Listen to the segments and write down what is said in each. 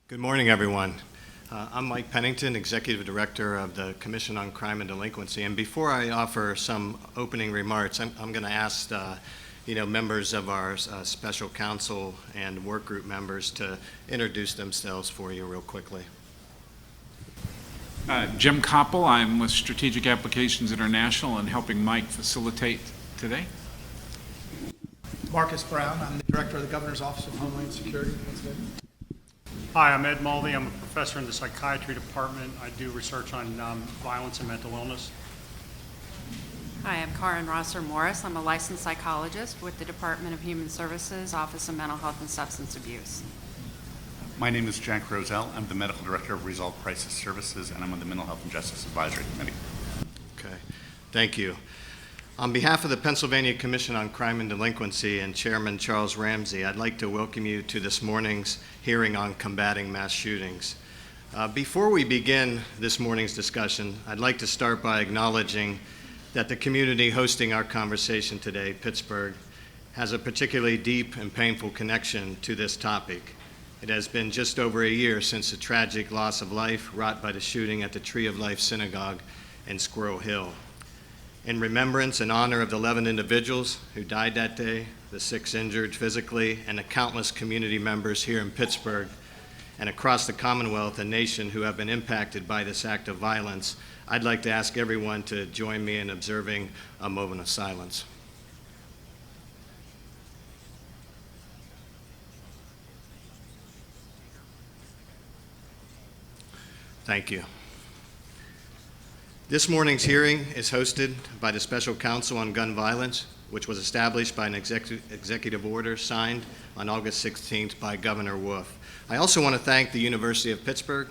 Good morning, everyone. I'm Mike Pennington, Executive Director of the Commission on Crime and Delinquency. And before I offer some opening remarks, I'm going to ask members of our special counsel and work group members to introduce themselves for you real quickly. Jim Koppel, I'm with Strategic Applications International and helping Mike facilitate today. Marcus Brown, I'm the Director of the Governor's Office of Homeland Security in Pennsylvania. Hi, I'm Ed Mulvey. I'm a professor in the psychiatry department. I do research on violence and mental illness. Hi, I'm Karen Rosser Morris. I'm a licensed psychologist with the Department of Human Services, Office of Mental Health and Substance Abuse. My name is Jack Roselle. I'm the Medical Director of Resolve Crisis Services, and I'm on the Mental Health and Justice Advisory Committee. Okay, thank you. On behalf of the Pennsylvania Commission on Crime and Delinquency and Chairman Charles Ramsey, I'd like to welcome you to this morning's hearing on combating mass shootings. Before we begin this morning's discussion, I'd like to start by acknowledging that the community hosting our conversation today, Pittsburgh, has a particularly deep and painful connection to this topic. It has been just over a year since the tragic loss of life wrought by the shooting at the Tree of Life Synagogue in Squirrel Hill. In remembrance and honor of the 11 individuals who died that day, the 6 injured physically, and the countless community members here in Pittsburgh and across the Commonwealth and nation who have been impacted by this act of violence, I'd like to ask everyone to join me in observing a moment of silence. Thank you. This morning's hearing is hosted by the Special Counsel on Gun Violence, which was established by an executive order signed on August 16th by Governor Wolf. I also want to thank the University of Pittsburgh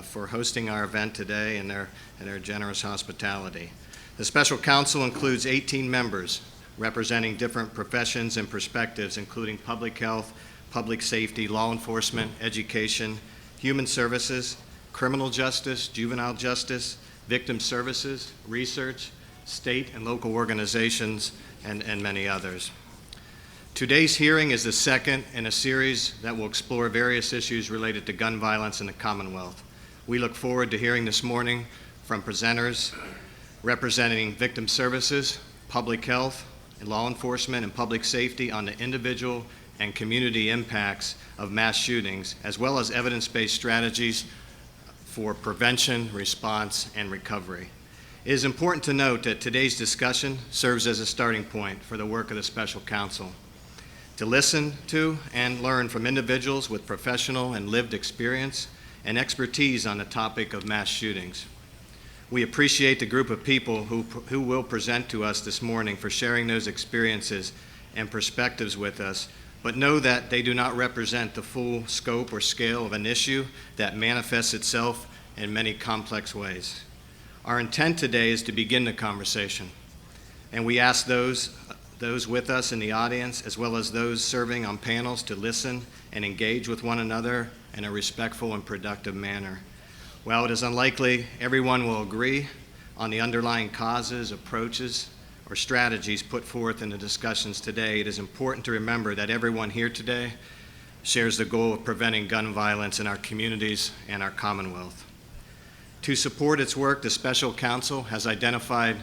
for hosting our event today and their generous hospitality. The Special Counsel includes 18 members representing different professions and perspectives, including public health, public safety, law enforcement, education, human services, criminal justice, juvenile justice, victim services, research, state and local organizations, and many others. Today's hearing is the second in a series that will explore various issues related to gun violence in the Commonwealth. We look forward to hearing this morning from presenters representing victim services, public health, law enforcement, and public safety on the individual and community impacts of mass shootings, as well as evidence-based strategies for prevention, response, and recovery. It is important to note that today's discussion serves as a starting point for the work of the Special Counsel, to listen to and learn from individuals with professional and lived experience and expertise on the topic of mass shootings. We appreciate the group of people who will present to us this morning for sharing those experiences and perspectives with us, but know that they do not represent the full scope or scale of an issue that manifests itself in many complex ways. Our intent today is to begin the conversation, and we ask those with us in the audience, as well as those serving on panels, to listen and engage with one another in a respectful and productive manner. While it is unlikely everyone will agree on the underlying causes, approaches, or strategies put forth in the discussions today, it is important to remember that everyone here today shares the goal of preventing gun violence in our communities and our Commonwealth. To support its work, the Special Counsel has identified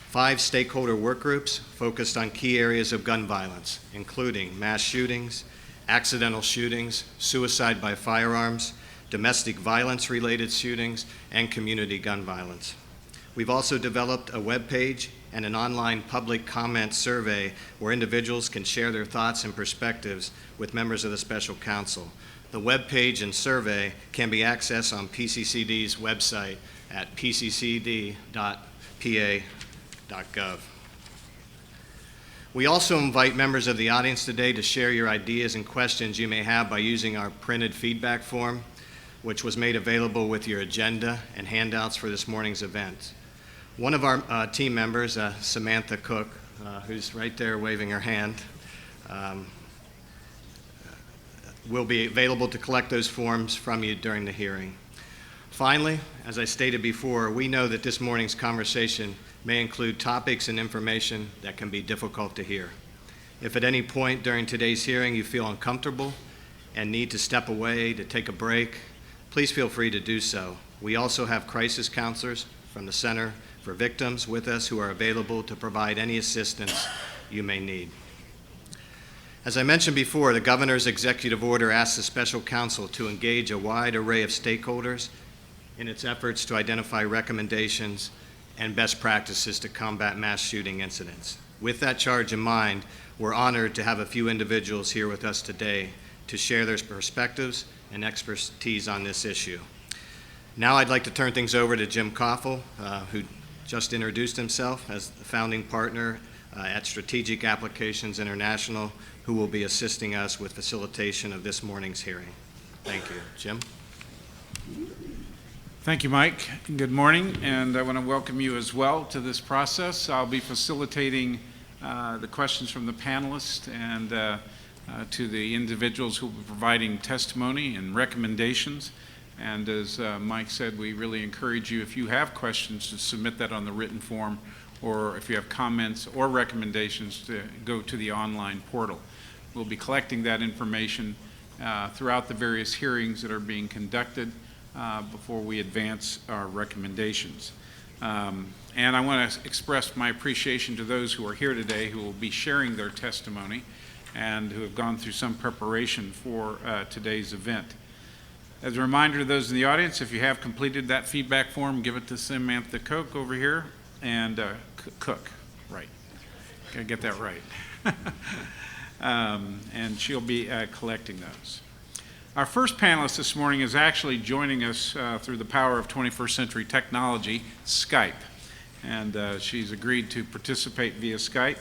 5 stakeholder work groups focused on key areas of gun violence, including mass shootings, accidental shootings, suicide by firearms, domestic violence-related shootings, and community gun violence. We've also developed a web page and an online public comment survey where individuals can share their thoughts and perspectives with members of the Special Counsel. The web page and survey can be accessed on PCCD's website at pccd.pa.gov. We also invite members of the audience today to share your ideas and questions you may have by using our printed feedback form, which was made available with your agenda and handouts for this morning's event. One of our team members, Samantha Cook, who's right there waving her hand, will be available to collect those forms from you during the hearing. Finally, as I stated before, we know that this morning's conversation may include topics and information that can be difficult to hear. If at any point during today's hearing you feel uncomfortable, and need to step away to take a break, please feel free to do so. We also have crisis counselors from the Center for Victims with us who are available to provide any assistance you may need. As I mentioned before, the governor's executive order asks the special counsel to engage a wide array of stakeholders in its efforts to identify recommendations and best practices to combat mass shooting incidents. With that charge in mind, we're honored to have a few individuals here with us today to share their perspectives and expertise on this issue. Now I'd like to turn things over to Jim Koffel, who just introduced himself as the founding partner at Strategic Applications International, who will be assisting us with facilitation of this morning's hearing. Thank you. Jim? Thank you, Mike. Good morning, and I want to welcome you as well to this process. I'll be facilitating the questions from the panelists and to the individuals who will be providing testimony and recommendations. And as Mike said, we really encourage you, if you have questions, to submit that on the written form, or if you have comments or recommendations, to go to the online portal. We'll be collecting that information throughout the various hearings that are being conducted before we advance our recommendations. And I want to express my appreciation to those who are here today who will be sharing their testimony and who have gone through some preparation for today's event. As a reminder to those in the audience, if you have completed that feedback form, give it to Samantha Cook over here, and Cook, right. Gotta get that right. And she'll be collecting those. Our first panelist this morning is actually joining us through the power of 21st century technology, Skype. And she's agreed to participate via Skype.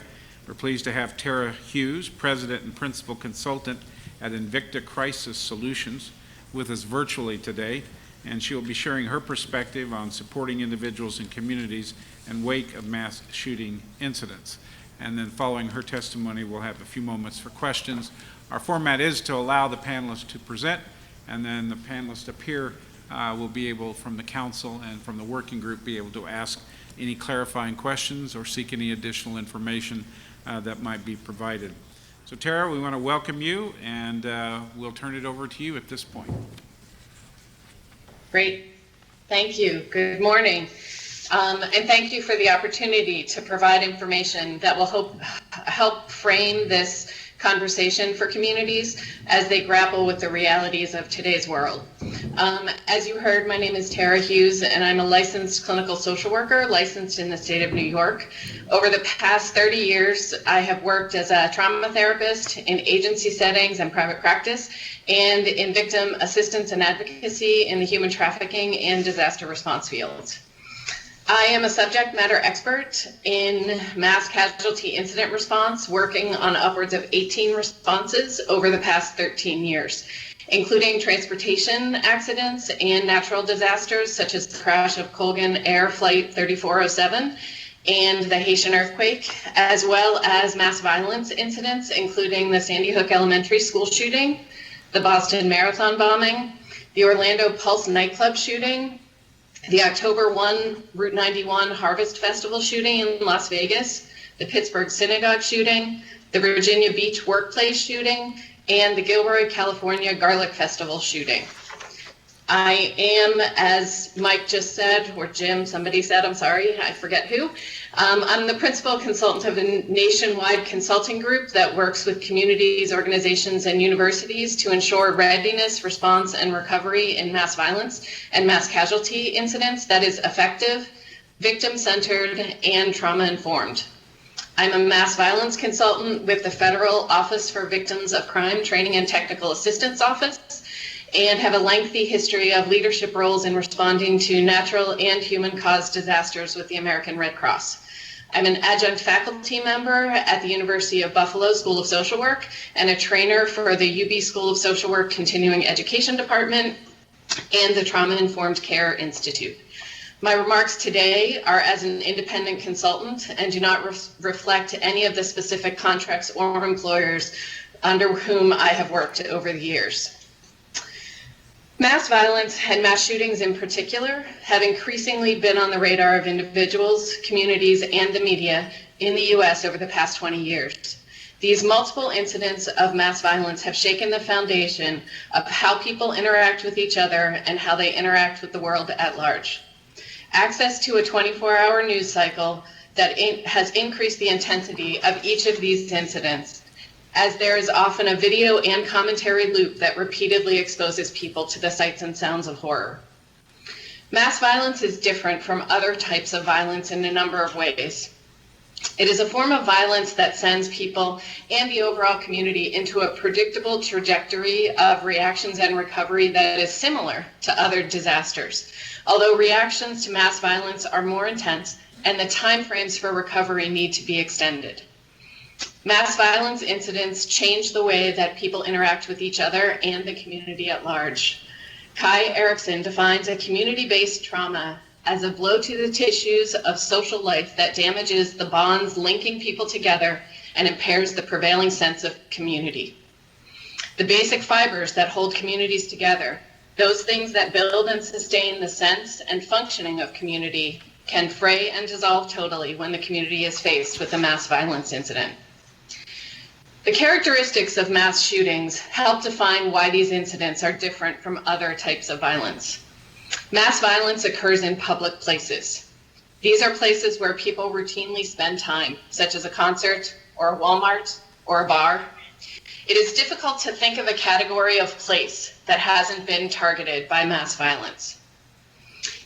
We're pleased to have Tara Hughes, President and Principal Consultant at Invicta Crisis Solutions, with us virtually today, and she will be sharing her perspective on supporting individuals and communities in wake of mass shooting incidents. And then following her testimony, we'll have a few moments for questions. Our format is to allow the panelists to present, and then the panelists up here will be able, from the council and from the working group, be able to ask any clarifying questions or seek any additional information that might be provided. So Tara, we want to welcome you, and we'll turn it over to you at this point. Great. Thank you. Good morning. And thank you for the opportunity to provide information that will help frame this conversation for communities as they grapple with the realities of today's world. As you heard, my name is Tara Hughes, and I'm a licensed clinical social worker, licensed in the state of New York. Over the past 30 years, I have worked as a trauma therapist in agency settings and private practice, and in victim assistance and advocacy in the human trafficking and disaster response fields. I am a subject matter expert in mass casualty incident response, working on upwards of 18 responses over the past 13 years, including transportation accidents and natural disasters such as the crash of Colgan Air Flight 3407 and the Haitian earthquake, as well as mass violence incidents, including the Sandy Hook Elementary School shooting, the Boston Marathon bombing, the Orlando Pulse nightclub shooting, the October 1 Route 91 Harvest Festival shooting in Las Vegas, the Pittsburgh synagogue shooting, the Virginia Beach workplace shooting, and the Gilroy, California Garlic Festival shooting. I am, as Mike just said, or Jim, somebody said, I'm sorry, I forget who. I'm the principal consultant of a nationwide consulting group that works with communities, organizations, and universities to ensure readiness, response, and recovery in mass violence and mass casualty incidents that is effective, victim-centered, and trauma-informed. I'm a mass violence consultant with the Federal Office for Victims of Crime Training and Technical Assistance Office, and have a lengthy history of leadership roles in responding to natural and human-caused disasters with the American Red Cross. I'm an adjunct faculty member at the University of Buffalo School of Social Work and a trainer for the UB School of Social Work Continuing Education Department and the Trauma Informed Care Institute. My remarks today are as an independent consultant and do not reflect any of the specific contracts or employers under whom I have worked over the years. Mass violence and mass shootings in particular have increasingly been on the radar of individuals, communities, and the media in the U.S. over the past 20 years. These multiple incidents of mass violence have shaken the foundation of how people interact with each other and how they interact with the world at large. Access to a 24-hour news cycle that has increased the intensity of each of these incidents, as there is often a video and commentary loop that repeatedly exposes people to the sights and sounds of horror. Mass violence is different from other types of violence in a number of ways. It is a form of violence that sends people and the overall community into a predictable trajectory of reactions and recovery that is similar to other disasters, although reactions to mass violence are more intense and the timeframes for recovery need to be extended. Mass violence incidents change the way that people interact with each other and the community at large. Kai Erikson defines a community-based trauma as a blow to the tissues of social life that damages the bonds linking people together and impairs the prevailing sense of community. The basic fibers that hold communities together, those things that build and sustain the sense and functioning of community, can fray and dissolve totally when the community is faced with a mass violence incident. The characteristics of mass shootings help define why these incidents are different from other types of violence. Mass violence occurs in public places. These are places where people routinely spend time, such as a concert or a Walmart or a bar. It is difficult to think of a category of place that hasn't been targeted by mass violence.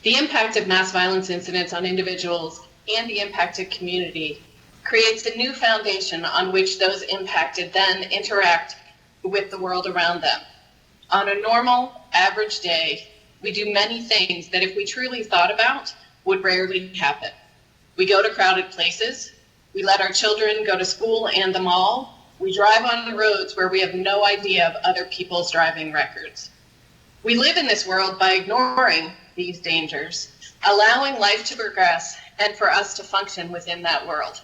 The impact of mass violence incidents on individuals and the impacted community creates a new foundation on which those impacted then interact with the world around them. On a normal, average day, we do many things that if we truly thought about would rarely happen. We go to crowded places, we let our children go to school and the mall, we drive on the roads where we have no idea of other people's driving records. We live in this world by ignoring these dangers, allowing life to progress and for us to function within that world.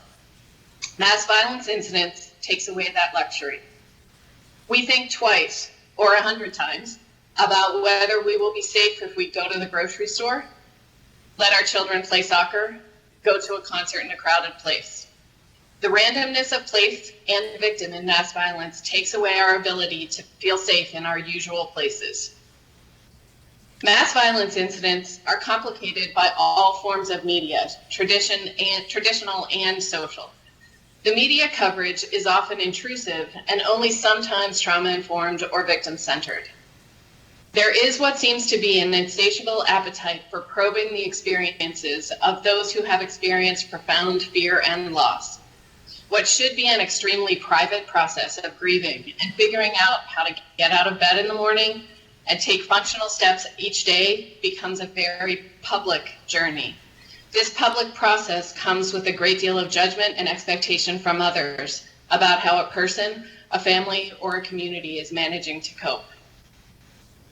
Mass violence incidents takes away that luxury. We think twice or 100 times about whether we will be safe if we go to the grocery store, let our children play soccer, go to a concert in a crowded place. The randomness of place and victim in mass violence takes away our ability to feel safe in our usual places. Mass violence incidents are complicated by all forms of media, traditional and social. The media coverage is often intrusive and only sometimes trauma-informed or victim-centered. There is what seems to be an insatiable appetite for probing the experiences of those who have experienced profound fear and loss. What should be an extremely private process of grieving and figuring out how to get out of bed in the morning and take functional steps each day becomes a very public journey. This public process comes with a great deal of judgment and expectation from others about how a person, a family, or a community is managing to cope.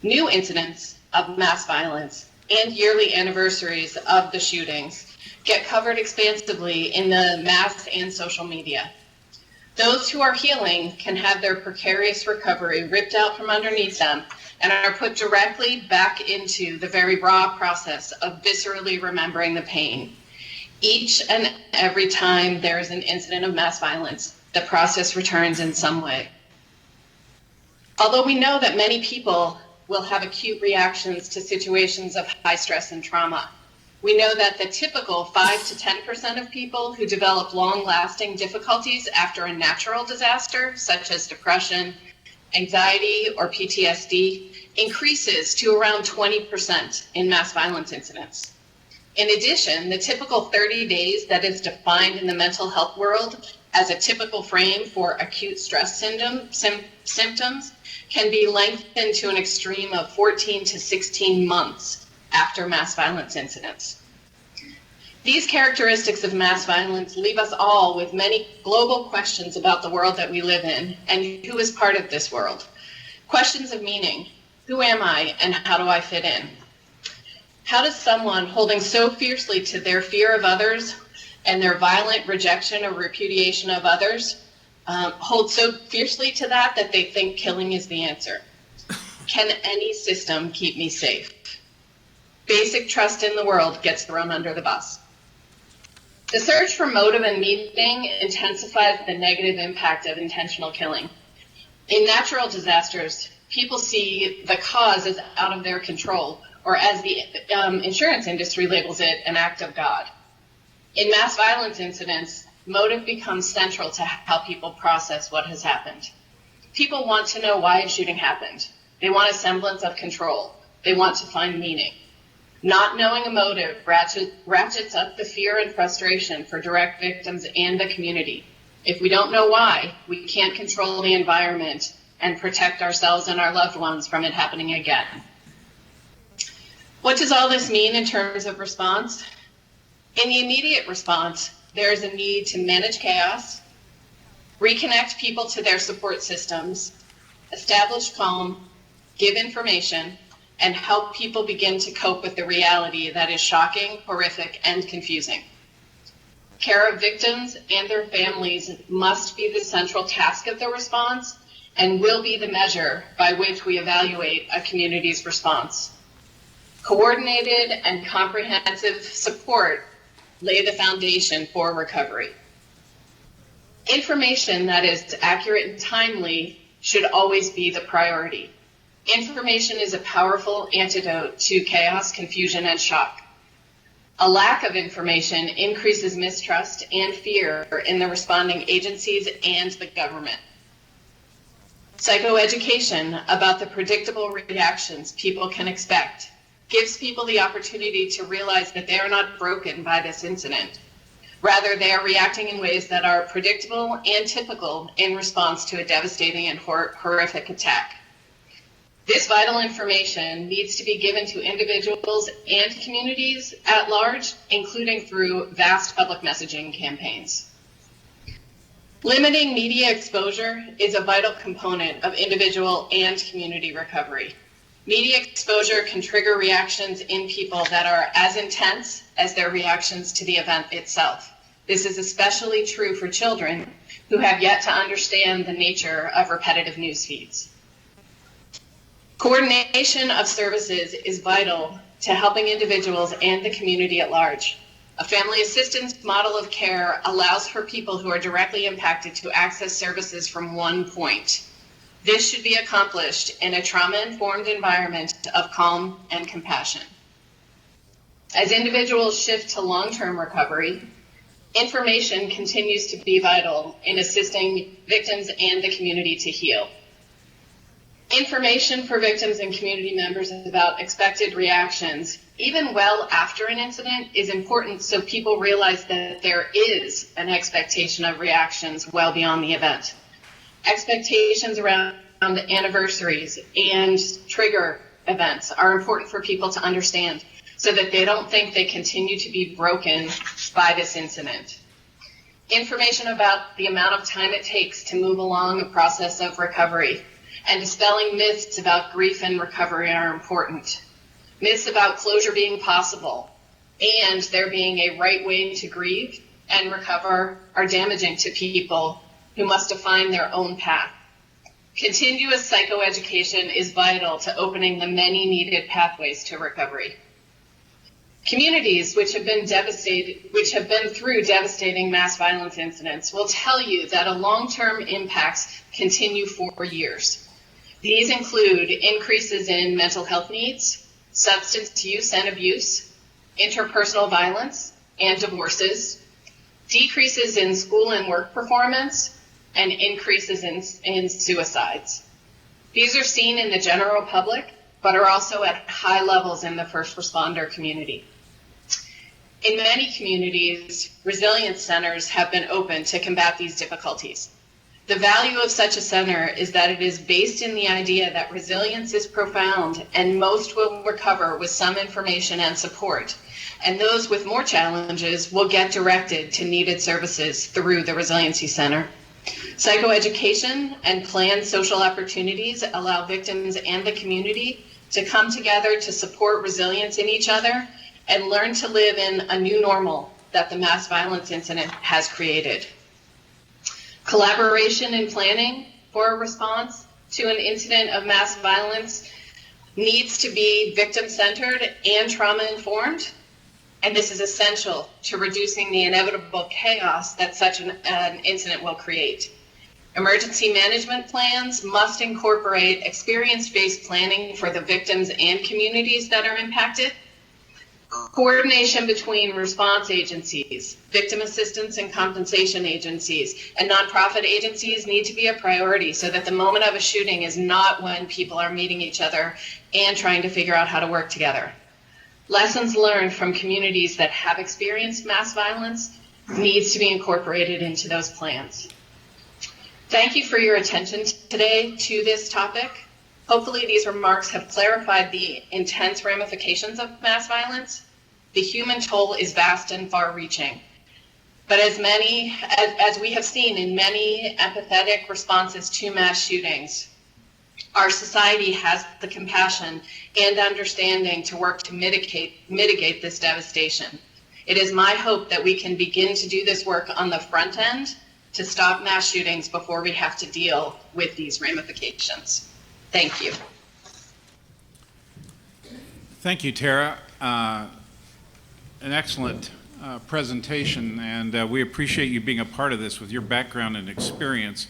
New incidents of mass violence and yearly anniversaries of the shootings get covered expansively in the mass and social media. Those who are healing can have their precarious recovery ripped out from underneath them and are put directly back into the very raw process of viscerally remembering the pain. Each and every time there is an incident of mass violence, the process returns in some way. Although we know that many people will have acute reactions to situations of high stress and trauma, we know that the typical 5 to 10% of people who develop long-lasting difficulties after a natural disaster, such as depression, anxiety, or PTSD, increases to around 20% in mass violence incidents. In addition, the typical 30 days that is defined in the mental health world as a typical frame for acute stress symptoms can be lengthened to an extreme of 14 to 16 months after mass violence incidents. These characteristics of mass violence leave us all with many global questions about the world that we live in and who is part of this world. Questions of meaning. Who am I and how do I fit in? How does someone holding so fiercely to their fear of others and their violent rejection or repudiation of others hold so fiercely to that they think killing is the answer? Can any system keep me safe? Basic trust in the world gets thrown under the bus. The search for motive and meaning intensifies the negative impact of intentional killing. In natural disasters, people see the cause as out of their control, or as the insurance industry labels it, an act of God. In mass violence incidents, motive becomes central to how people process what has happened. People want to know why a shooting happened. They want a semblance of control. They want to find meaning. Not knowing a motive ratchets up the fear and frustration for direct victims and the community. If we don't know why, we can't control the environment and protect ourselves and our loved ones from it happening again. What does all this mean in terms of response? In the immediate response, there is a need to manage chaos, reconnect people to their support systems, establish calm, give information, and help people begin to cope with the reality that is shocking, horrific, and confusing. Care of victims and their families must be the central task of the response and will be the measure by which we evaluate a community's response. Coordinated and comprehensive support lay the foundation for recovery. Information that is accurate and timely should always be the priority. Information is a powerful antidote to chaos, confusion, and shock. A lack of information increases mistrust and fear in the responding agencies and the government. Psychoeducation about the predictable reactions people can expect gives people the opportunity to realize that they are not broken by this incident. Rather, they are reacting in ways that are predictable and typical in response to a devastating and horrific attack. This vital information needs to be given to individuals and communities at large, including through vast public messaging campaigns. Limiting media exposure is a vital component of individual and community recovery. Media exposure can trigger reactions in people that are as intense as their reactions to the event itself. This is especially true for children who have yet to understand the nature of repetitive news feeds. Coordination of services is vital to helping individuals and the community at large. A family assistance model of care allows for people who are directly impacted to access services from one point. This should be accomplished in a trauma-informed environment of calm and compassion. As individuals shift to long-term recovery, information continues to be vital in assisting victims and the community to heal. Information for victims and community members about expected reactions, even well after an incident, is important so people realize that there is an expectation of reactions well beyond the event. Expectations around anniversaries and trigger events are important for people to understand so that they don't think they continue to be broken by this incident. Information about the amount of time it takes to move along a process of recovery and dispelling myths about grief and recovery are important. Myths about closure being possible and there being a right way to grieve and recover are damaging to people who must define their own path. Continuous psychoeducation is vital to opening the many needed pathways to recovery. Communities which have been through devastating mass violence incidents will tell you that long-term impacts continue for years. These include increases in mental health needs, substance use and abuse, interpersonal violence and divorces, decreases in school and work performance, and increases in suicides. These are seen in the general public, but are also at high levels in the first responder community. In many communities, resilience centers have been opened to combat these difficulties. The value of such a center is that it is based in the idea that resilience is profound and most will recover with some information and support, and those with more challenges will get directed to needed services through the Resiliency Center. Psychoeducation and planned social opportunities allow victims and the community to come together to support resilience in each other and learn to live in a new normal that the mass violence incident has created. Collaboration and planning for a response to an incident of mass violence needs to be victim-centered and trauma-informed. and this is essential to reducing the inevitable chaos that such an incident will create. Emergency management plans must incorporate experience-based planning for the victims and communities that are impacted. Coordination between response agencies, victim assistance and compensation agencies, and nonprofit agencies need to be a priority so that the moment of a shooting is not when people are meeting each other and trying to figure out how to work together. Lessons learned from communities that have experienced mass violence needs to be incorporated into those plans. Thank you for your attention today to this topic. Hopefully these remarks have clarified the intense ramifications of mass violence. The human toll is vast and far-reaching. But as we have seen in many empathetic responses to mass shootings, our society has the compassion and understanding to work to mitigate this devastation. It is my hope that we can begin to do this work on the front end to stop mass shootings before we have to deal with these ramifications. Thank you. Thank you, Tara. An excellent presentation, and we appreciate you being a part of this with your background and experience.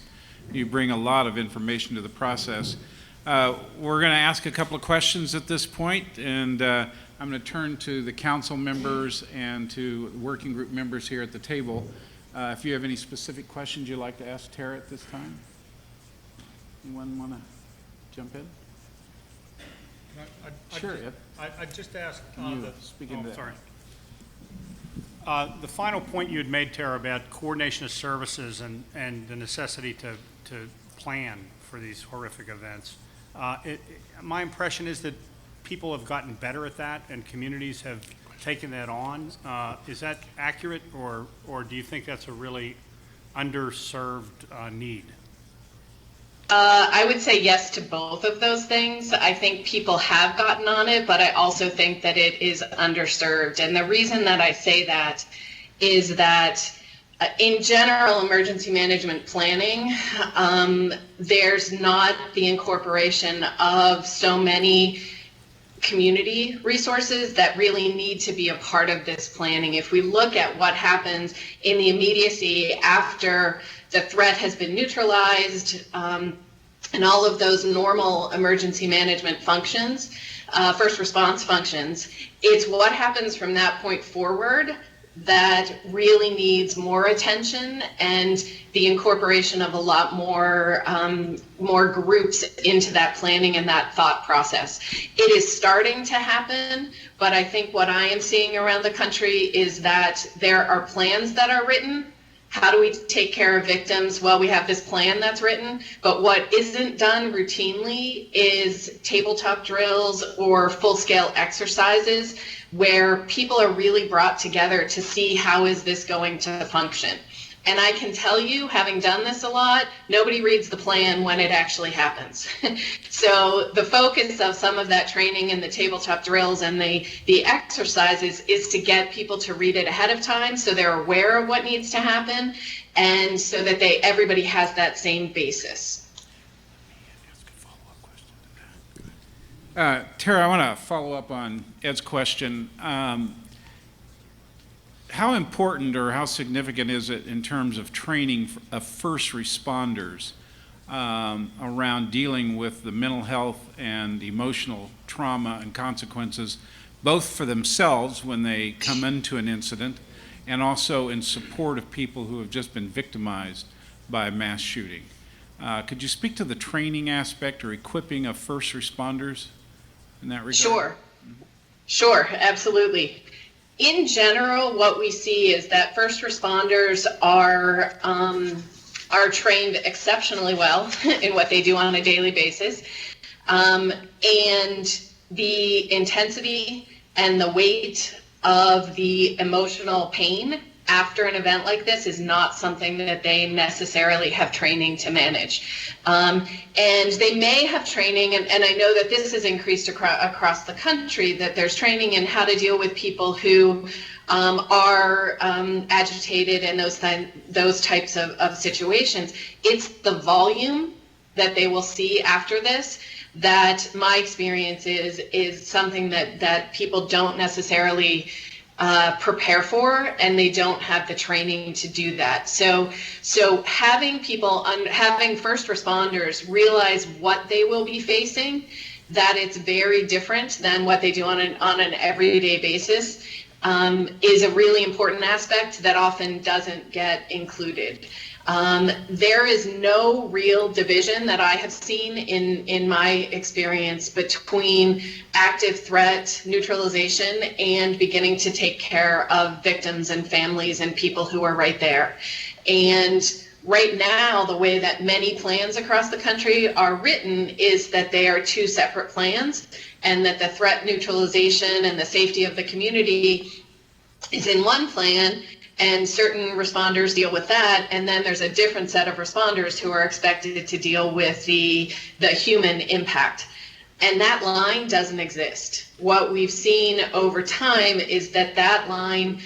You bring a lot of information to the process. We're going to ask a couple of questions at this point, and I'm going to turn to the council members and to working group members here at the table. If you have any specific questions you'd like to ask Tara at this time. Anyone want to jump in? Sure, Ed. I'd just ask Can you speak into that? sorry. The final point you had made, Tara, about coordination of services and the necessity to plan for these horrific events. My impression is that people have gotten better at that and communities have taken that on. Is that accurate, or do you think that's a really underserved need? I would say yes to both of those things. I think people have gotten on it, but I also think that it is underserved. And the reason that I say that is that in general emergency management planning, there's not the incorporation of so many community resources that really need to be a part of this planning. If we look at what happens in the immediacy after the threat has been neutralized, and all of those normal emergency management functions, first response functions, it's what happens from that point forward that really needs more attention and the incorporation of a lot more groups into that planning and that thought process. It is starting to happen, but I think what I am seeing around the country is that there are plans that are written. How do we take care of victims? Well, we have this plan that's written, but what isn't done routinely is tabletop drills or full-scale exercises where people are really brought together to see how is this going to function. And I can tell you, having done this a lot, nobody reads the plan when it actually happens. So the focus of some of that training and the tabletop drills and the exercises is to get people to read it ahead of time so they're aware of what needs to happen and so that everybody has that same basis. Tara, I want to follow up on Ed's question. How important or how significant is it in terms of training of first responders around dealing with the mental health and emotional trauma and consequences, both for themselves when they come into an incident and also in support of people who have just been victimized by a mass shooting? Could you speak to the training aspect or equipping of first responders in that regard? Sure, absolutely. In general, what we see is that first responders are trained exceptionally well in what they do on a daily basis, and the intensity and the weight of the emotional pain after an event like this is not something that they necessarily have training to manage. And they may have training, and I know that this has increased across the country, that there's training in how to deal with people who are agitated and those types of situations. It's the volume that they will see after this that my experience is something that people don't necessarily prepare for, and they don't have the training to do that. So having people, having first responders realize what they will be facing, that it's very different than what they do on an everyday basis, is a really important aspect that often doesn't get included. There is no real division that I have seen in my experience between active threat neutralization and beginning to take care of victims and families and people who are right there. And right now, the way that many plans across the country are written is that they are two separate plans, and that the threat neutralization and the safety of the community is in one plan, and certain responders deal with that, and then there's a different set of responders who are expected to deal with the human impact. And that line doesn't exist. What we've seen over time is that line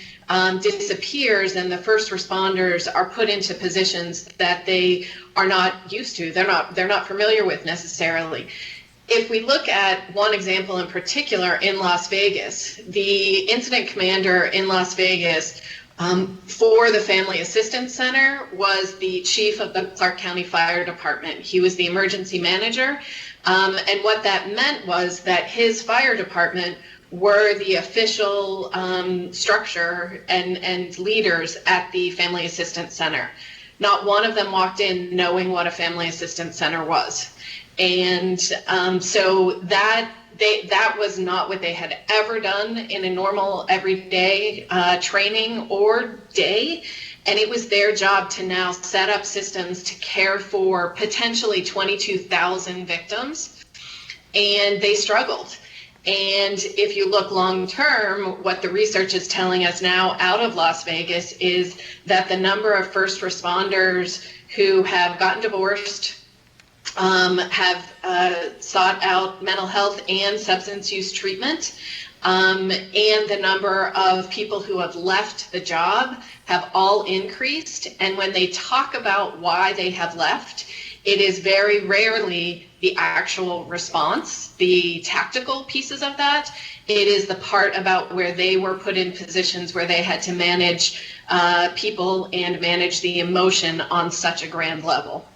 disappears, and the first responders are put into positions that they are not used to, they're not familiar with necessarily. If we look at one example in particular in Las Vegas, the incident commander in Las Vegas for the Family Assistance Center was the chief of the Clark County Fire Department. He was the emergency manager, and what that meant was that his fire department were the official structure and leaders at the Family Assistance Center. Not one of them walked in knowing what a Family Assistance Center was. And so that was not what they had ever done in a normal everyday training or day. And it was their job to now set up systems to care for potentially 22,000 victims. And they struggled. And if you look long term, what the research is telling us now out of Las Vegas is that the number of first responders who have gotten divorced, have sought out mental health and substance use treatment, and the number of people who have left the job have all increased. And when they talk about why they have left, it is very rarely the actual response, the tactical pieces of that. It is the part about where they were put in positions where they had to manage people and manage the emotion on such a grand level.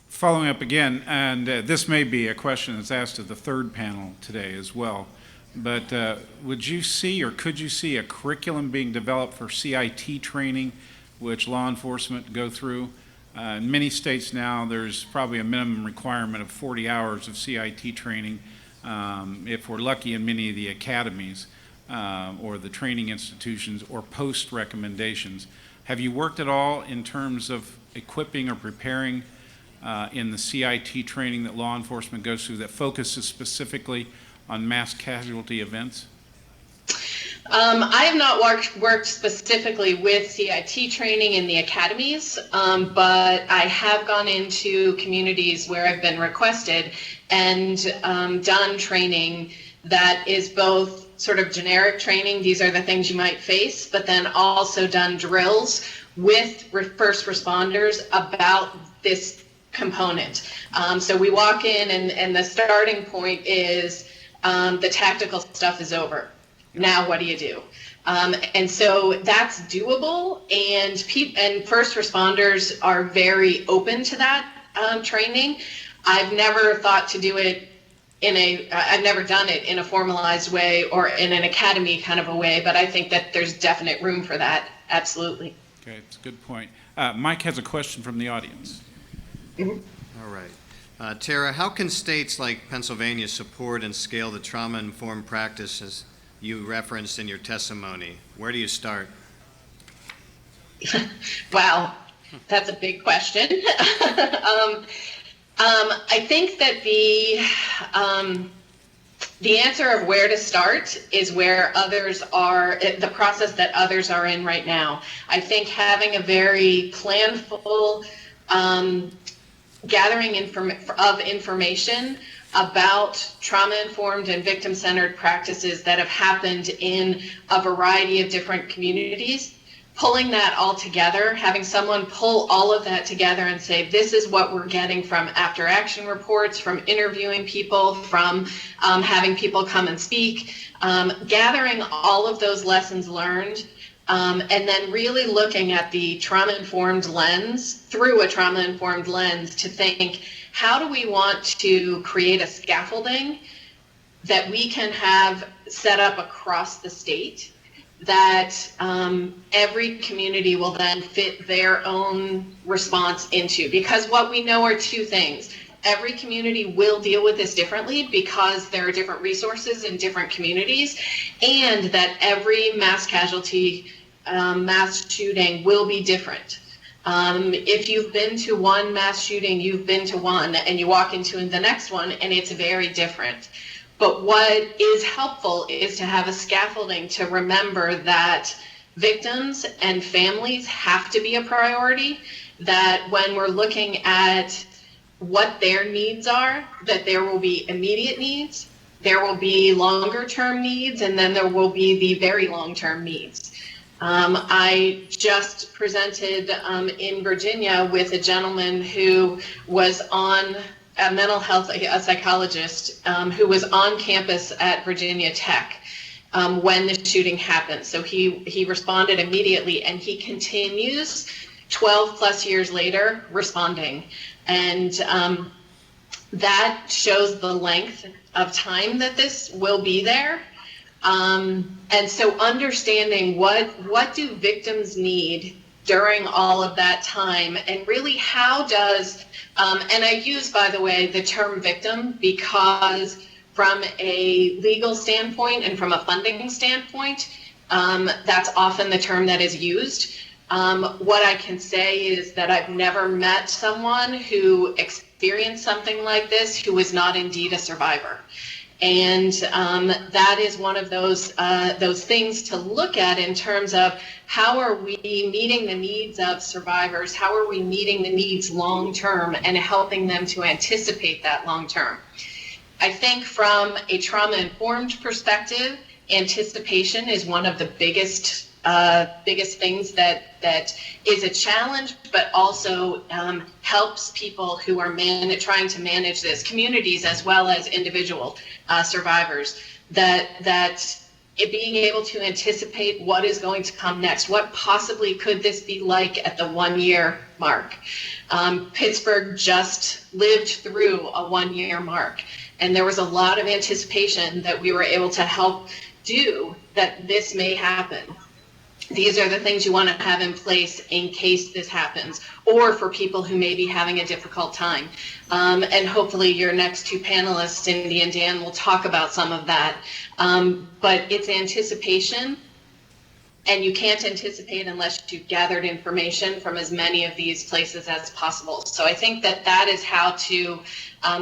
Following up again, and this may be a question that's asked of the third panel today as well, but would you see or could you see a curriculum being developed for CIT training, which law enforcement go through? In many states now, there's probably a minimum requirement of 40 hours of CIT training, if we're lucky in many of the academies or the training institutions or post recommendations. Have you worked at all in terms of equipping or preparing in the CIT training that law enforcement goes through that focuses specifically on mass casualty events? I have not worked specifically with CIT training in the academies, but I have gone into communities where I've been requested and done training that is both sort of generic training, these are the things you might face, but then also done drills with first responders about this component. So we walk in and the starting point is the tactical stuff is over. Now what do you do? And so that's doable, and first responders are very open to that training. I've never thought to do it I've never done it in a formalized way or in an academy kind of a way, but I think that there's definite room for that, absolutely. Okay, it's a good point. Mike has a question from the audience. Mm-hmm. All right. Tara, how can states like Pennsylvania support and scale the trauma-informed practices you referenced in your testimony? Where do you start? Wow, that's a big question. I think that the answer of where to start is where others are, the process that others are in right now. I think having a very planful gathering of information about trauma-informed and victim-centered practices that have happened in a variety of different communities pulling that all together, having someone pull all of that together and say, this is what we're getting from after action reports, from interviewing people, from having people come and speak, gathering all of those lessons learned, and then really looking at the trauma-informed lens, through a trauma-informed lens, to think, how do we want to create a scaffolding that we can have set up across the state that every community will then fit their own response into? Because what we know are two things. Every community will deal with this differently because there are different resources in different communities, and that every mass casualty, mass shooting will be different. If you've been to one mass shooting, you've been to one, and you walk into the next one, and it's very different. But what is helpful is to have a scaffolding to remember that victims and families have to be a priority, that when we're looking at what their needs are, that there will be immediate needs, there will be longer term needs, and then there will be the very long term needs. I just presented in Virginia with a gentleman who was on a mental health, a psychologist who was on campus at Virginia Tech when the shooting happened. So he responded immediately, and he continues 12 plus years later responding. And that shows the length of time that this will be there. And so understanding what do victims need during all of that time, and really how does, and I use, by the way, the term victim because from a legal standpoint and from a funding standpoint, that's often the term that is used. What I can say is that I've never met someone who experienced something like this who was not indeed a survivor. And that is one of those things to look at in terms of how are we meeting the needs of survivors, how are we meeting the needs long term and helping them to anticipate that long term. I think from a trauma-informed perspective, anticipation is one of the biggest things that is a challenge, but also helps people who are trying to manage this, communities as well as individual survivors, that being able to anticipate what is going to come next, what possibly could this be like at the 1 year mark. Pittsburgh just lived through a 1 year mark, and there was a lot of anticipation that we were able to help do that this may happen. These are the things you want to have in place in case this happens, or for people who may be having a difficult time. And hopefully your next two panelists, Cindy and Dan, will talk about some of that. But it's anticipation, and you can't anticipate unless you've gathered information from as many of these places as possible. So I think that is how to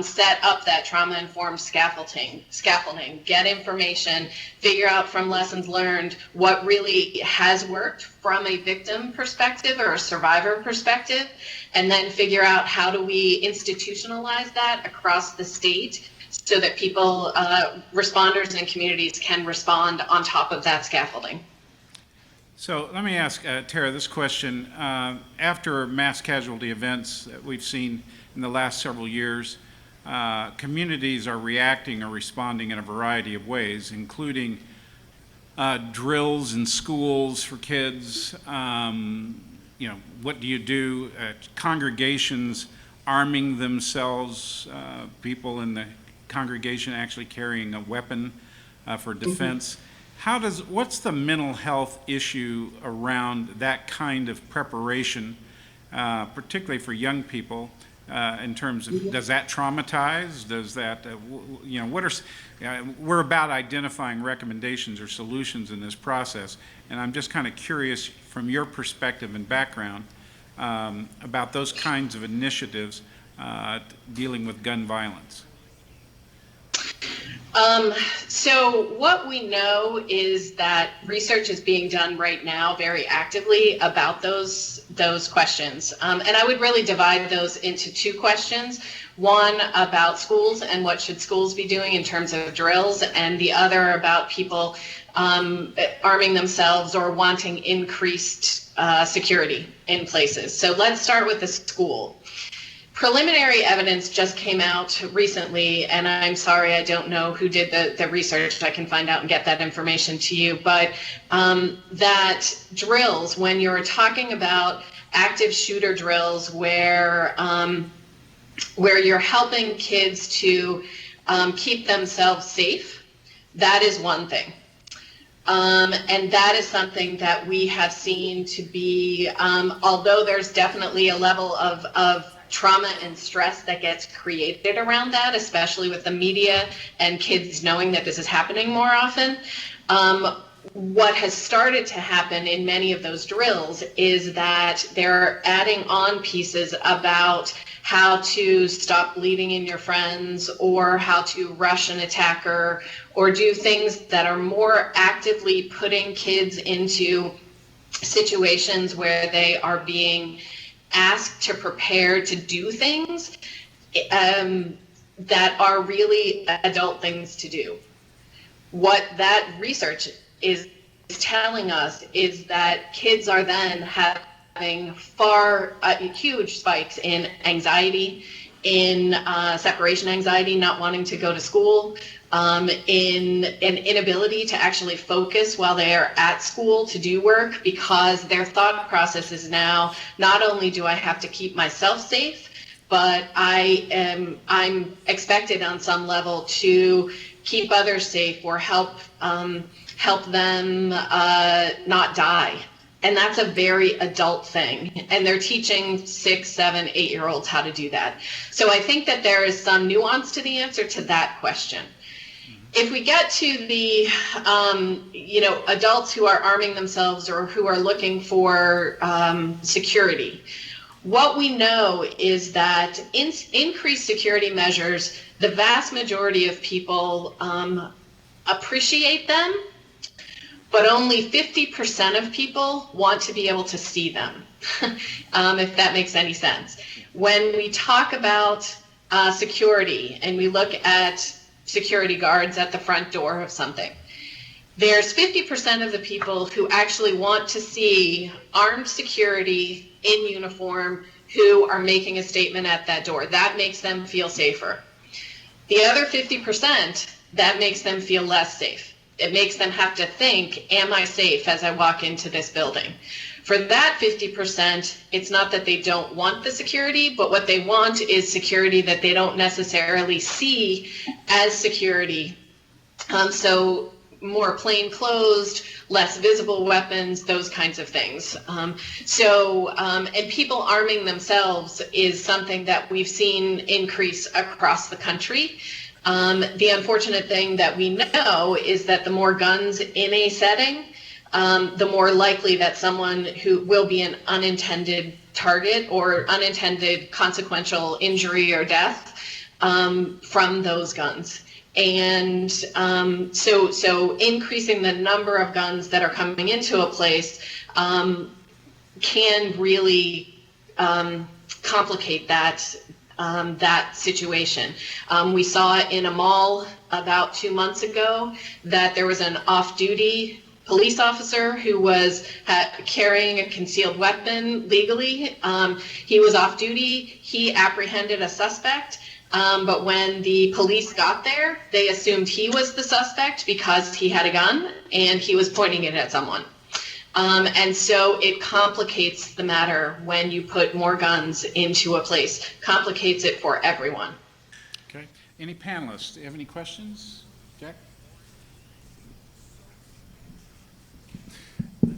set up that trauma-informed scaffolding, get information, figure out from lessons learned what really has worked from a victim perspective or a survivor perspective, and then figure out how do we institutionalize that across the state so that people, responders and communities can respond on top of that scaffolding. So let me ask Tara this question. After mass casualty events that we've seen in the last several years, communities are reacting or responding in a variety of ways, including drills in schools for kids. What do you do? Congregations arming themselves, people in the congregation actually carrying a weapon for defense. What's the mental health issue around that kind of preparation, particularly for young people, in terms of, does that traumatize? Does that, we're about identifying recommendations or solutions in this process, and I'm just kind of curious from your perspective and background about those kinds of initiatives dealing with gun violence. So what we know is that research is being done right now very actively about those questions. And I would really divide those into two questions. One about schools and what should schools be doing in terms of drills, and the other about people arming themselves or wanting increased security in places. So let's start with the school. Preliminary evidence just came out recently, and I'm sorry, I don't know who did the research. I can find out and get that information to you. But that drills, when you're talking about active shooter drills where you're helping kids to keep themselves safe, that is one thing. And that is something that we have seen to be, although there's definitely a level of trauma and stress that gets created around that, especially with the media and kids knowing that this is happening more often. What has started to happen in many of those drills is that they're adding on pieces about how to stop bleeding in your friends, or how to rush an attacker, or do things that are more actively putting kids into situations where they are being asked to prepare to do things that are really adult things to do. What that research is telling us is that kids are then having huge spikes in anxiety, in separation anxiety, not wanting to go to school, in an inability to actually focus while they are at school to do work, because their thought process is now, not only do I have to keep myself safe, but I'm expected on some level to keep others safe or help them not die. And that's a very adult thing. And they're teaching 6, 7, 8-year-olds how to do that. So I think that there is some nuance to the answer to that question. If we get to the, adults who are arming themselves or who are looking for security, what we know is that increased security measures, the vast majority of people appreciate them, but only 50% of people want to be able to see them, if that makes any sense. When we talk about security and we look at security guards at the front door of something, there's 50% of the people who actually want to see armed security in uniform who are making a statement at that door. That makes them feel safer. The other 50%, that makes them feel less safe. It makes them have to think, am I safe as I walk into this building? For that 50%, it's not that they don't want the security, but what they want is security that they don't necessarily see as security. So more plainclothes, less visible weapons, those kinds of things. And people arming themselves is something that we've seen increase across the country. The unfortunate thing that we know is that the more guns in a setting, the more likely that someone who will be an unintended target or unintended consequential injury or death from those guns. And so increasing the number of guns that are coming into a place can really complicate that situation. We saw in a mall about 2 months ago that there was an off-duty police officer who was carrying a concealed weapon legally. He was off duty. He apprehended a suspect. But when the police got there, they assumed he was the suspect because he had a gun and he was pointing it at someone. And so it complicates the matter when you put more guns into a place. Complicates it for everyone. Okay. Any panelists? Do you have any questions? Jack?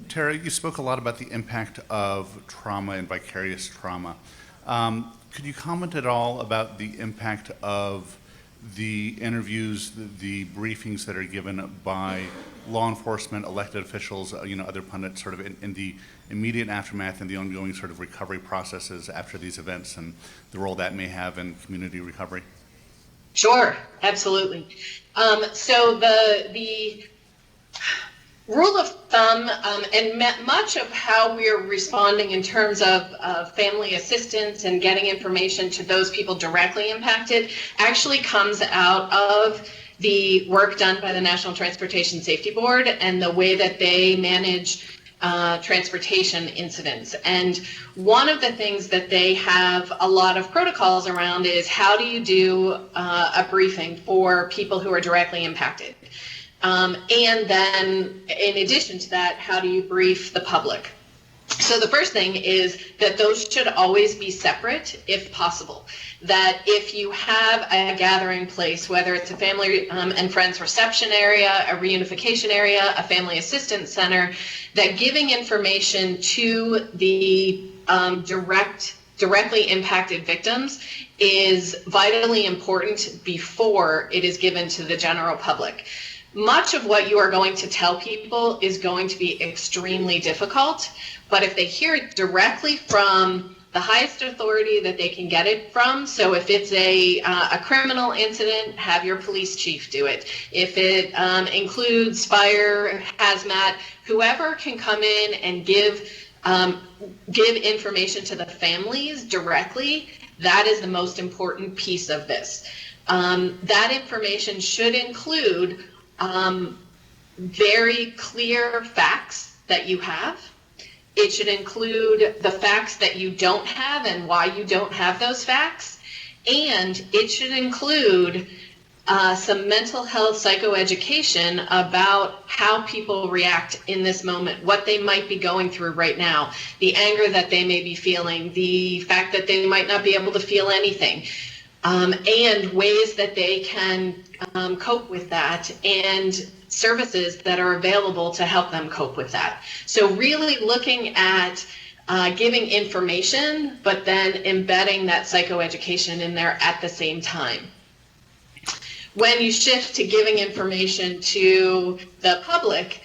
Tara, you spoke a lot about the impact of trauma and vicarious trauma. Could you comment at all about the impact of the interviews, the briefings that are given by law enforcement, elected officials, other pundits, sort of in the immediate aftermath and the ongoing sort of recovery processes after these events, and the role that may have in community recovery? Sure, absolutely. So the rule of thumb, and much of how we're responding in terms of family assistance and getting information to those people directly impacted actually comes out of the work done by the National Transportation Safety Board and the way that they manage transportation incidents. And one of the things that they have a lot of protocols around is how do you do a briefing for people who are directly impacted? And then in addition to that, how do you brief the public? So the first thing is that those should always be separate if possible. That if you have a gathering place, whether it's a family and friends reception area, a reunification area, a family assistance center, that giving information to the directly impacted victims is vitally important before it is given to the general public. Much of what you are going to tell people is going to be extremely difficult, but if they hear it directly from the highest authority that they can get it from, so if it's a criminal incident, have your police chief do it. If it includes fire, hazmat, whoever can come in and give information to the families directly, that is the most important piece of this. That information should include very clear facts that you have. It should include the facts that you don't have and why you don't have those facts. And it should include some mental health psychoeducation about how people react in this moment, what they might be going through right now, the anger that they may be feeling, the fact that they might not be able to feel anything, and ways that they can cope with that, and services that are available to help them cope with that. So really looking at giving information, but then embedding that psychoeducation in there at the same time. When you shift to giving information to the public,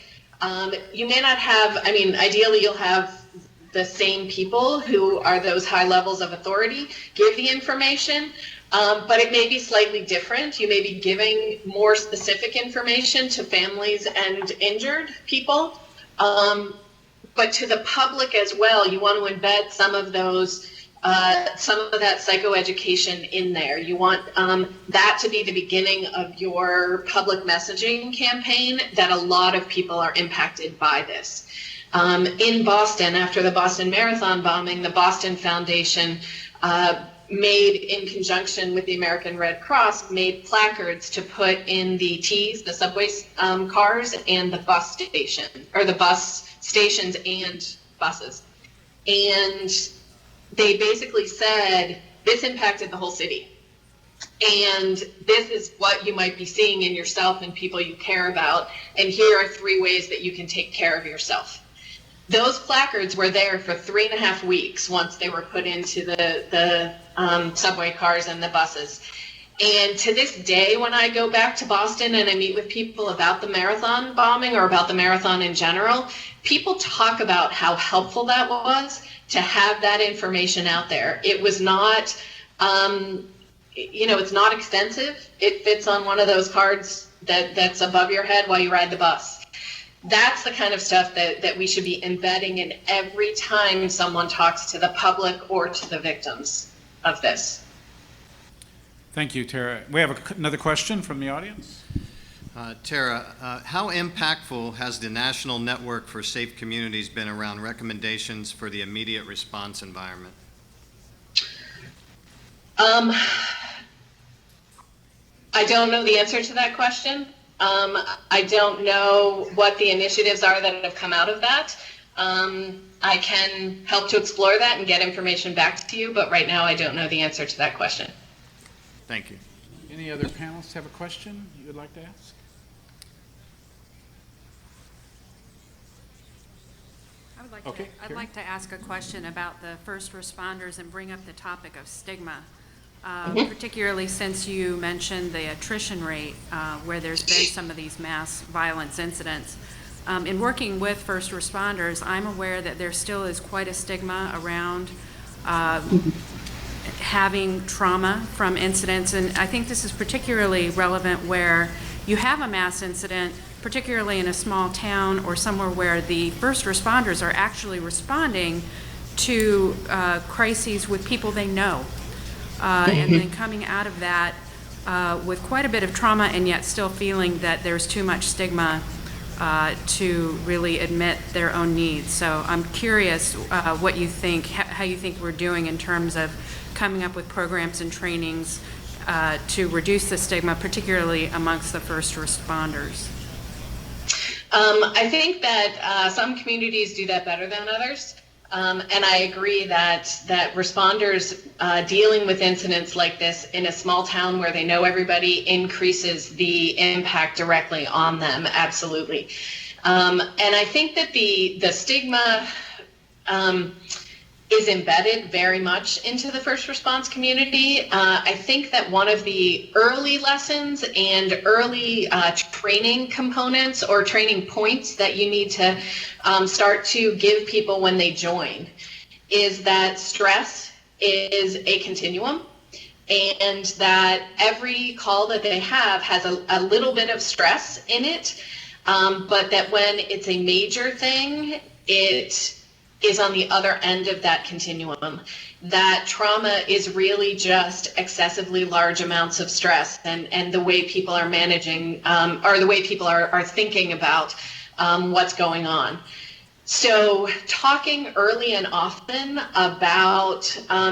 you may not have, ideally you'll have the same people who are those high levels of authority give the information, but it may be slightly different. You may be giving more specific information to families and injured people, but to the public as well, you want to embed some of those, some of that psychoeducation in there. You want that to be the beginning of your public messaging campaign, that a lot of people are impacted by this. In Boston, after the Boston Marathon bombing, the Boston Foundation made, in conjunction with the American Red Cross, made placards to put in the T's, the subway cars, and the bus station, or the bus stations and buses. And they basically said, this impacted the whole city. And this is what you might be seeing in yourself and people you care about. And here are 3 ways that you can take care of yourself. Those placards were there for 3.5 weeks once they were put into the subway cars and the buses. And to this day, when I go back to Boston and I meet with people about the marathon bombing or about the marathon in general, people talk about how helpful that was to have that information out there. It was not, it's not extensive. It fits on one of those cards that's above your head while you ride the bus. That's the kind of stuff that we should be embedding in every time someone talks to the public or to the victims of this. Thank you, Tara. We have another question from the audience. Tara, how impactful has the National Network for Safe Communities been around recommendations for the immediate response environment? I don't know the answer to that question. I don't know what the initiatives are that have come out of that. I can help to explore that and get information back to you, but right now I don't know the answer to that question. Thank you. Any other panelists have a question you would like to ask? I'd like to ask a question about the first responders and bring up the topic of stigma, particularly since you mentioned the attrition rate where there's been some of these mass violence incidents. In working with first responders, I'm aware that there still is quite a stigma around having trauma from incidents, and I think this is particularly relevant where you have a mass incident, particularly in a small town or somewhere where the first responders are actually responding to crises with people they know, and then coming out of that with quite a bit of trauma and yet still feeling that there's too much stigma to really admit their own needs. So I'm curious what you think, how you think we're doing in terms of coming up with programs and trainings to reduce the stigma, particularly amongst the first responders. I think that some communities do that better than others. And I agree that responders dealing with incidents like this in a small town where they know everybody increases the impact directly on them, absolutely. And I think that the stigma is embedded very much into the first response community. I think that one of the early lessons and early training components or training points that you need to start to give people when they join is that stress is a continuum, and that every call that they have has a little bit of stress in it, but that when it's a major thing, it is on the other end of that continuum. That trauma is really just excessively large amounts of stress, and the way people are managing, or the way people are thinking about what's going on. So talking early and often about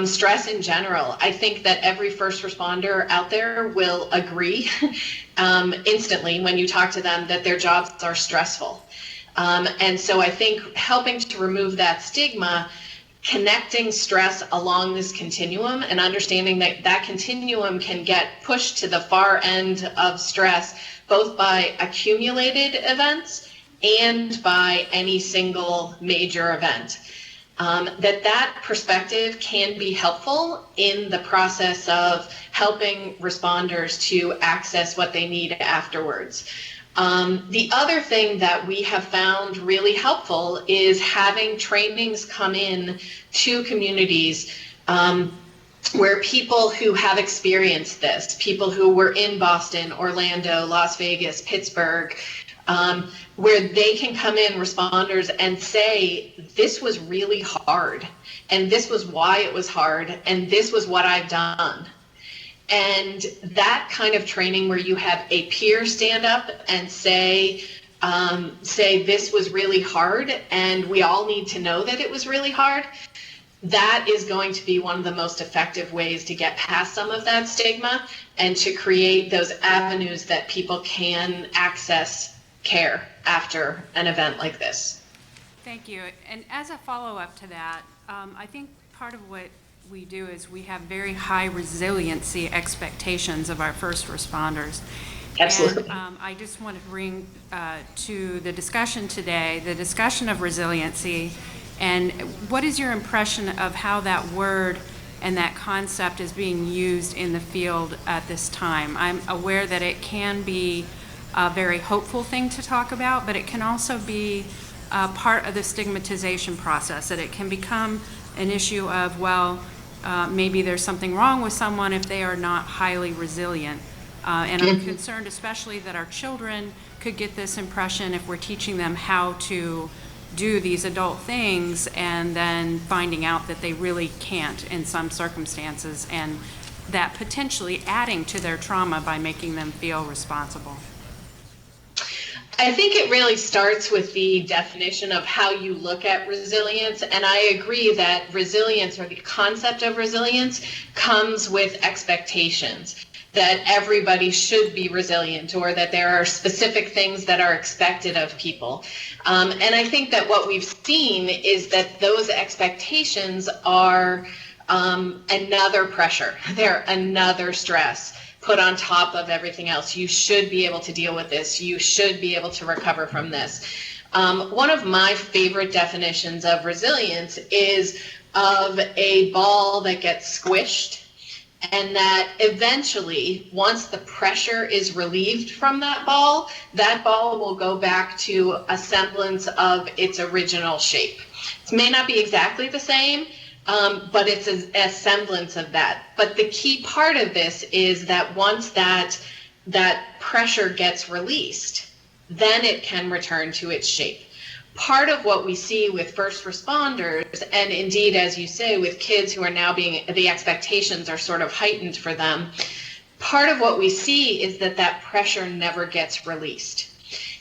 stress in general, I think that every first responder out there will agree instantly when you talk to them that their jobs are stressful. And so I think helping to remove that stigma, connecting stress along this continuum and understanding that that continuum can get pushed to the far end of stress, both by accumulated events and by any single major event. That perspective can be helpful in the process of helping responders to access what they need afterwards. The other thing that we have found really helpful is having trainings come in to communities where people who have experienced this, people who were in Boston, Orlando, Las Vegas, Pittsburgh, where they can come in, responders, and say, this was really hard, and this was why it was hard, and this was what I've done. And that kind of training where you have a peer stand up and say this was really hard and we all need to know that it was really hard, that is going to be one of the most effective ways to get past some of that stigma and to create those avenues that people can access care after an event like this. Thank you. And as a follow-up to that, I think part of what we do is we have very high resiliency expectations of our first responders. Absolutely. And I just want to bring to the discussion today, the discussion of resiliency, and what is your impression of how that word and that concept is being used in the field at this time? I'm aware that it can be a very hopeful thing to talk about, but it can also be part of the stigmatization process, that it can become an issue of, well, maybe there's something wrong with someone if they are not highly resilient. And I'm concerned especially that our children could get this impression if we're teaching them how to do these adult things and then finding out that they really can't in some circumstances, and that potentially adding to their trauma by making them feel responsible. I think it really starts with the definition of how you look at resilience, and I agree that resilience, or the concept of resilience, comes with expectations that everybody should be resilient, or that there are specific things that are expected of people. And I think that what we've seen is that those expectations are another pressure, they're another stress put on top of everything else. You should be able to deal with this. You should be able to recover from this. One of my favorite definitions of resilience is of a ball that gets squished, and that eventually, once the pressure is relieved from that ball will go back to a semblance of its original shape. It may not be exactly the same, but it's a semblance of that. But the key part of this is that once that that pressure gets released, then it can return to its shape. Part of what we see with first responders, and indeed, as you say, with kids who are now the expectations are sort of heightened for them, part of what we see is that pressure never gets released.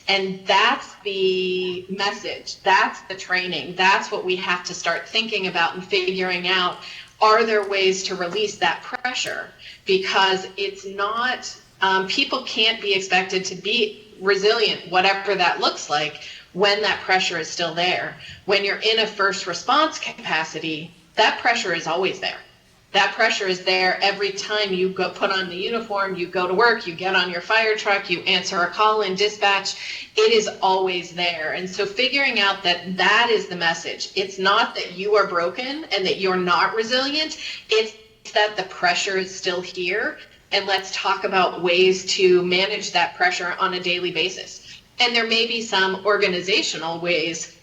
And that's the message, that's the training, that's what we have to start thinking about and figuring out. Are there ways to release that pressure? Because it's not, people can't be expected to be resilient, whatever that looks like, when that pressure is still there. When you're in a first response capacity, that pressure is always there. That pressure is there every time you go put on the uniform, you go to work, you get on your fire truck, you answer a call in dispatch. It is always there. And so figuring out that is the message. It's not that you are broken and that you're not resilient. It's that the pressure is still here. And let's talk about ways to manage that pressure on a daily basis. And there may be some organizational ways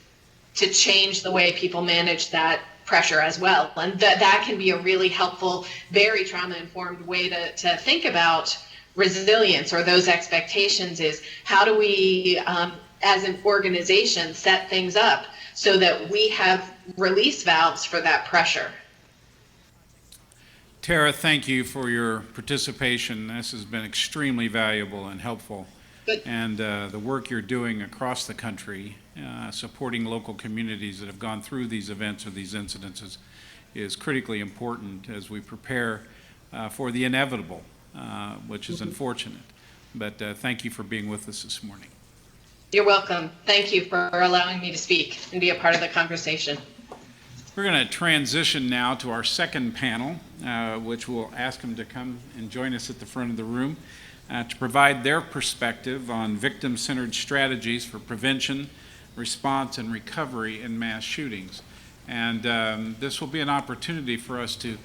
to change the way people manage that pressure as well. And that can be a really helpful, very trauma-informed way to think about resilience or those expectations is how do we, as an organization, set things up so that we have release valves for that pressure. Tara, thank you for your participation. This has been extremely valuable and helpful. And the work you're doing across the country, supporting local communities that have gone through these events or these incidences is critically important as we prepare for the inevitable, which is unfortunate. But thank you for being with us this morning. You're welcome. Thank you for allowing me to speak and be a part of the conversation. We're going to transition now to our second panel, which we'll ask them to come and join us at the front of the room. To provide their perspective on victim-centered strategies for prevention, response, and recovery in mass shootings. And this will be an opportunity for us to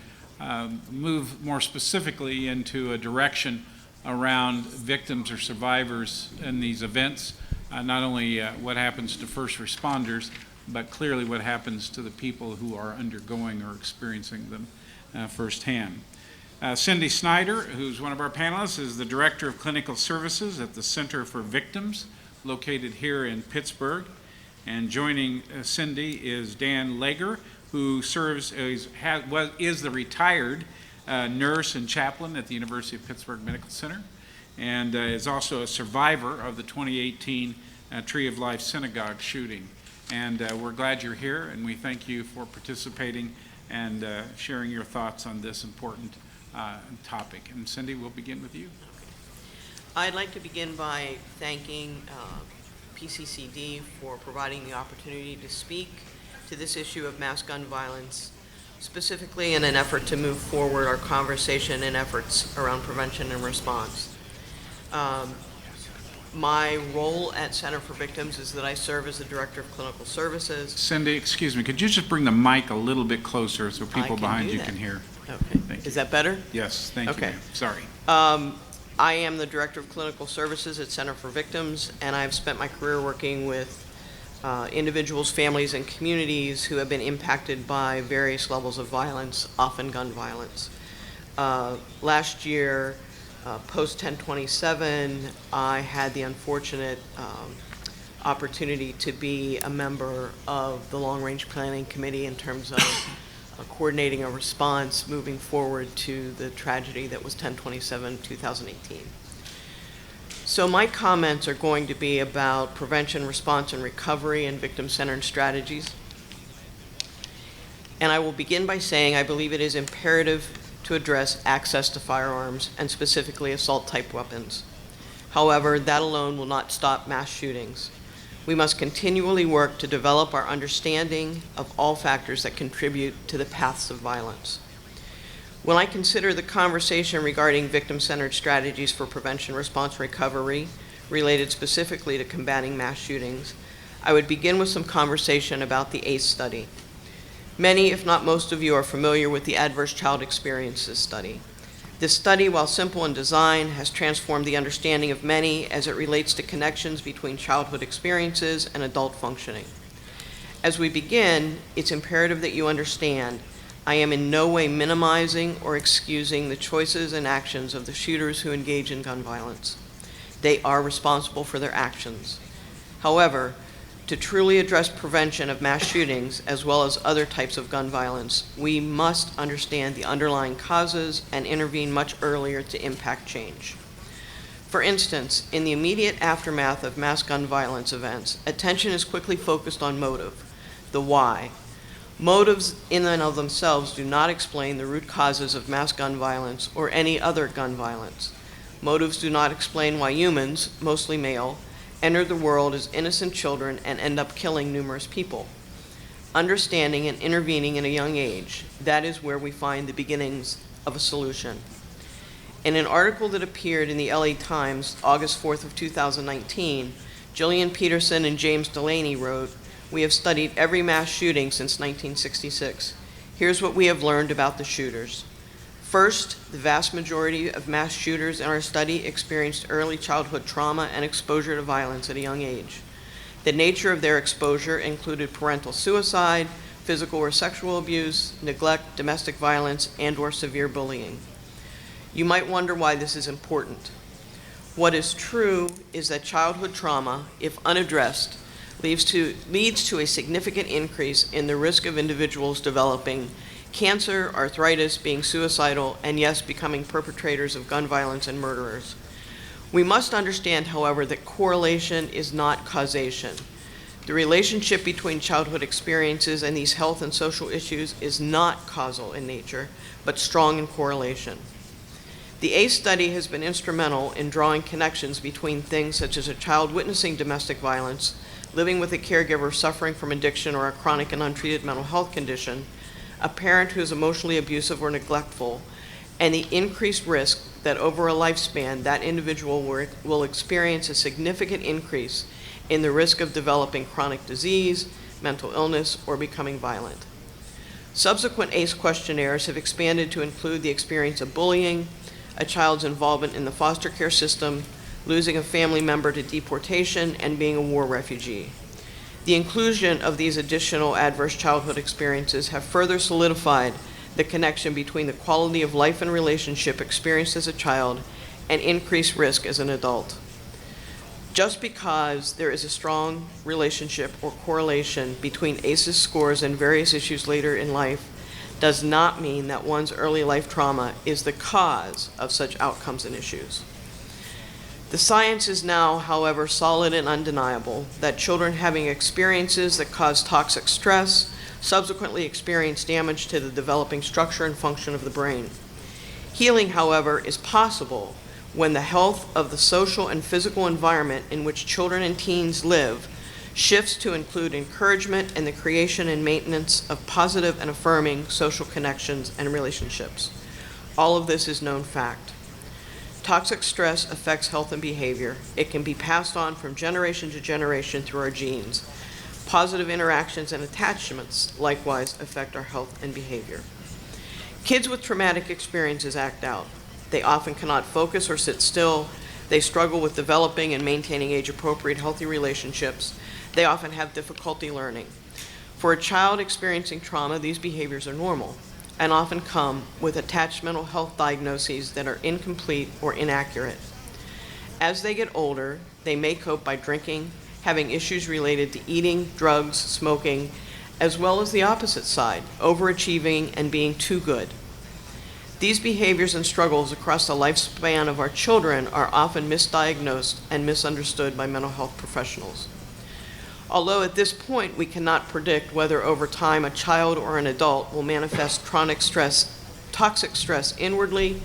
move more specifically into a direction around victims or survivors in these events, not only what happens to first responders, but clearly what happens to the people who are undergoing or experiencing them firsthand. Cindy Snyder, who's one of our panelists, is the Director of Clinical Services at the Center for Victims, located here in Pittsburgh. And joining Cindy is Dan Lager, who serves is the retired nurse and chaplain at the University of Pittsburgh Medical Center, and is also a survivor of the 2018 Tree of Life Synagogue shooting. And we're glad you're here, and we thank you for participating and sharing your thoughts on this important topic. And Cindy, we'll begin with you. I'd like to begin by thanking PCCD for providing the opportunity to speak to this issue of mass gun violence, specifically in an effort to move forward our conversation and efforts around prevention and response. My role at Center for Victims is that I serve as the Director of Clinical Services. Cindy, excuse me, could you just bring the mic a little bit closer so people behind you can hear? Okay. Is that better? Yes, thank you. Okay. Ma'am. Sorry. I am the Director of Clinical Services at Center for Victims, and I've spent my career working with individuals, families, and communities who have been impacted by various levels of violence, often gun violence. Last year, post-10/27, I had the unfortunate opportunity to be a member of the Long Range Planning Committee in terms of coordinating a response moving forward to the tragedy that was 10/27/2018. So my comments are going to be about prevention, response, and recovery and victim-centered strategies. And I will begin by saying I believe it is imperative to address access to firearms and specifically assault-type weapons. However, that alone will not stop mass shootings. We must continually work to develop our understanding of all factors that contribute to the paths of violence. When I consider the conversation regarding victim-centered strategies for prevention, response, and recovery, related specifically to combating mass shootings, I would begin with some conversation about the ACE study. Many, if not most of you, are familiar with the Adverse Child Experiences study. This study, while simple in design, has transformed the understanding of many as it relates to connections between childhood experiences and adult functioning. As we begin, it's imperative that you understand I am in no way minimizing or excusing the choices and actions of the shooters who engage in gun violence. They are responsible for their actions. However, to truly address prevention of mass shootings as well as other types of gun violence, we must understand the underlying causes and intervene much earlier to impact change. For instance, in the immediate aftermath of mass gun violence events, attention is quickly focused on motive, the why. Motives in and of themselves do not explain the root causes of mass gun violence or any other gun violence. Motives do not explain why humans, mostly male, enter the world as innocent children and end up killing numerous people. Understanding and intervening in a young age, that is where we find the beginnings of a solution. In an article that appeared in the LA Times, August 4th of 2019, Jillian Peterson and James Delaney wrote, "We have studied every mass shooting since 1966. Here's what we have learned about the shooters. First, the vast majority of mass shooters in our study experienced early childhood trauma and exposure to violence at a young age. The nature of their exposure included parental suicide, physical or sexual abuse, neglect, domestic violence, and/or severe bullying. You might wonder why this is important. What is true is that childhood trauma, if unaddressed, leads to a significant increase in the risk of individuals developing cancer, arthritis, being suicidal, and yes, becoming perpetrators of gun violence and murderers. We must understand, however, that correlation is not causation. The relationship between childhood experiences and these health and social issues is not causal in nature, but strong in correlation. The ACE study has been instrumental in drawing connections between things such as a child witnessing domestic violence, living with a caregiver suffering from addiction or a chronic and untreated mental health condition, a parent who is emotionally abusive or neglectful, and the increased risk that over a lifespan that individual will experience a significant increase in the risk of developing chronic disease, mental illness, or becoming violent. Subsequent ACE questionnaires have expanded to include the experience of bullying, a child's involvement in the foster care system, losing a family member to deportation, and being a war refugee. The inclusion of these additional adverse childhood experiences have further solidified the connection between the quality of life and relationship experienced as a child and increased risk as an adult. Just because there is a strong relationship or correlation between ACEs scores and various issues later in life does not mean that one's early life trauma is the cause of such outcomes and issues. The science is now, however, solid and undeniable that children having experiences that cause toxic stress subsequently experience damage to the developing structure and function of the brain. Healing, however, is possible when the health of the social and physical environment in which children and teens live shifts to include encouragement and the creation and maintenance of positive and affirming social connections and relationships. All of this is known fact. Toxic stress affects health and behavior. It can be passed on from generation to generation through our genes. Positive interactions and attachments likewise affect our health and behavior. Kids with traumatic experiences act out. They often cannot focus or sit still. They struggle with developing and maintaining age-appropriate healthy relationships. They often have difficulty learning. For a child experiencing trauma, these behaviors are normal and often come with attached mental health diagnoses that are incomplete or inaccurate. As they get older, they may cope by drinking, having issues related to eating, drugs, smoking, as well as the opposite side, overachieving and being too good. These behaviors and struggles across the lifespan of our children are often misdiagnosed and misunderstood by mental health professionals. Although at this point we cannot predict whether over time a child or an adult will manifest toxic stress inwardly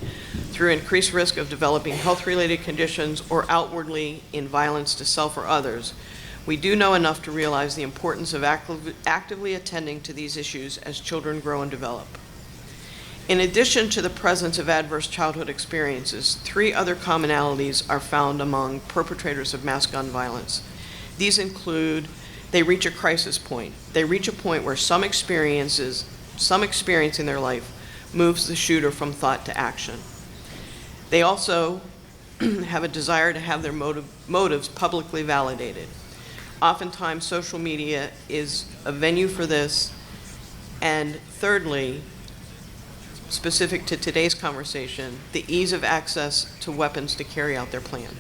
through increased risk of developing health-related conditions or outwardly in violence to self or others, we do know enough to realize the importance of actively attending to these issues as children grow and develop. In addition to the presence of adverse childhood experiences, 3 other commonalities are found among perpetrators of mass gun violence. These include, they reach a crisis point. They reach a point where some experience in their life moves the shooter from thought to action. They also have a desire to have their motives publicly validated. Oftentimes, social media is a venue for this. And thirdly, specific to today's conversation, the ease of access to weapons to carry out their plan.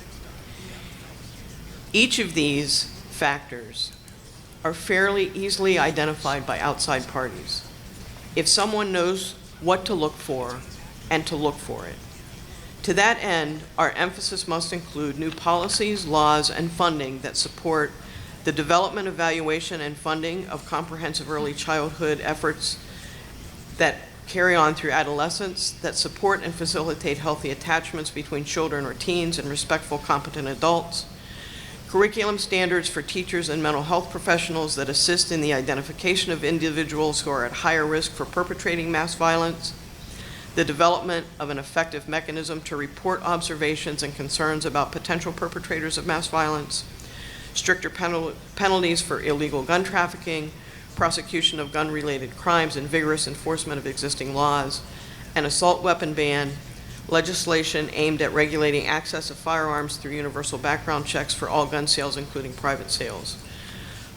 Each of these factors are fairly easily identified by outside parties. If someone knows what to look for and to look for it. To that end, our emphasis must include new policies, laws, and funding that support the development, evaluation, and funding of comprehensive early childhood efforts that carry on through adolescence, that support and facilitate healthy attachments between children or teens and respectful, competent adults, curriculum standards for teachers and mental health professionals that assist in the identification of individuals who are at higher risk for perpetrating mass violence, the development of an effective mechanism to report observations and concerns about potential perpetrators of mass violence, stricter penalties for illegal gun trafficking, prosecution of gun-related crimes and vigorous enforcement of existing laws, an assault weapon ban, legislation aimed at regulating access of firearms through universal background checks for all gun sales, including private sales,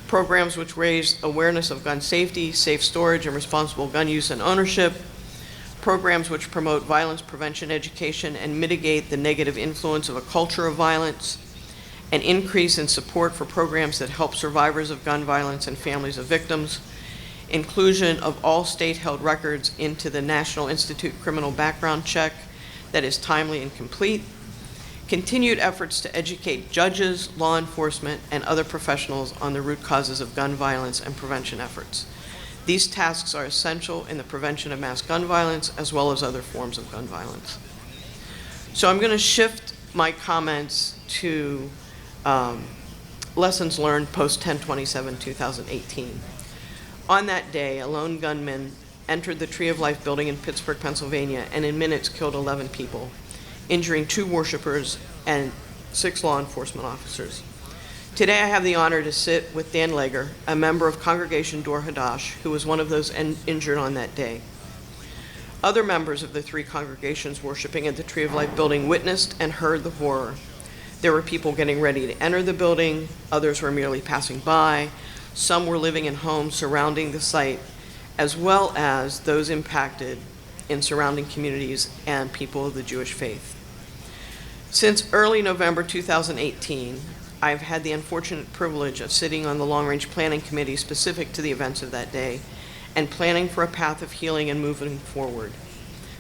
programs which raise awareness of gun safety, safe storage, and responsible gun use and ownership, programs which promote violence prevention education and mitigate the negative influence of a culture of violence, an increase in support for programs that help survivors of gun violence and families of victims, inclusion of all state-held records into the National Institute Criminal Background Check that is timely and complete, continued efforts to educate judges, law enforcement, and other professionals on the root causes of gun violence and prevention efforts. These tasks are essential in the prevention of mass gun violence as well as other forms of gun violence. So I'm going to shift my comments to lessons learned post 10/27/2018. On that day, a lone gunman entered the Tree of Life building in Pittsburgh, Pennsylvania, and in minutes killed 11 people, injuring 2 worshipers and 6 law enforcement officers. Today I have the honor to sit with Dan Lager, a member of Congregation Dor Hadash, who was one of those injured on that day. Other members of the 3 congregations worshiping at the Tree of Life building witnessed and heard the horror. There were people getting ready to enter the building, others were merely passing by, some were living in homes surrounding the site, as well as those impacted in surrounding communities and people of the Jewish faith. Since early November 2018, I've had the unfortunate privilege of sitting on the long-range planning committee specific to the events of that day and planning for a path of healing and moving forward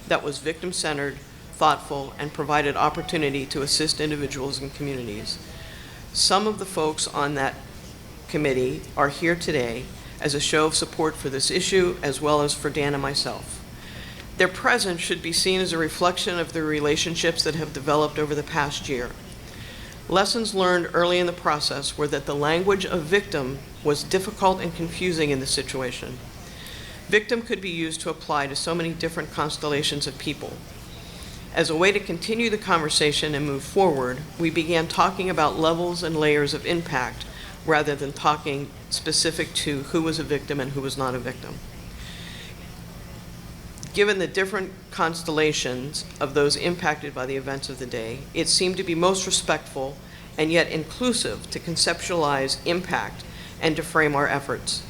that was victim-centered, thoughtful, and provided opportunity to assist individuals and communities. Some of the folks on that committee are here today as a show of support for this issue, as well as for Dan and myself. Their presence should be seen as a reflection of the relationships that have developed over the past year. Lessons learned early in the process were that the language of victim was difficult and confusing in the situation. Victim could be used to apply to so many different constellations of people. As a way to continue the conversation and move forward, we began talking about levels and layers of impact rather than talking specific to who was a victim and who was not a victim. Given the different constellations of those impacted by the events of the day, it seemed to be most respectful and yet inclusive to conceptualize impact and to frame our efforts.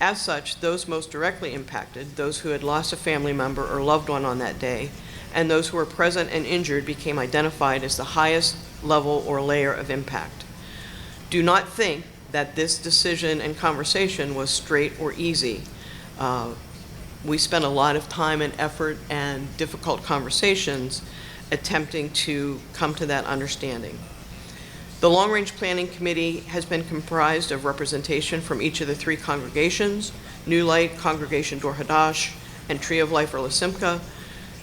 As such, those most directly impacted, those who had lost a family member or loved one on that day, and those who were present and injured became identified as the highest level or layer of impact. Do not think that this decision and conversation was straight or easy. We spent a lot of time and effort and difficult conversations attempting to come to that understanding. The Long Range Planning Committee has been comprised of representation from each of the 3 congregations, New Light, Congregation Dor Hadash, and Tree of Life or La Simcha,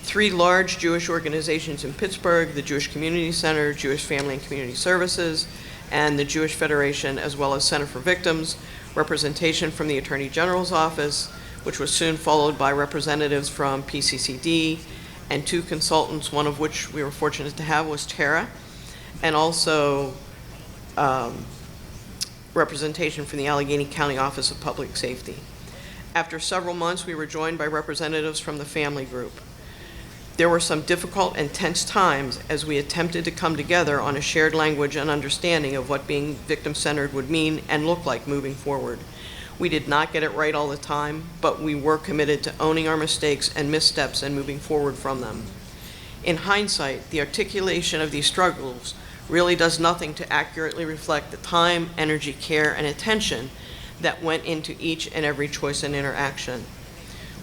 3 large Jewish organizations in Pittsburgh, the Jewish Community Center, Jewish Family and Community Services, and the Jewish Federation, as well as Center for Victims, representation from the Attorney General's Office, which was soon followed by representatives from PCCD, and 2 consultants, one of which we were fortunate to have was Tara, and also representation from the Allegheny County Office of Public Safety. After several months, we were joined by representatives from the family group. There were some difficult and tense times as we attempted to come together on a shared language and understanding of what being victim-centered would mean and look like moving forward. We did not get it right all the time, but we were committed to owning our mistakes and missteps and moving forward from them. In hindsight, the articulation of these struggles really does nothing to accurately reflect the time, energy, care, and attention that went into each and every choice and interaction.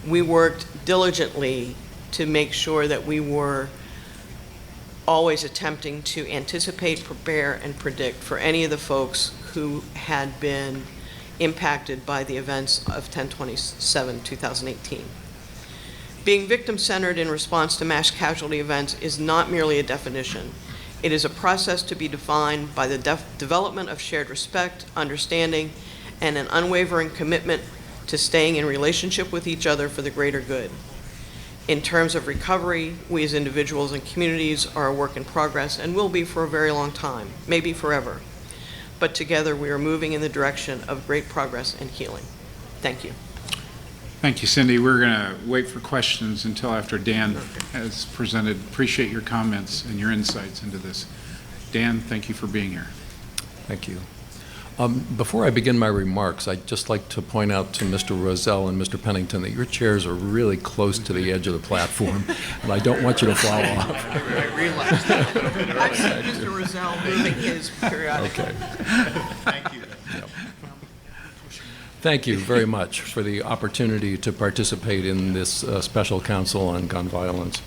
We worked diligently to make sure that we were always attempting to anticipate, prepare, and predict for any of the folks who had been impacted by the events of 10/27/2018. Being victim-centered in response to mass casualty events is not merely a definition. It is a process to be defined by the development of shared respect, understanding, and an unwavering commitment to staying in relationship with each other for the greater good. In terms of recovery, we as individuals and communities are a work in progress and will be for a very long time, maybe forever. But together we are moving in the direction of great progress and healing. Thank you. Thank you, Cindy. We're going to wait for questions until after Dan has presented. Appreciate your comments and your insights into this. Dan, thank you for being here. Thank you. Before I begin my remarks, I'd just like to point out to Mr. Rozelle and Mr. Pennington that your chairs are really close to the edge of the platform, and I don't want you to fall off. I realized that. I've seen Mr. Rozelle moving his periodically. Okay. Thank you. Thank you very much for the opportunity to participate in this special council on gun violence.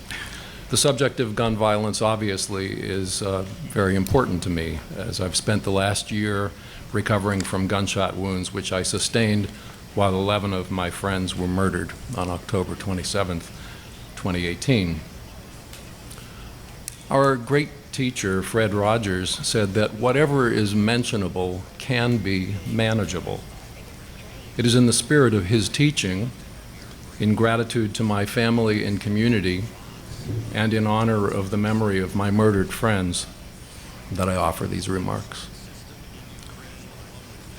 The subject of gun violence obviously is very important to me, as I've spent the last year recovering from gunshot wounds which I sustained while 11 of my friends were murdered on October 27th, 2018. Our great teacher, Fred Rogers, said that whatever is mentionable can be manageable. It is in the spirit of his teaching, in gratitude to my family and community, and in honor of the memory of my murdered friends, that I offer these remarks.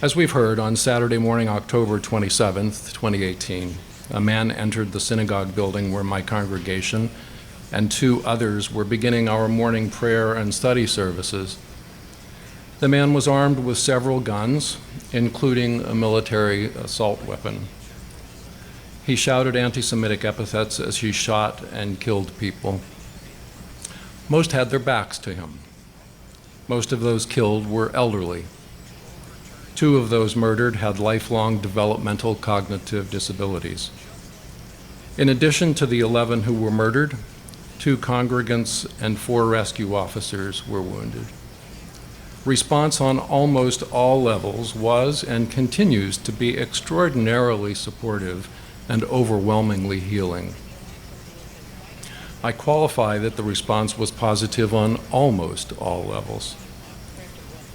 As we've heard, on Saturday morning, October 27th, 2018, a man entered the synagogue building where my congregation and 2 others were beginning our morning prayer and study services. The man was armed with several guns, including a military assault weapon. He shouted anti-Semitic epithets as he shot and killed people. Most had their backs to him. Most of those killed were elderly. 2 of those murdered had lifelong developmental cognitive disabilities. In addition to the 11 who were murdered, 2 congregants and 4 rescue officers were wounded. Response on almost all levels was and continues to be extraordinarily supportive and overwhelmingly healing. I qualify that the response was positive on almost all levels.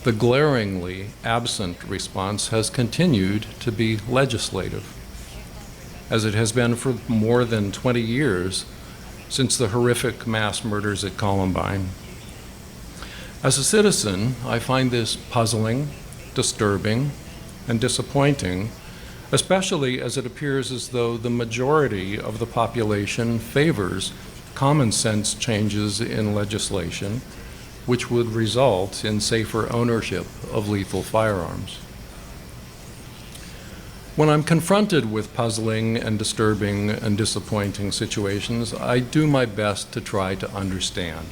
The glaringly absent response has continued to be legislative, as it has been for more than 20 years since the horrific mass murders at Columbine. As a citizen, I find this puzzling, disturbing, and disappointing, especially as it appears as though the majority of the population favors common sense changes in legislation which would result in safer ownership of lethal firearms. When I'm confronted with puzzling and disturbing and disappointing situations, I do my best to try to understand.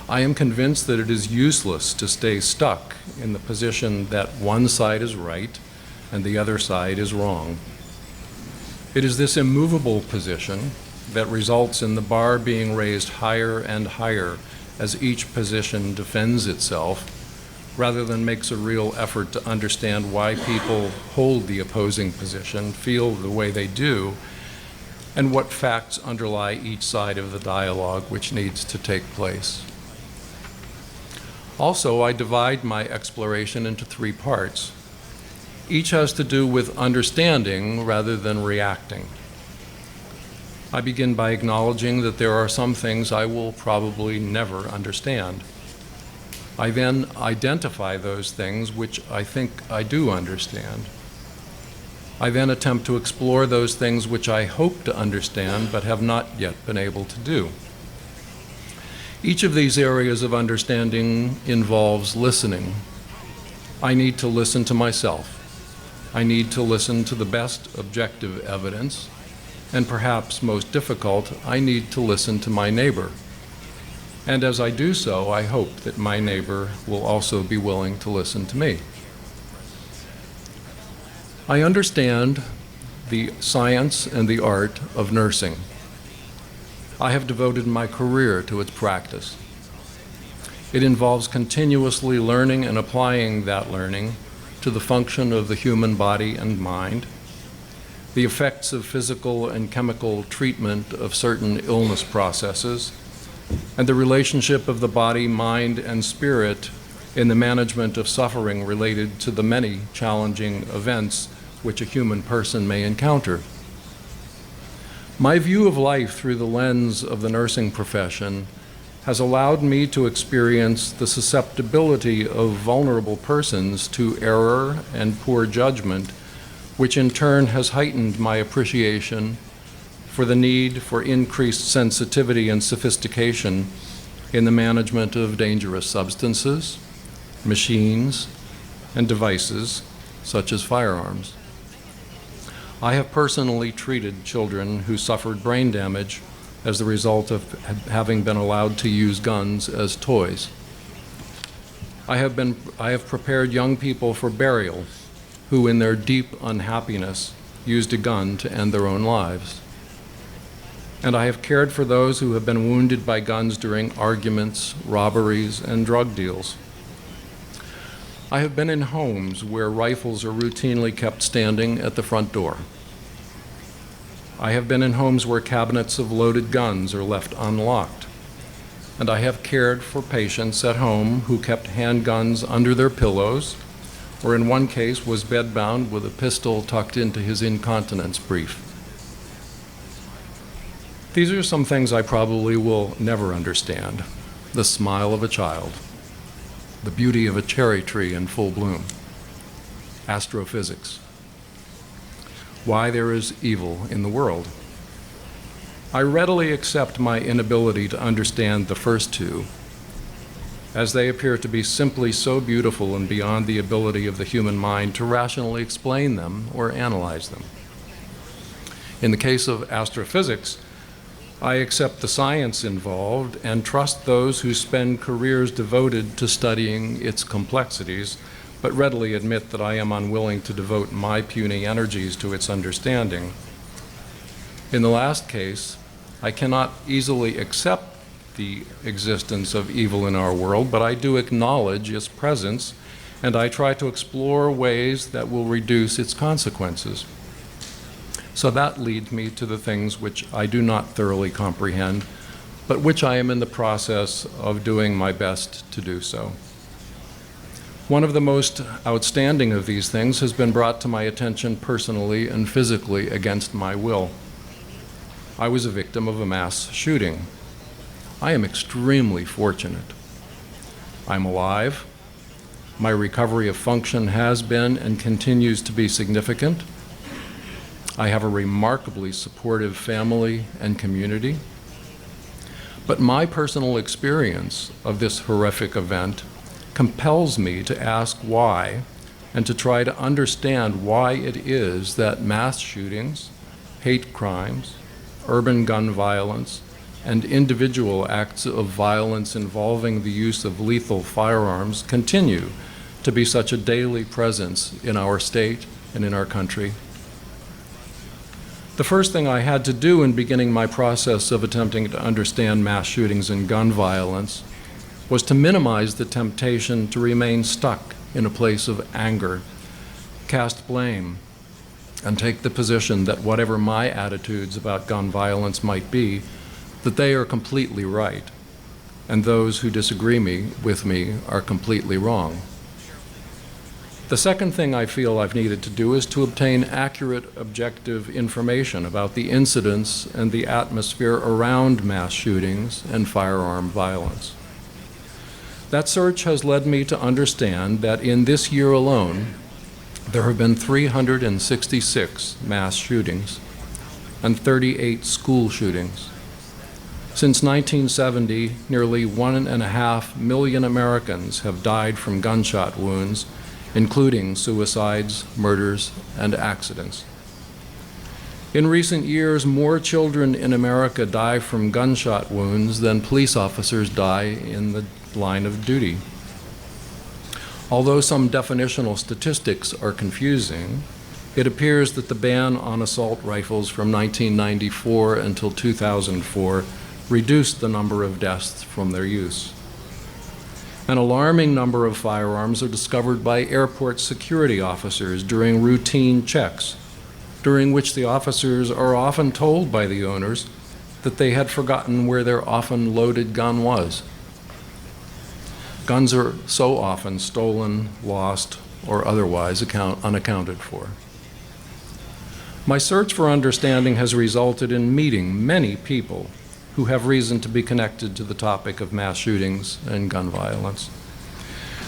I am convinced that it is useless to stay stuck in the position that one side is right and the other side is wrong. It is this immovable position that results in the bar being raised higher and higher as each position defends itself, rather than makes a real effort to understand why people hold the opposing position, feel the way they do, and what facts underlie each side of the dialogue which needs to take place. Also, I divide my exploration into 3 parts. Each has to do with understanding rather than reacting. I begin by acknowledging that there are some things I will probably never understand. I then identify those things which I think I do understand. I then attempt to explore those things which I hope to understand but have not yet been able to do. Each of these areas of understanding involves listening. I need to listen to myself, I need to listen to the best objective evidence, and perhaps most difficult, I need to listen to my neighbor. And as I do so, I hope that my neighbor will also be willing to listen to me. I understand the science and the art of nursing. I have devoted my career to its practice. It involves continuously learning and applying that learning to the function of the human body and mind, the effects of physical and chemical treatment of certain illness processes, and the relationship of the body, mind, and spirit in the management of suffering related to the many challenging events which a human person may encounter. My view of life through the lens of the nursing profession has allowed me to experience the susceptibility of vulnerable persons to error and poor judgment, which in turn has heightened my appreciation for the need for increased sensitivity and sophistication in the management of dangerous substances, machines, and devices such as firearms. I have personally treated children who suffered brain damage as the result of having been allowed to use guns as toys. I have prepared young people for burial who, in their deep unhappiness, used a gun to end their own lives. And I have cared for those who have been wounded by guns during arguments, robberies, and drug deals. I have been in homes where rifles are routinely kept standing at the front door. I have been in homes where cabinets of loaded guns are left unlocked. And I have cared for patients at home who kept handguns under their pillows, or in one case was bedbound with a pistol tucked into his incontinence brief. These are some things I probably will never understand. The smile of a child, the beauty of a cherry tree in full bloom, astrophysics, why there is evil in the world. I readily accept my inability to understand the first two, as they appear to be simply so beautiful and beyond the ability of the human mind to rationally explain them or analyze them. In the case of astrophysics, I accept the science involved and trust those who spend careers devoted to studying its complexities, but readily admit that I am unwilling to devote my puny energies to its understanding. In the last case, I cannot easily accept the existence of evil in our world, but I do acknowledge its presence, and I try to explore ways that will reduce its consequences. So that leads me to the things which I do not thoroughly comprehend, but which I am in the process of doing my best to do so. One of the most outstanding of these things has been brought to my attention personally and physically against my will. I was a victim of a mass shooting. I am extremely fortunate. I'm alive. My recovery of function has been and continues to be significant. I have a remarkably supportive family and community. But my personal experience of this horrific event compels me to ask why and to try to understand why it is that mass shootings, hate crimes, urban gun violence, and individual acts of violence involving the use of lethal firearms continue to be such a daily presence in our state and in our country. The first thing I had to do in beginning my process of attempting to understand mass shootings and gun violence was to minimize the temptation to remain stuck in a place of anger, cast blame, and take the position that whatever my attitudes about gun violence might be, that they are completely right, and those who disagree with me are completely wrong. The second thing I feel I've needed to do is to obtain accurate, objective information about the incidents and the atmosphere around mass shootings and firearm violence. That search has led me to understand that in this year alone, there have been 366 mass shootings and 38 school shootings. Since 1970, nearly 1.5 million Americans have died from gunshot wounds, including suicides, murders, and accidents. In recent years, more children in America die from gunshot wounds than police officers die in the line of duty. Although some definitional statistics are confusing, it appears that the ban on assault rifles from 1994 until 2004 reduced the number of deaths from their use. An alarming number of firearms are discovered by airport security officers during routine checks, during which the officers are often told by the owners that they had forgotten where their often loaded gun was. Guns are so often stolen, lost, or otherwise unaccounted for. My search for understanding has resulted in meeting many people who have reason to be connected to the topic of mass shootings and gun violence.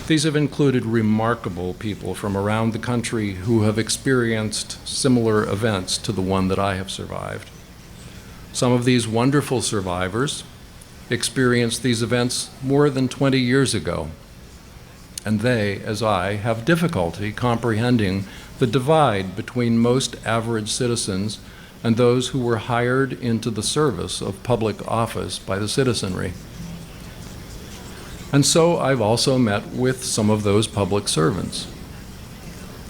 These have included remarkable people from around the country who have experienced similar events to the one that I have survived. Some of these wonderful survivors experienced these events more than 20 years ago, and they, as I, have difficulty comprehending the divide between most average citizens and those who were hired into the service of public office by the citizenry. And so I've also met with some of those public servants.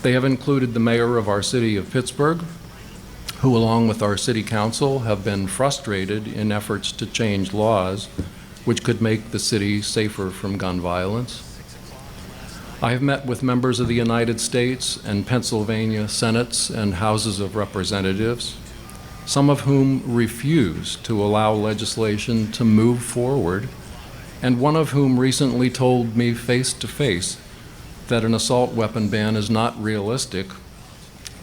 They have included the mayor of our city of Pittsburgh, who along with our city council have been frustrated in efforts to change laws which could make the city safer from gun violence. I have met with members of the United States and Pennsylvania Senates and Houses of Representatives, some of whom refuse to allow legislation to move forward, and one of whom recently told me face to face that an assault weapon ban is not realistic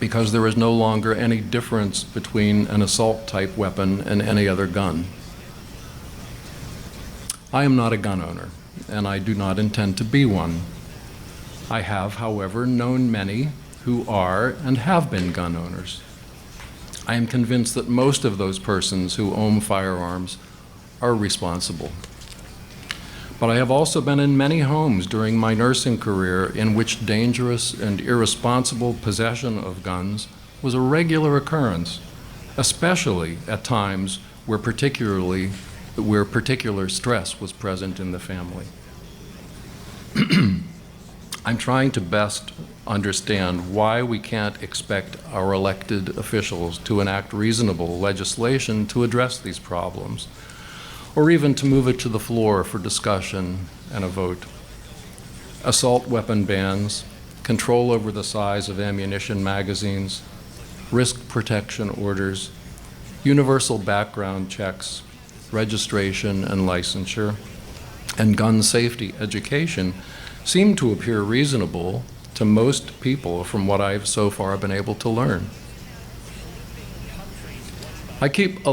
because there is no longer any difference between an assault-type weapon and any other gun. I am not a gun owner, and I do not intend to be one. I have, however, known many who are and have been gun owners. I am convinced that most of those persons who own firearms are responsible. But I have also been in many homes during my nursing career in which dangerous and irresponsible possession of guns was a regular occurrence, especially at times where particular stress was present in the family. I'm trying to best understand why we can't expect our elected officials to enact reasonable legislation to address these problems, or even to move it to the floor for discussion and a vote. Assault weapon bans, control over the size of ammunition magazines, risk protection orders, universal background checks, registration and licensure, and gun safety education seem to appear reasonable to most people from what I've so far been able to learn. I keep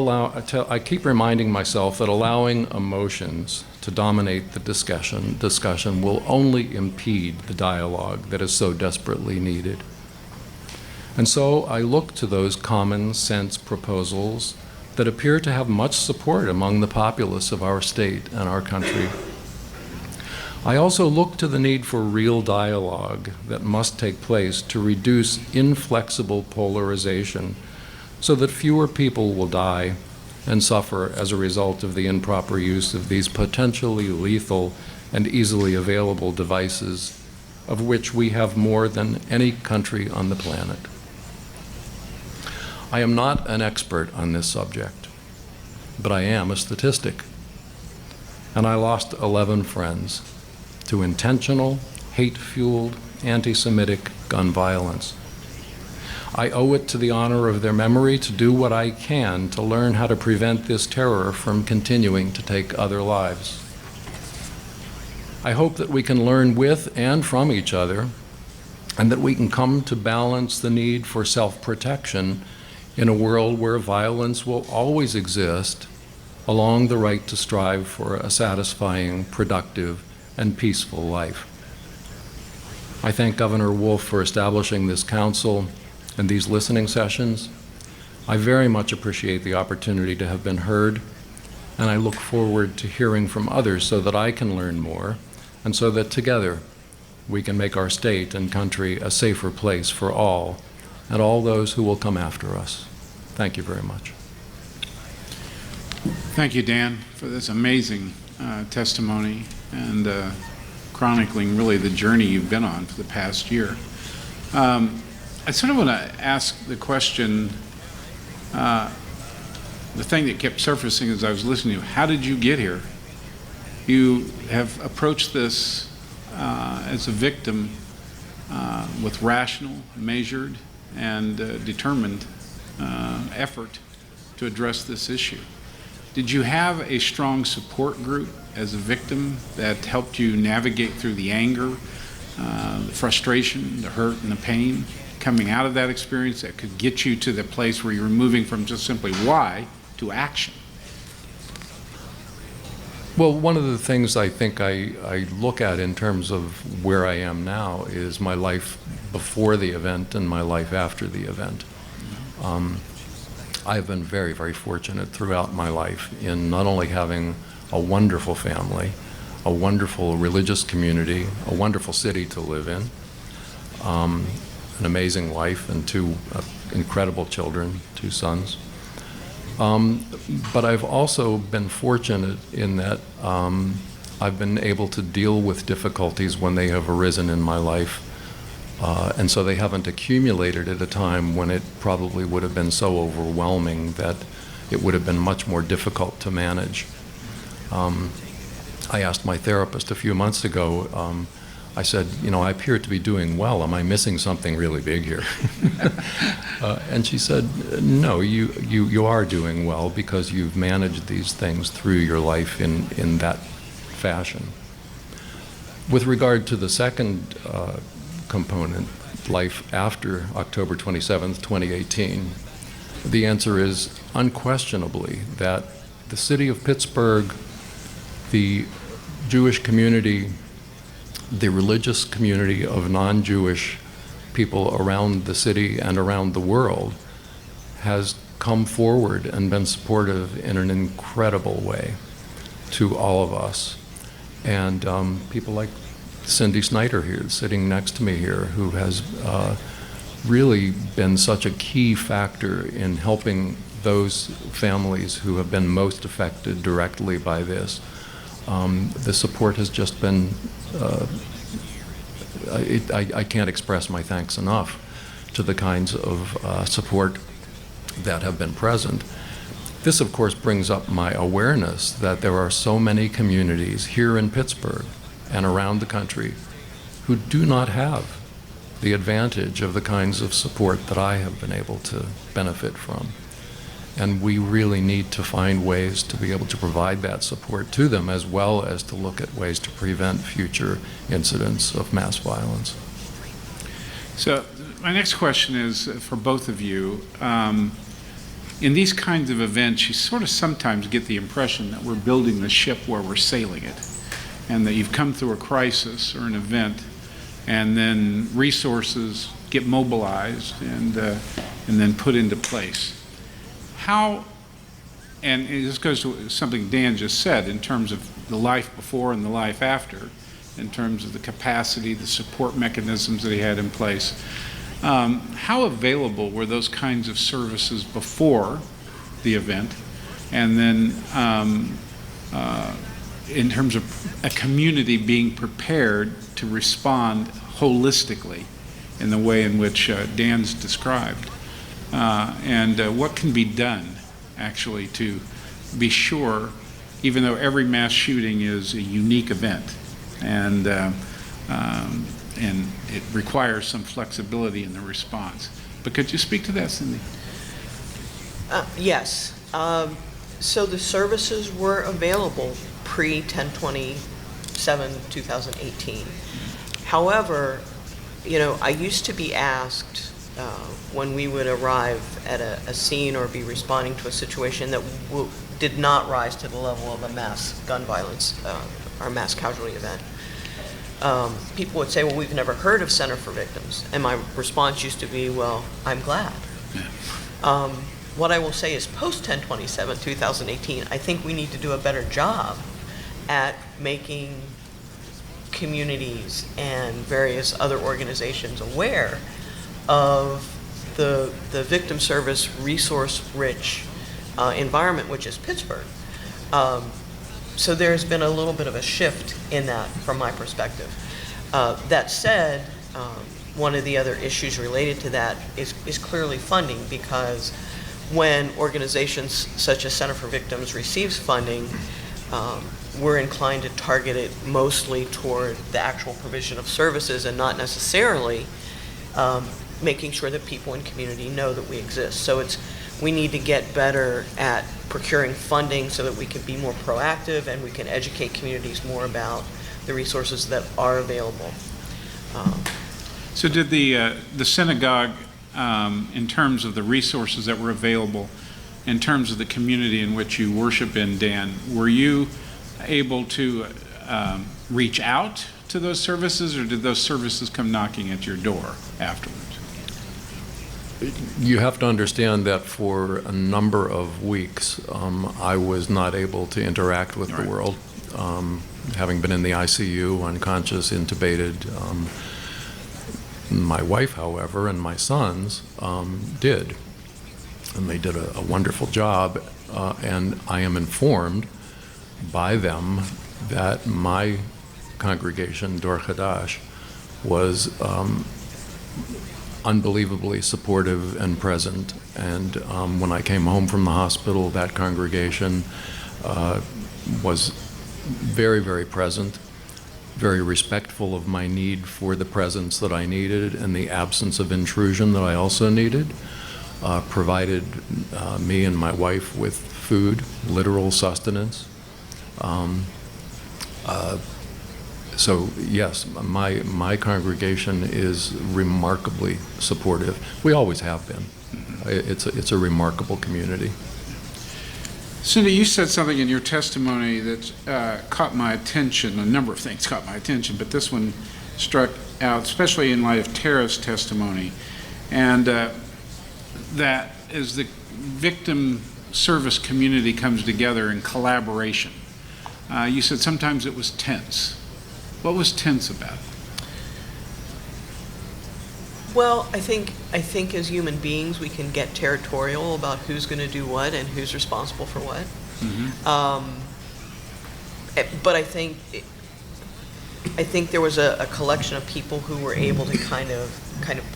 reminding myself that allowing emotions to dominate the discussion will only impede the dialogue that is so desperately needed. And so I look to those common sense proposals that appear to have much support among the populace of our state and our country. I also look to the need for real dialogue that must take place to reduce inflexible polarization so that fewer people will die and suffer as a result of the improper use of these potentially lethal and easily available devices, of which we have more than any country on the planet. I am not an expert on this subject, but I am a statistic. And I lost 11 friends to intentional, hate-fueled, anti-Semitic gun violence. I owe it to the honor of their memory to do what I can to learn how to prevent this terror from continuing to take other lives. I hope that we can learn with and from each other, and that we can come to balance the need for self-protection in a world where violence will always exist, along the right to strive for a satisfying, productive, and peaceful life. I thank Governor Wolf for establishing this council and these listening sessions. I very much appreciate the opportunity to have been heard, and I look forward to hearing from others so that I can learn more, and so that together we can make our state and country a safer place for all and all those who will come after us. Thank you very much. Thank you, Dan, for this amazing testimony and chronicling really the journey you've been on for the past year. I sort of want to ask the question, the thing that kept surfacing as I was listening to you, how did you get here? You have approached this as a victim with rational, measured, and determined effort to address this issue. Did you have a strong support group as a victim that helped you navigate through the anger, the frustration, the hurt, and the pain coming out of that experience that could get you to the place where you're moving from just simply why to action? Well, one of the things I think I look at in terms of where I am now is my life before the event and my life after the event. I've been very, very fortunate throughout my life in not only having a wonderful family, a wonderful religious community, a wonderful city to live in, an amazing wife and two incredible children, 2 sons. But I've also been fortunate in that I've been able to deal with difficulties when they have arisen in my life. And so they haven't accumulated at a time when it probably would have been so overwhelming that it would have been much more difficult to manage. I asked my therapist a few months ago, I said, you know, I appear to be doing well. Am I missing something really big here? And she said, no, you are doing well because you've managed these things through your life in that fashion. With regard to the second component, life after October 27th, 2018, the answer is unquestionably that the city of Pittsburgh, the Jewish community, the religious community of non-Jewish people around the city and around the world has come forward and been supportive in an incredible way to all of us. And people like Cindy Snyder here, sitting next to me here, who has really been such a key factor in helping those families who have been most affected directly by this. The support has just been, I can't express my thanks enough to the kinds of support that have been present. This, of course, brings up my awareness that there are so many communities here in Pittsburgh and around the country who do not have the advantage of the kinds of support that I have been able to benefit from. And we really need to find ways to be able to provide that support to them, as well as to look at ways to prevent future incidents of mass violence. So my next question is for both of you. In these kinds of events, you sort of sometimes get the impression that we're building the ship where we're sailing it, and that you've come through a crisis or an event, and then resources get mobilized and then put into place. How, and this goes to something Dan just said in terms of the life before and the life after, in terms of the capacity, the support mechanisms that he had in place. How available were those kinds of services before the event? And then in terms of a community being prepared to respond holistically in the way in which Dan's described? And what can be done actually to be sure, even though every mass shooting is a unique event and it requires some flexibility in the response. But could you speak to that, Cindy? Yes. So the services were available pre-10/27/2018. However, you know, I used to be asked when we would arrive at a scene or be responding to a situation that did not rise to the level of a mass gun violence or mass casualty event. People would say, well, we've never heard of Center for Victims. And my response used to be, well, I'm glad. Yeah. What I will say is post-10/27/2018, I think we need to do a better job at making communities and various other organizations aware of the victim service resource-rich environment, which is Pittsburgh. So there's been a little bit of a shift in that from my perspective. That said, one of the other issues related to that is clearly funding, because when organizations such as Center for Victims receives funding, we're inclined to target it mostly toward the actual provision of services and not necessarily making sure that people in community know that we exist. So we need to get better at procuring funding so that we can be more proactive and we can educate communities more about the resources that are available. So did the synagogue, in terms of the resources that were available, in terms of the community in which you worship in, Dan, were you able to reach out to those services, or did those services come knocking at your door afterwards? You have to understand that for a number of weeks, I was not able to interact with the world, having been in the ICU, unconscious, intubated. My wife, however, and my sons did, and they did a wonderful job, and I am informed by them that my congregation, Dor Hadash, was unbelievably supportive and present. And when I came home from the hospital, that congregation was very, very present, very respectful of my need for the presence that I needed and the absence of intrusion that I also needed, provided me and my wife with food, literal sustenance. So yes, my congregation is remarkably supportive. We always have been. It's a remarkable community. Cindy, you said something in your testimony that caught my attention. A number of things caught my attention, but this one struck out, especially in light of Tara's testimony, and that as the victim service community comes together in collaboration, you said sometimes it was tense. What was tense about it? Well, I think as human beings we can get territorial about who's going to do what and who's responsible for what. Mm-hmm. But I think there was a collection of people who were able to kind of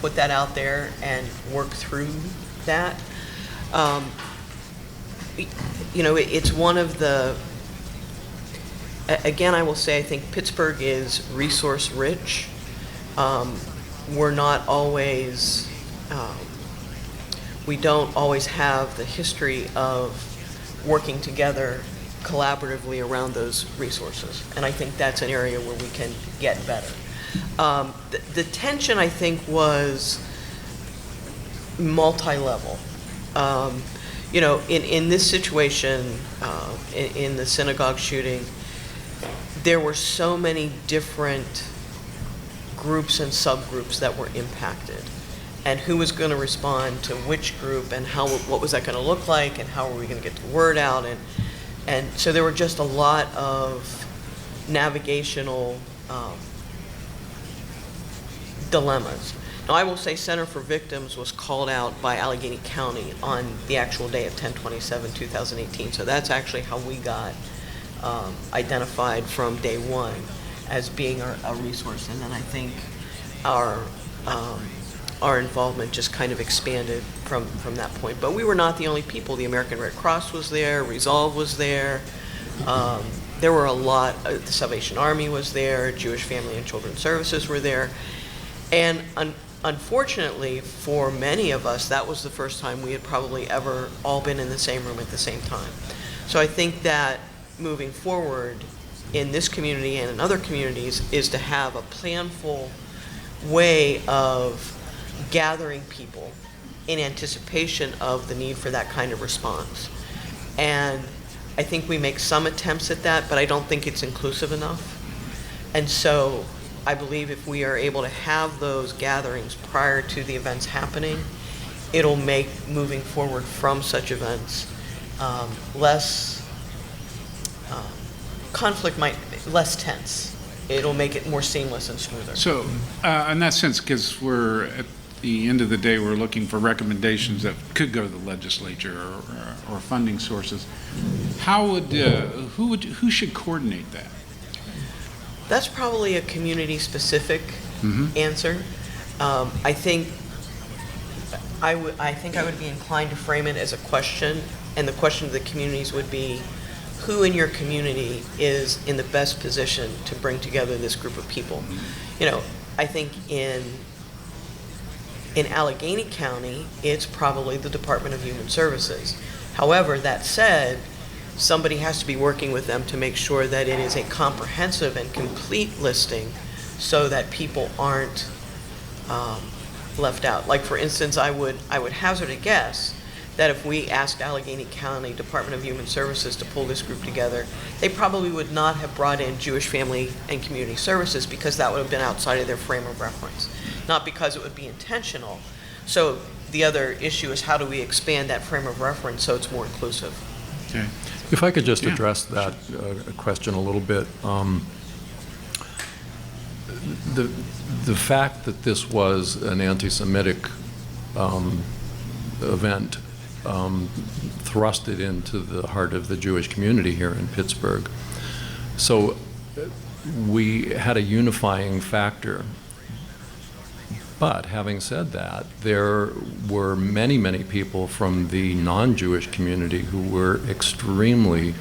put that out there and work through that. It's one of the. Again, I will say I think Pittsburgh is resource rich. We're not always, we don't always have the history of working together collaboratively around those resources. And I think that's an area where we can get better. The tension, I think, was multi-level. In this situation, in the synagogue shooting, there were so many different groups and subgroups that were impacted, and who was going to respond to which group, and what was that going to look like, and how were we going to get the word out, and so there were just a lot of navigational dilemmas. Now, I will say Center for Victims was called out by Allegheny County on the actual day of 10/27/2018, so that's actually how we got identified from day one as being a resource, and then I think our involvement just kind of expanded from that point. But we were not the only people. The American Red Cross was there, Resolve was there, there were a lot, the Salvation Army was there, Jewish Family and Children's Services were there, and unfortunately for many of us, that was the first time we had probably ever all been in the same room at the same time. So I think that moving forward in this community and in other communities is to have a planful way of gathering people in anticipation of the need for that kind of response. And I think we make some attempts at that, but I don't think it's inclusive enough. And so I believe if we are able to have those gatherings prior to the events happening, it'll make moving forward from such events less less tense. it'll make it more seamless and smoother. So, in that sense, because we're at the end of the day, we're looking for recommendations that could go to the legislature or funding sources. How would, who should coordinate that? That's probably a community-specific answer. I think I would be inclined to frame it as a question, and the question of the communities would be, who in your community is in the best position to bring together this group of people? You know, I think in Allegheny County, it's probably the Department of Human Services. However, that said, somebody has to be working with them to make sure that it is a comprehensive and complete listing so that people aren't left out. Like, for instance, I would hazard a guess that if we asked Allegheny County Department of Human Services to pull this group together, they probably would not have brought in Jewish Family and Community Services, because that would have been outside of their frame of reference, not because it would be intentional. So the other issue is, how do we expand that frame of reference so it's more inclusive? Okay. If I could just address that question a little bit. The fact that this was an anti-Semitic event thrust it into the heart of the Jewish community here in Pittsburgh. So we had a unifying factor. But having said that, there were many, many people from the non-Jewish community who were extremely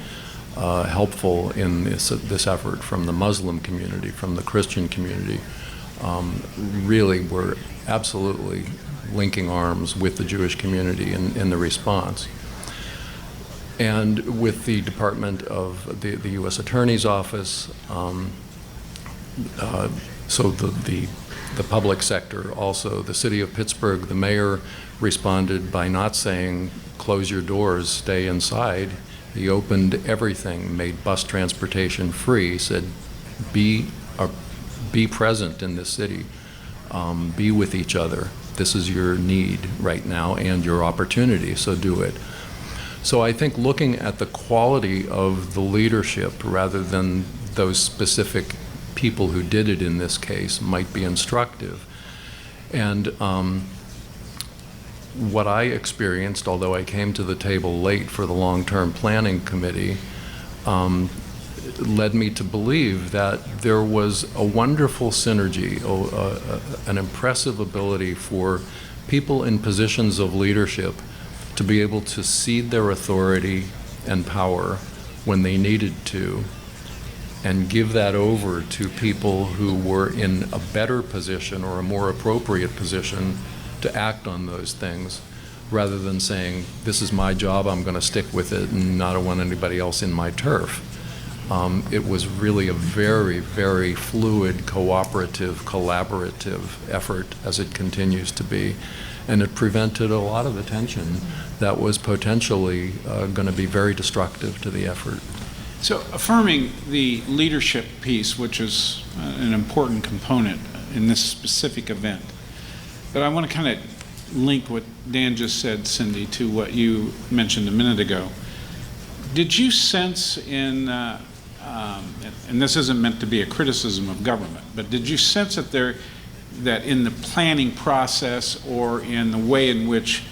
helpful in this effort, from the Muslim community, from the Christian community, really were absolutely linking arms with the Jewish community in the response. And with the Department of the U.S. Attorney's Office, so the public sector also, the city of Pittsburgh, the mayor responded by not saying, close your doors, stay inside. He opened everything, made bus transportation free, said, be present in this city, be with each other. This is your need right now and your opportunity, so do it. So I think looking at the quality of the leadership rather than those specific people who did it in this case might be instructive. And what I experienced, although I came to the table late for the long-term planning committee, led me to believe that there was a wonderful synergy, an impressive ability for people in positions of leadership to be able to cede their authority and power when they needed to, and give that over to people who were in a better position or a more appropriate position to act on those things, rather than saying, this is my job, I'm going to stick with it, and I don't want anybody else in my turf. It was really a very, very fluid, cooperative, collaborative effort, as it continues to be. And it prevented a lot of the tension that was potentially going to be very destructive to the effort. So affirming the leadership piece, which is an important component in this specific event, but I want to kind of link what Dan just said, Cindy, to what you mentioned a minute ago. Did you sense in, and this isn't meant to be a criticism of government, but did you sense that in the planning process or in the way in which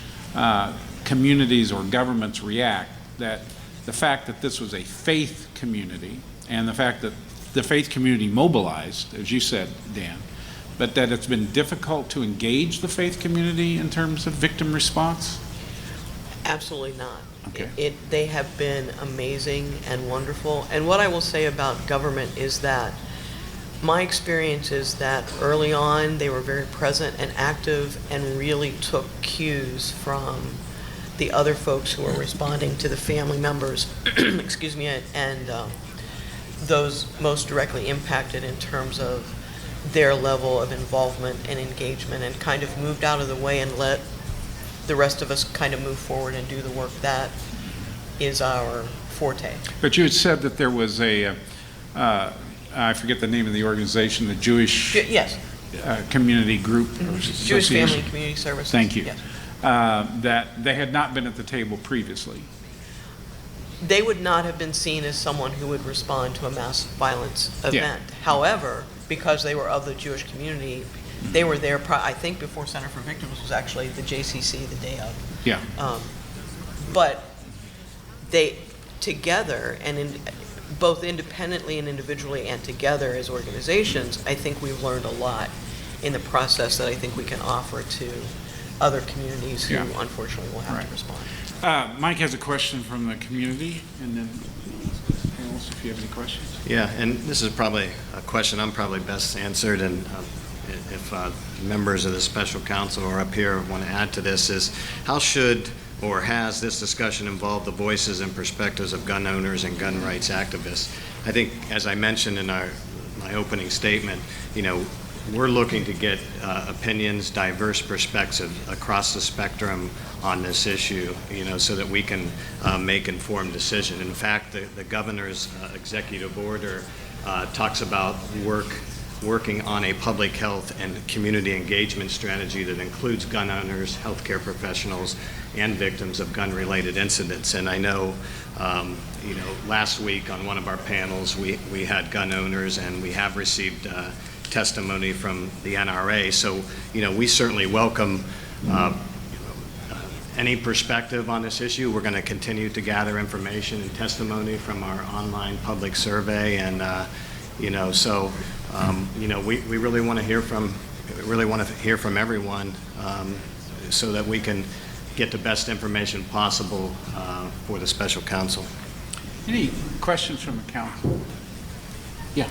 communities or governments react, that the fact that this was a faith community and the fact that the faith community mobilized, as you said, Dan, but that it's been difficult to engage the faith community in terms of victim response? Absolutely not. Okay. They have been amazing and wonderful. And what I will say about government is that my experience is that early on they were very present and active and really took cues from the other folks who were responding to the family members, excuse me, and those most directly impacted in terms of their level of involvement and engagement, and kind of moved out of the way and let the rest of us kind of move forward and do the work that is our forte. But you had said that there was a, I forget the name of the organization, the Jewish Yes. Community Group. Jewish Family and Community Services. Thank you. Yes. That they had not been at the table previously. they would not have been seen as someone who would respond to a mass violence event. However, because they were of the Jewish community, they were there, I think before Center for Victims was actually the JCC the day of. Yeah. But they, together, and both independently and individually and together as organizations, I think we've learned a lot in the process that I think we can offer to other communities who unfortunately will have to respond. Mike has a question from the community, and then panelists, if you have any questions. Yeah, and this is probably a question I'm probably best answered, and if members of the special counsel are up here want to add to this, is how should or has this discussion involved the voices and perspectives of gun owners and gun rights activists? I think, as I mentioned in my opening statement, we're looking to get opinions, diverse perspectives across the spectrum on this issue, so that we can make informed decision. In fact, the governor's executive order talks about working on a public health and community engagement strategy that includes gun owners, healthcare professionals, and victims of gun-related incidents. And I know, last week on one of our panels, we had gun owners, and we have received testimony from the NRA. So, we certainly welcome any perspective on this issue. We're going to continue to gather information and testimony from our online public survey, and we really want to hear from everyone, so that we can get the best information possible for the special counsel. Any questions from the council? Yeah.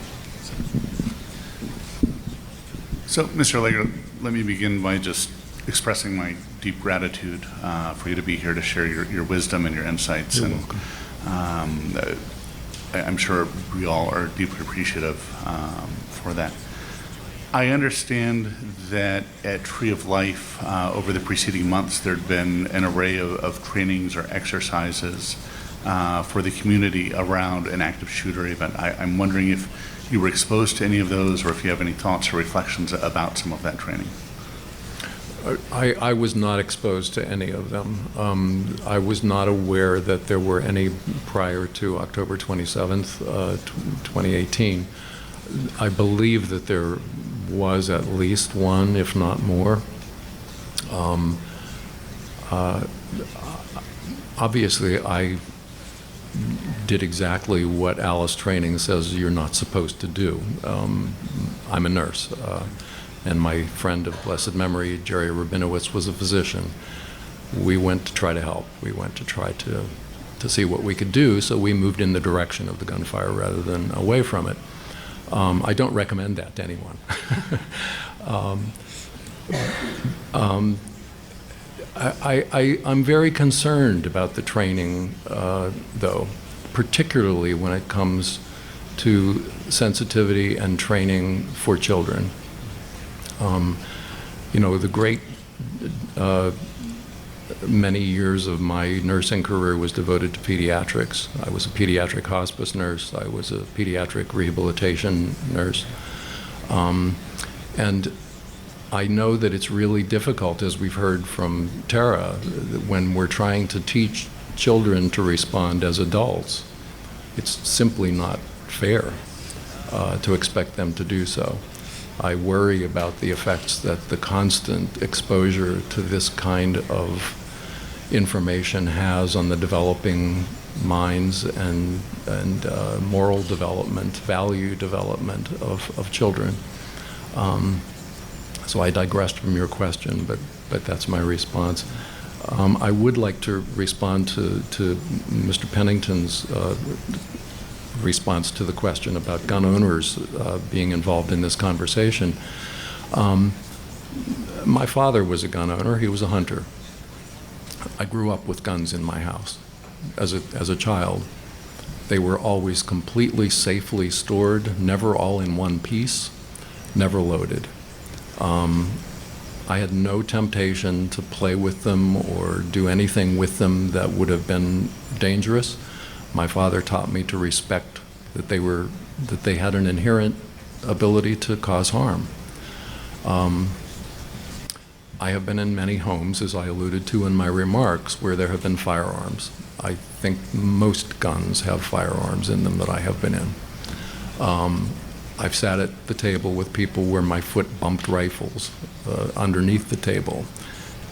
So, Mr. Allegra, let me begin by just expressing my deep gratitude for you to be here to share your wisdom and your insights. You're and welcome. I'm sure we all are deeply appreciative for that. I understand that at Tree of Life, over the preceding months, there had been an array of trainings or exercises for the community around an active shooter event. I'm wondering if you were exposed to any of those, or if you have any thoughts or reflections about some of that training. I was not exposed to any of them. I was not aware that there were any prior to October 27th, 2018. I believe that there was at least one, if not more. Obviously, I did exactly what Alice training says you're not supposed to do. I'm a nurse, and my friend of blessed memory, Jerry Rabinowitz, was a physician. We went to try to help. We went to try to see what we could do, so we moved in the direction of the gunfire rather than away from it. I don't recommend that to anyone. I'm very concerned about the training, though, particularly when it comes to sensitivity and training for children. The great many years of my nursing career was devoted to pediatrics. I was a pediatric hospice nurse. I was a pediatric rehabilitation nurse. And I know that it's really difficult, as we've heard from Tara, when we're trying to teach children to respond as adults. It's simply not fair to expect them to do so. I worry about the effects that the constant exposure to this kind of information has on the developing minds and moral development, value development of children. So I digressed from your question, but that's my response. I would like to respond to Mr. Pennington's response to the question about gun owners being involved in this conversation. My father was a gun owner. He was a hunter. I grew up with guns in my house as a child. They were always completely safely stored, never all in one piece, never loaded. I had no temptation to play with them or do anything with them that would have been dangerous. My father taught me to respect that they had an inherent ability to cause harm. I have been in many homes, as I alluded to in my remarks, where there have been firearms. I think most guns have firearms in them that I have been in. I've sat at the table with people where my foot bumped rifles underneath the table.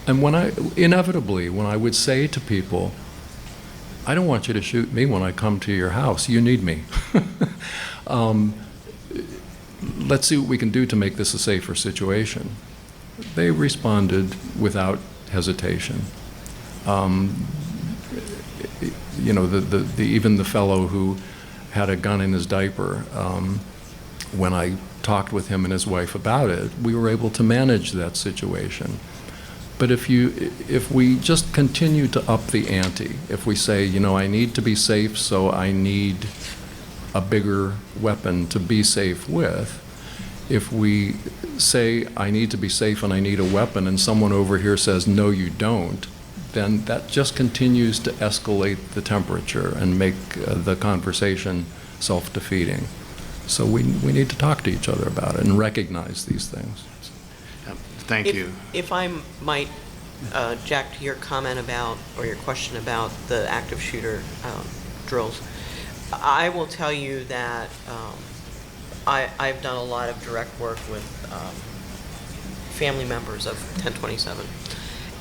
And inevitably, when I would say to people, I don't want you to shoot me when I come to your house, you need me. Let's see what we can do to make this a safer situation. They responded without hesitation. Even the fellow who had a gun in his diaper, when I talked with him and his wife about it, we were able to manage that situation. But if we just continue to up the ante, if we say, I need to be safe, so I need a bigger weapon to be safe with, if we say, I need to be safe and I need a weapon, and someone over here says, no, you don't, then that just continues to escalate the temperature and make the conversation self-defeating. So we need to talk to each other about it and recognize these things. Thank you. If I might, Jack, to your comment about, or your question about the active shooter drills, I will tell you that I've done a lot of direct work with family members of 1027.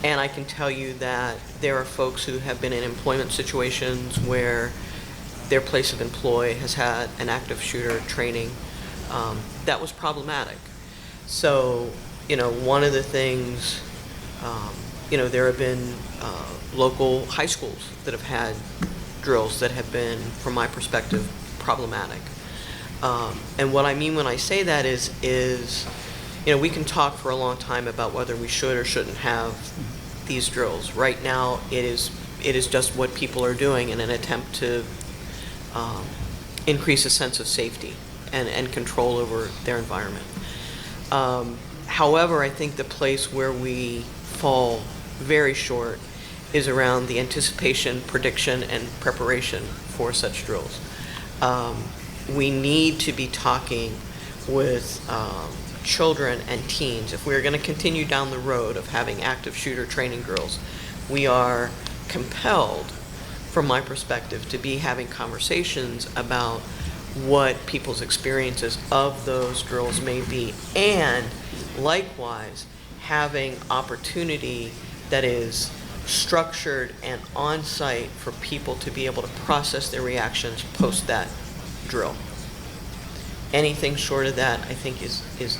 And I can tell you that there are folks who have been in employment situations where their place of employ has had an active shooter training that was problematic. So, one of the things, there have been local high schools that have had drills that have been, from my perspective, problematic. And what I mean when I say that is, we can talk for a long time about whether we should or shouldn't have these drills. Right now, it is just what people are doing in an attempt to increase a sense of safety and control over their environment. However, I think the place where we fall very short is around the anticipation, prediction, and preparation for such drills. We need to be talking with children and teens. If we're going to continue down the road of having active shooter training drills, we are compelled, from my perspective, to be having conversations about what people's experiences of those drills may be, and likewise having opportunity that is structured and on-site for people to be able to process their reactions post that drill. Anything short of that, I think, is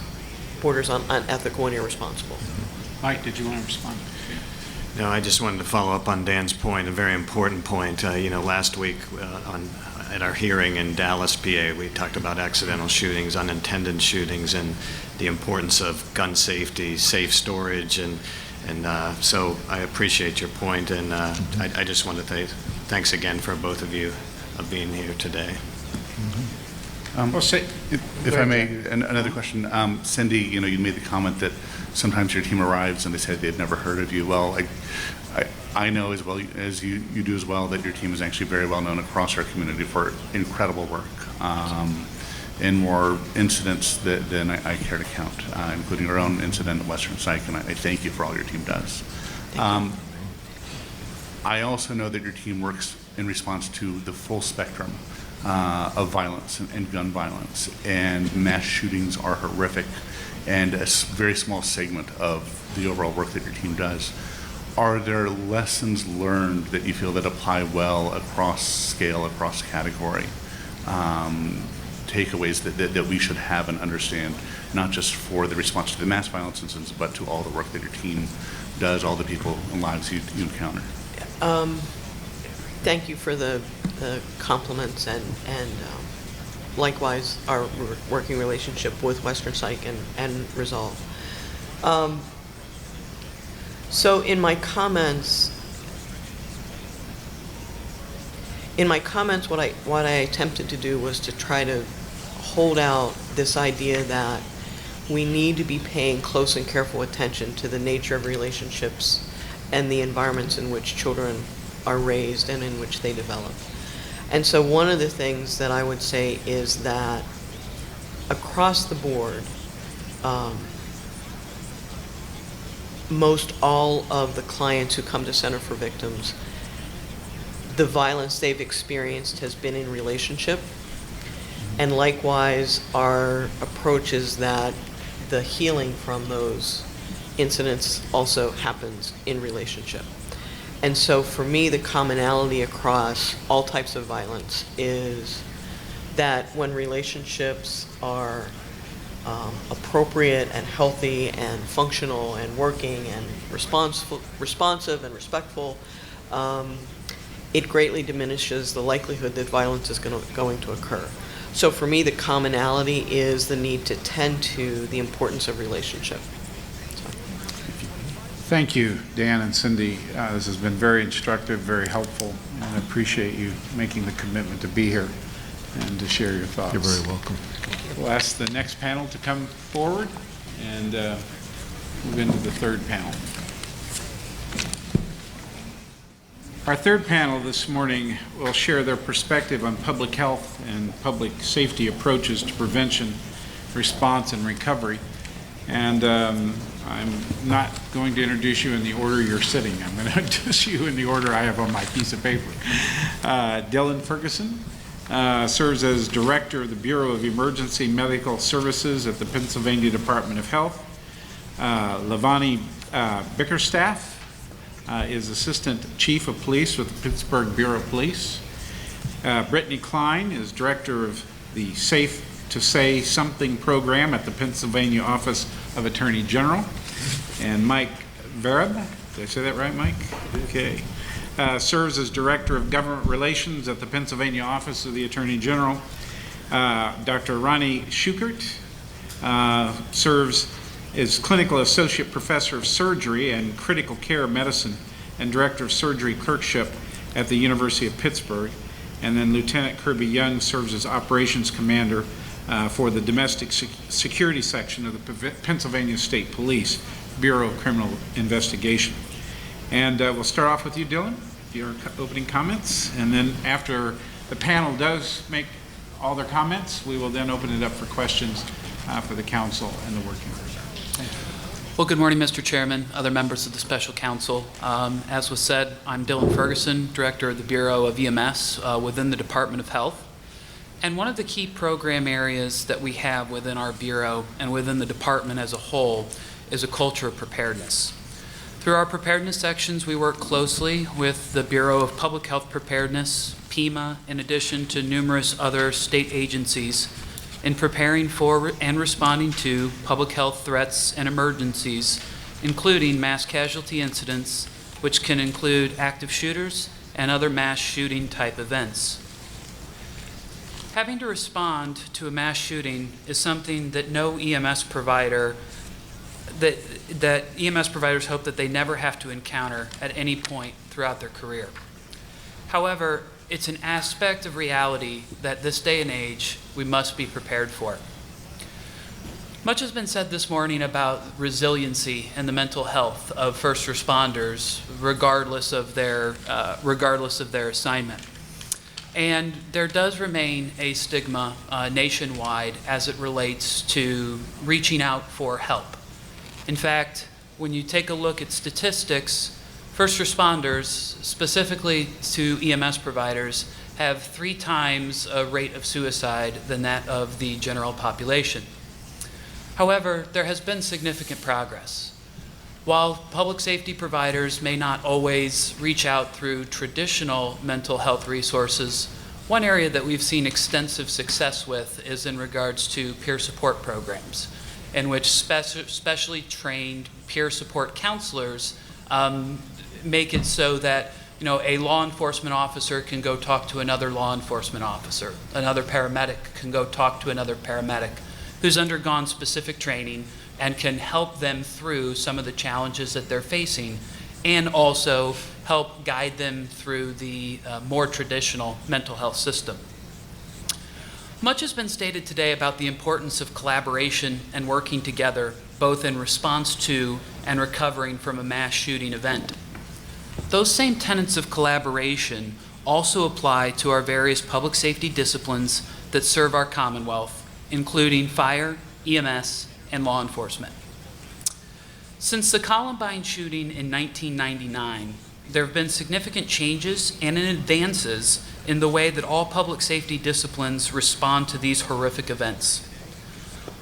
borders on unethical and irresponsible. Mike, did you want to respond? No, I just wanted to follow up on Dan's point, a very important point. Last week at our hearing in Dallas, PA, we talked about accidental shootings, unintended shootings, and the importance of gun safety, safe storage, and so I appreciate your point, and I just want to say thanks again for both of you of being here today. If I may, another question. Cindy, you made the comment that sometimes your team arrives and they say they've never heard of you. Well, I know as well as you do as well that your team is actually very well known across our community for incredible work and more incidents than I care to count, including our own incident at Western Psych, and I thank you for all your team does. I also know that your team works in response to the full spectrum of violence and gun violence, and mass shootings are horrific and a very small segment of the overall work that your team does. Are there lessons learned that you feel that apply well across scale, across category? Takeaways that we should have and understand, not just for the response to the mass violence incidents, but to all the work that your team does, all the people and lives you encounter? Thank you for the compliments, and likewise our working relationship with Western Psych and Resolve. So in my comments, what I attempted to do was to try to hold out this idea that we need to be paying close and careful attention to the nature of relationships and the environments in which children are raised and in which they develop. And so one of the things that I would say is that across the board, most all of the clients who come to Center for Victims the violence they've experienced has been in relationship. And likewise, our approach is that the healing from those incidents also happens in relationship. And so for me, the commonality across all types of violence is that when relationships are appropriate and healthy and functional and working and responsive and respectful, it greatly diminishes the likelihood that violence is going to occur. So for me, the commonality is the need to tend to the importance of relationship. Thank you, Dan and Cindy. This has been very instructive, very helpful, and I appreciate you making the commitment to be here and to share your thoughts. You're very welcome. We'll ask the next panel to come forward and move into the third panel. Our third panel this morning will share their perspective on public health and public safety approaches to prevention, response, and recovery. And I'm not going to introduce you in the order you're sitting. I'm going to introduce you in the order I have on my piece of paper. Dylan Ferguson serves as Director of the Bureau of Emergency Medical Services at the Pennsylvania Department of Health. Lavani Bickerstaff is Assistant Chief of Police with the Pittsburgh Bureau of Police. Brittany Klein is Director of the Safe to Say Something program at the Pennsylvania Office of Attorney General. And Mike Vereb, did I say that right, Mike? Okay. Serves as Director of Government Relations at the Pennsylvania Office of the Attorney General. Dr. Ronnie Schukert serves as Clinical Associate Professor of Surgery and Critical Care Medicine and Director of Surgery Clerkship at the University of Pittsburgh. And then Lieutenant Kirby Young serves as Operations Commander for the Domestic Security Section of the Pennsylvania State Police Bureau of Criminal Investigation. And we'll start off with you, Dylan, your opening comments. And then after the panel does make all their comments, we will then open it up for questions for the council and the working group. Thank you. Well, good morning, Mr. Chairman, other members of the Special Counsel. As was said, I'm Dylan Ferguson, Director of the Bureau of EMS within the Department of Health. And one of the key program areas that we have within our Bureau and within the department as a whole is a culture of preparedness. Through our preparedness sections, we work closely with the Bureau of Public Health Preparedness, PEMA, in addition to numerous other state agencies in preparing for and responding to public health threats and emergencies, including mass casualty incidents, which can include active shooters and other mass shooting type events. Having to respond to a mass shooting is something that no EMS provider, that EMS providers hope that they never have to encounter at any point throughout their career. However, it's an aspect of reality that this day and age we must be prepared for. Much has been said this morning about resiliency and the mental health of first responders, regardless of their assignment. And there does remain a stigma nationwide as it relates to reaching out for help. In fact, when you take a look at statistics, first responders, specifically to EMS providers, have 3 times a rate of suicide than that of the general population. However, there has been significant progress. While public safety providers may not always reach out through traditional mental health resources, one area that we've seen extensive success with is in regards to peer support programs, in which specially trained peer support counselors make it so that a law enforcement officer can go talk to another law enforcement officer, another paramedic can go talk to another paramedic who's undergone specific training and can help them through some of the challenges that they're facing, and also help guide them through the more traditional mental health system. Much has been stated today about the importance of collaboration and working together, both in response to and recovering from a mass shooting event. Those same tenets of collaboration also apply to our various public safety disciplines that serve our Commonwealth, including fire, EMS, and law enforcement. Since the Columbine shooting in 1999, there have been significant changes and advances in the way that all public safety disciplines respond to these horrific events.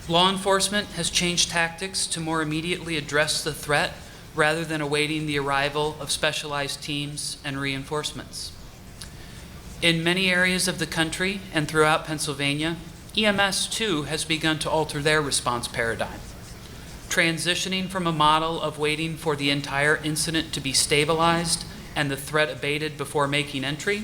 Law enforcement has changed tactics to more immediately address the threat rather than awaiting the arrival of specialized teams and reinforcements. In many areas of the country and throughout Pennsylvania, EMS too has begun to alter their response paradigm, transitioning from a model of waiting for the entire incident to be stabilized and the threat abated before making entry,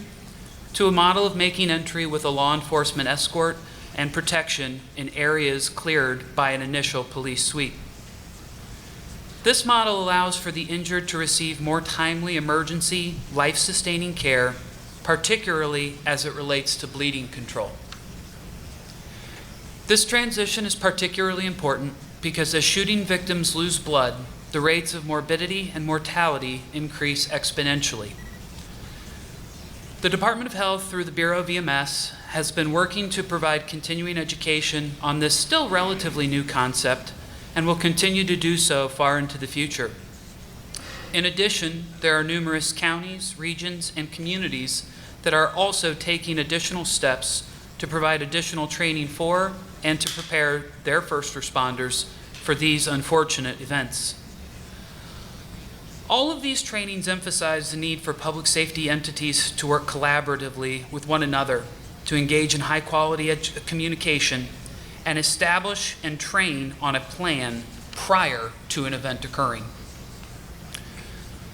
to a model of making entry with a law enforcement escort and protection in areas cleared by an initial police sweep. This model allows for the injured to receive more timely emergency, life-sustaining care, particularly as it relates to bleeding control. This transition is particularly important because as shooting victims lose blood, the rates of morbidity and mortality increase exponentially. The Department of Health, through the Bureau of EMS, has been working to provide continuing education on this still relatively new concept and will continue to do so far into the future. In addition, there are numerous counties, regions, and communities that are also taking additional steps to provide additional training for and to prepare their first responders for these unfortunate events. All of these trainings emphasize the need for public safety entities to work collaboratively with one another to engage in high-quality communication and establish and train on a plan prior to an event occurring.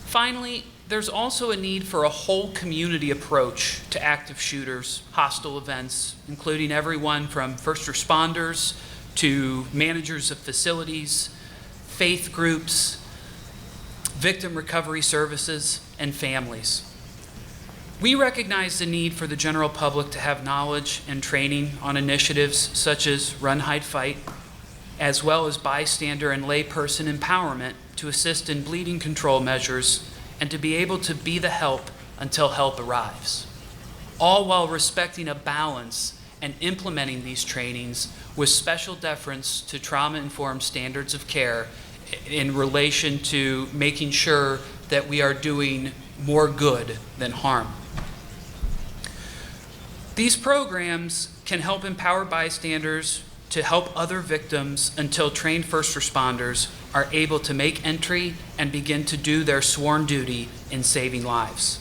Finally, there's also a need for a whole community approach to active shooters, hostile events, including everyone from first responders to managers of facilities, faith groups, victim recovery services, and families. We recognize the need for the general public to have knowledge and training on initiatives such as Run, Hide, Fight, as well as bystander and layperson empowerment to assist in bleeding control measures and to be able to be the help until help arrives, all while respecting a balance and implementing these trainings with special deference to trauma-informed standards of care in relation to making sure that we are doing more good than harm. These programs can help empower bystanders to help other victims until trained first responders are able to make entry and begin to do their sworn duty in saving lives.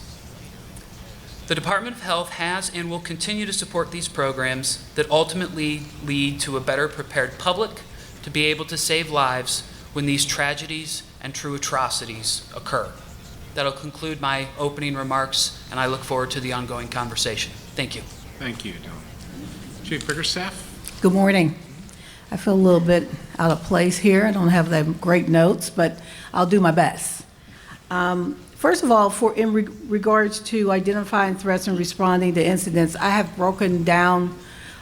The Department of Health has and will continue to support these programs that ultimately lead to a better prepared public to be able to save lives when these tragedies and true atrocities occur. That'll conclude my opening remarks, and I look forward to the ongoing conversation. Thank you. Thank you, Dylan. Chief Bickerstaff? Good morning. I feel a little bit out of place here. I don't have the great notes, but I'll do my best. First of all, in regards to identifying threats and responding to incidents, I have broken down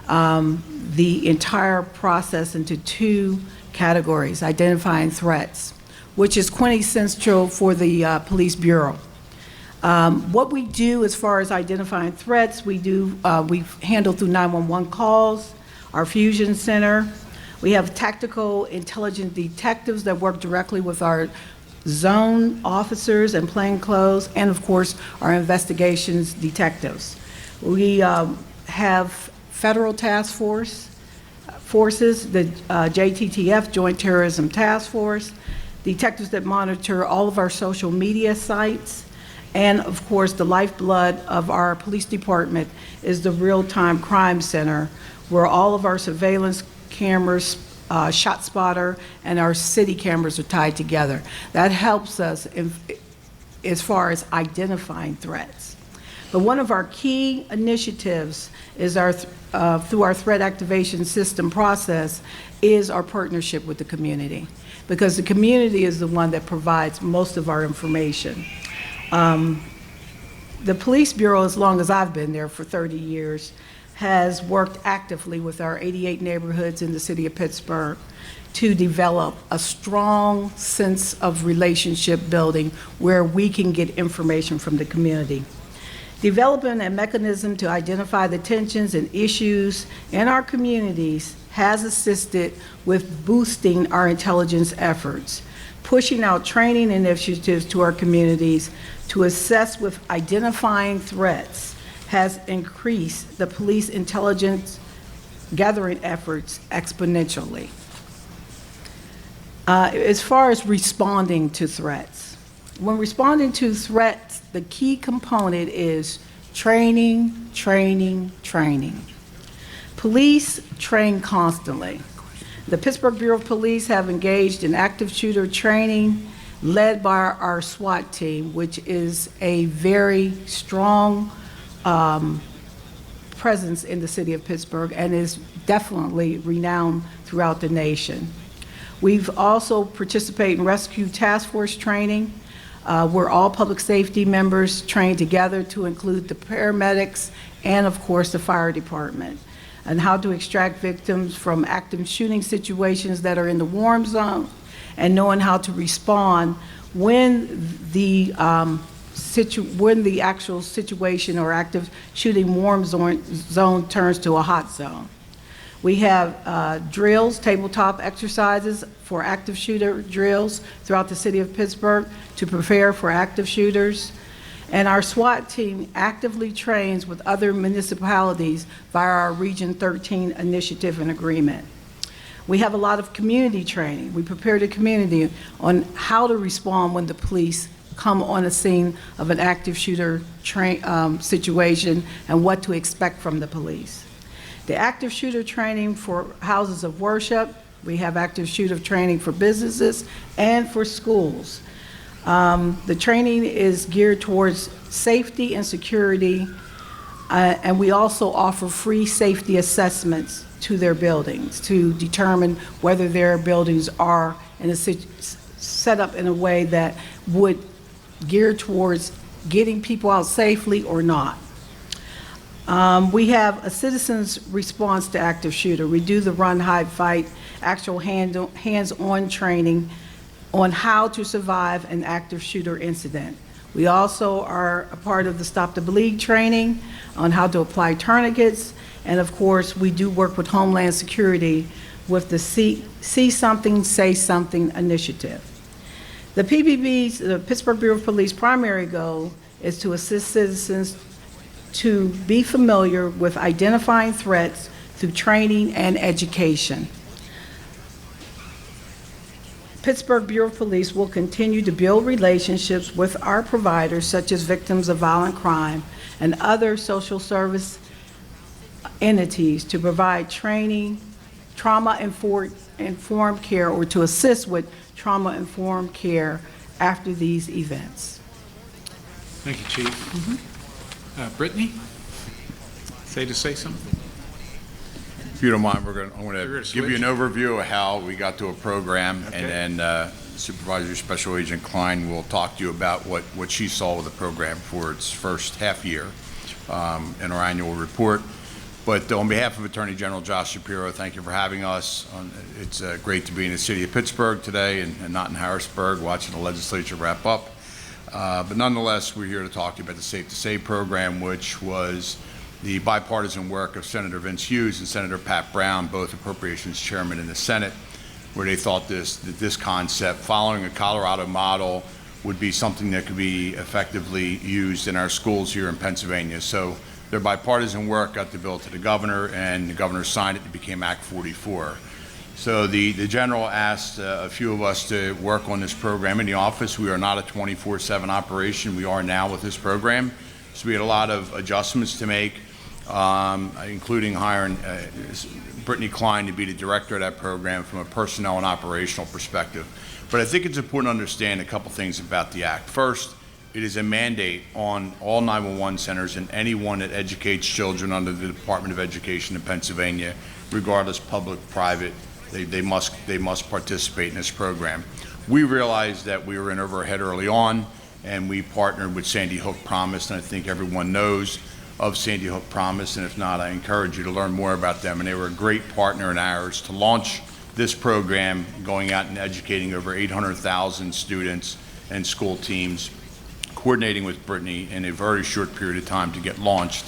the entire process into two categories: identifying threats, which is quintessential for the Police Bureau. What we do as far as identifying threats, we handle through 911 calls, our fusion center. We have tactical intelligence detectives that work directly with our zone officers and plainclothes, and of course, our investigations detectives. We have federal task forces, the JTTF, Joint Terrorism Task Force, detectives that monitor all of our social media sites, and of course, the lifeblood of our police department is the Real-Time Crime Center, where all of our surveillance cameras, ShotSpotter, and our city cameras are tied together. That helps us as far as identifying threats. But one of our key initiatives is through our threat activation system process is our partnership with the community, because the community is the one that provides most of our information. The Police Bureau, as long as I've been there for 30 years, has worked actively with our 88 neighborhoods in the city of Pittsburgh to develop a strong sense of relationship building where we can get information from the community. Developing a mechanism to identify the tensions and issues in our communities has assisted with boosting our intelligence efforts, pushing out training initiatives to our communities to assess with identifying threats has increased the police intelligence gathering efforts exponentially. As far as responding to threats, when responding to threats, the key component is training, training, training. Police train constantly. The Pittsburgh Bureau of Police have engaged in active shooter training led by our SWAT team, which is a very strong presence in the city of Pittsburgh and is definitely renowned throughout the nation. We've also participated in rescue task force training, where all public safety members train together to include the paramedics and, of course, the fire department, and how to extract victims from active shooting situations that are in the warm zone, and knowing how to respond when the actual situation or active shooting warm zone turns to a hot zone. We have drills, tabletop exercises for active shooter drills throughout the city of Pittsburgh to prepare for active shooters. And our SWAT team actively trains with other municipalities via our Region 13 initiative and agreement. We have a lot of community training. We prepare the community on how to respond when the police come on a scene of an active shooter situation and what to expect from the police. The active shooter training for houses of worship, we have active shooter training for businesses and for schools. The training is geared towards safety and security, and we also offer free safety assessments to their buildings to determine whether their buildings are set up in a way that would gear towards getting people out safely or not. We have a citizen's response to active shooter. We do the run, hide, fight, actual hands-on training on how to survive an active shooter incident. We also are a part of the Stop the Bleed training on how to apply tourniquets, and of course, we do work with Homeland Security with the See Something, Say Something initiative. The PBB's, the Pittsburgh Bureau of Police primary goal is to assist citizens to be familiar with identifying threats through training and education. Pittsburgh Bureau of Police will continue to build relationships with our providers, such as victims of violent crime and other social service entities, to provide training, trauma-informed care, or to assist with trauma-informed care after these events. Thank you, Chief. Brittany, say something. If you don't mind, I'm going You're to gonna give you an switch? overview of how we got to a program, Okay. and then Supervisor Special Agent Klein will talk to you about what she saw with the program for its first half year in our annual report. But on behalf of Attorney General Josh Shapiro, thank you for having us. It's great to be in the city of Pittsburgh today and not in Harrisburg, watching the legislature wrap up. But nonetheless, we're here to talk to you about the Safe to Save program, which was the bipartisan work of Senator Vince Hughes and Senator Pat Brown, both appropriations chairmen in the Senate, where they thought that this concept, following a Colorado model, would be something that could be effectively used in our schools here in Pennsylvania. So their bipartisan work got the bill to the governor, and the governor signed it. It became Act 44. So the general asked a few of us to work on this program in the office. We are not a 24/7 operation. We are now with this program. So we had a lot of adjustments to make, including hiring Brittany Klein to be the director of that program from a personnel and operational perspective. But I think it's important to understand a couple things about the Act. First, it is a mandate on all 911 centers and anyone that educates children under the Department of Education in Pennsylvania, regardless public, private, they must participate in this program. We realized that we were in over our head early on, and we partnered with Sandy Hook Promise, and I think everyone knows of Sandy Hook Promise, and if not, I encourage you to learn more about them. And they were a great partner in ours to launch this program, going out and educating over 800,000 students and school teams, coordinating with Brittany in a very short period of time to get launched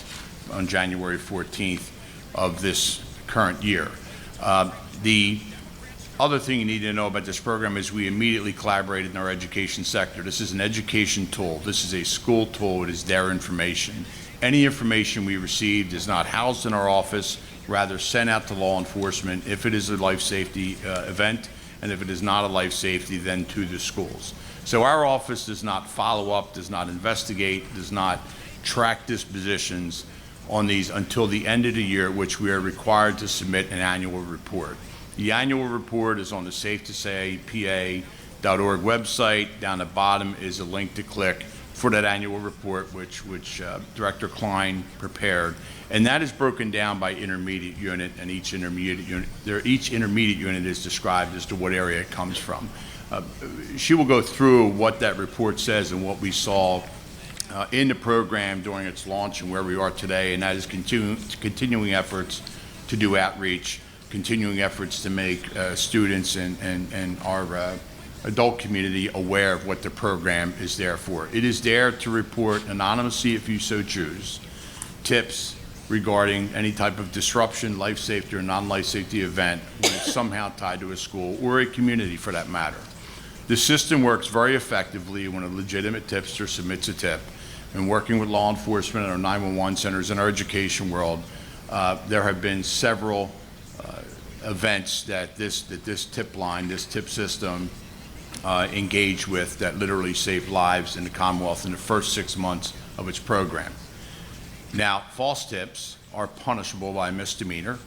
on January 14th of this current year. The other thing you need to know about this program is we immediately collaborated in our education sector. This is an education tool. This is a school tool. It is their information. Any information we received is not housed in our office, rather sent out to law enforcement if it is a life safety event, and if it is not a life safety, then to the schools. So our office does not follow up, does not investigate, does not track dispositions on these until the end of the year, which we are required to submit an annual report. The annual report is on the safetosaypa.org website. Down the bottom is a link to click for that annual report, which Director Klein prepared. And that is broken down by intermediate unit, and each intermediate unit is described as to what area it comes from. She will go through what that report says and what we saw in the program during its launch and where we are today, and that is continuing efforts to do outreach, continuing efforts to make students and our adult community aware of what the program is there for. It is there to report anonymously, if you so choose, tips regarding any type of disruption, life safety or non-life safety event when it's somehow tied to a school or a community for that matter. The system works very effectively when a legitimate tipster submits a tip. And working with law enforcement and our 911 centers in our education world, there have been several events that this tip line, this tip system engaged with that literally saved lives in the Commonwealth in the first 6 months of its program. Now, false tips are punishable by misdemeanor,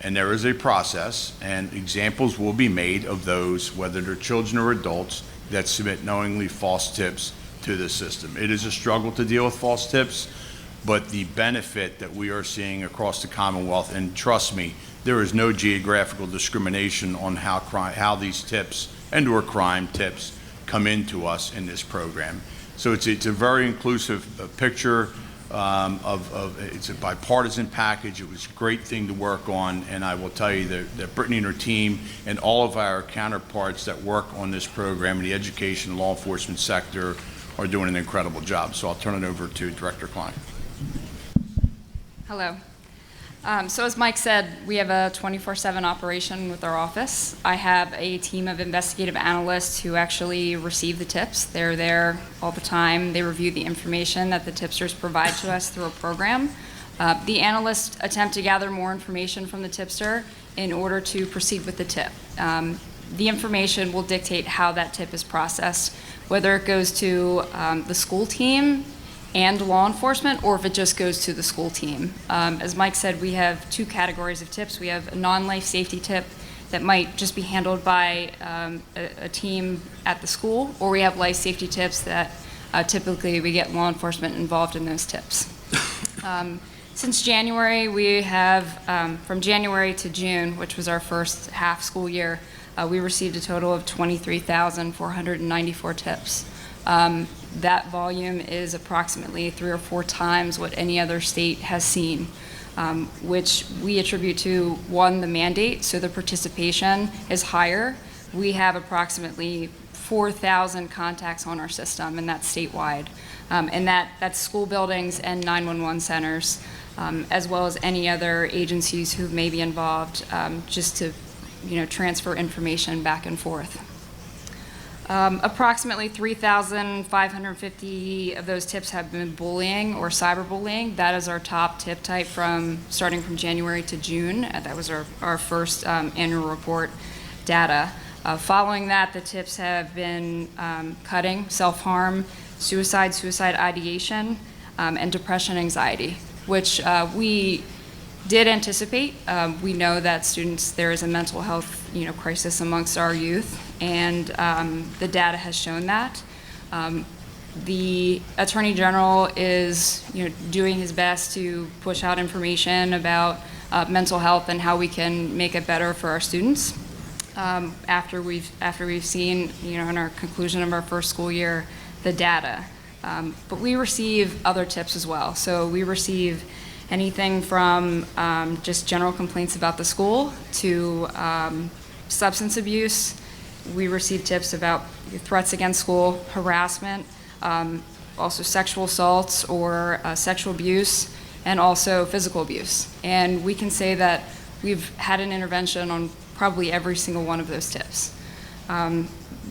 and there is a process, and examples will be made of those, whether they're children or adults, that submit knowingly false tips to the system. It is a struggle to deal with false tips, but the benefit that we are seeing across the Commonwealth, and trust me, there is no geographical discrimination on how these tips and/or crime tips come into us in this program. So it's a very inclusive picture it's a bipartisan package. It was a great thing to work on, and I will tell you that Brittany and her team and all of our counterparts that work on this program in the education and law enforcement sector are doing an incredible job. So I'll turn it over to Director Klein. Hello. So as Mike said, we have a 24/7 operation with our office. I have a team of investigative analysts who actually receive the tips. They're there all the time. They review the information that the tipsters provide to us through a program. The analysts attempt to gather more information from the tipster in order to proceed with the tip. The information will dictate how that tip is processed, whether it goes to the school team and law enforcement, or if it just goes to the school team. As Mike said, we have two categories of tips. We have a non-life safety tip that might just be handled by a team at the school, or we have life safety tips that typically we get law enforcement involved in those tips. Since January, we have, from January to June, which was our first half school year, we received a total of 23,494 tips. That volume is approximately 3 or 4 times what any other state has seen, which we attribute to, one, the mandate, so the participation is higher. We have approximately 4,000 contacts on our system, and that's statewide. And that's school buildings and 911 centers, as well as any other agencies who may be involved, just to transfer information back and forth. Approximately 3,550 of those tips have been bullying or cyberbullying. That is our top tip type starting from January to June. That was our first annual report data. Following that, the tips have been cutting, self-harm, suicide ideation, and depression, anxiety, which we did anticipate. We know that there is a mental health crisis amongst our youth, and the data has shown that. The Attorney General is doing his best to push out information about mental health and how we can make it better for our students. After we've seen in our conclusion of our first school year the data, but we receive other tips as well. So we receive anything from just general complaints about the school to substance abuse. We receive tips about threats against school, harassment, also sexual assaults or sexual abuse, and also physical abuse. And we can say that we've had an intervention on probably every single one of those tips.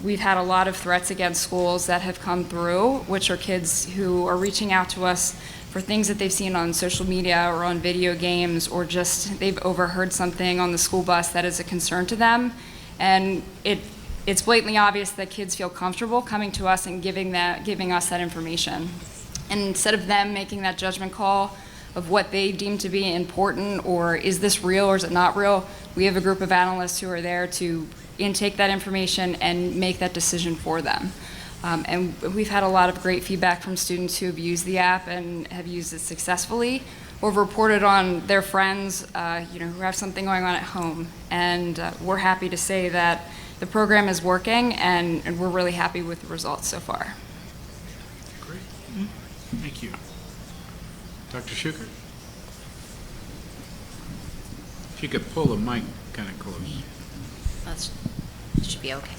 We've had a lot of threats against schools that have come through, which are kids who are reaching out to us for things that they've seen on social media or on video games, or just they've overheard something on the school bus that is a concern to them. And it's blatantly obvious that kids feel comfortable coming to us and giving us that information. And instead of them making that judgment call of what they deem to be important, or is this real or is it not real, we have a group of analysts who are there to intake that information and make that decision for them. And we've had a lot of great feedback from students who have used the app and have used it successfully, or have reported on their friends who have something going on at home. And we're happy to say that the program is working, and we're really happy with the results so far. Great. Thank you. Dr. Schuchert? If you could pull the mic kind of close. It should be okay.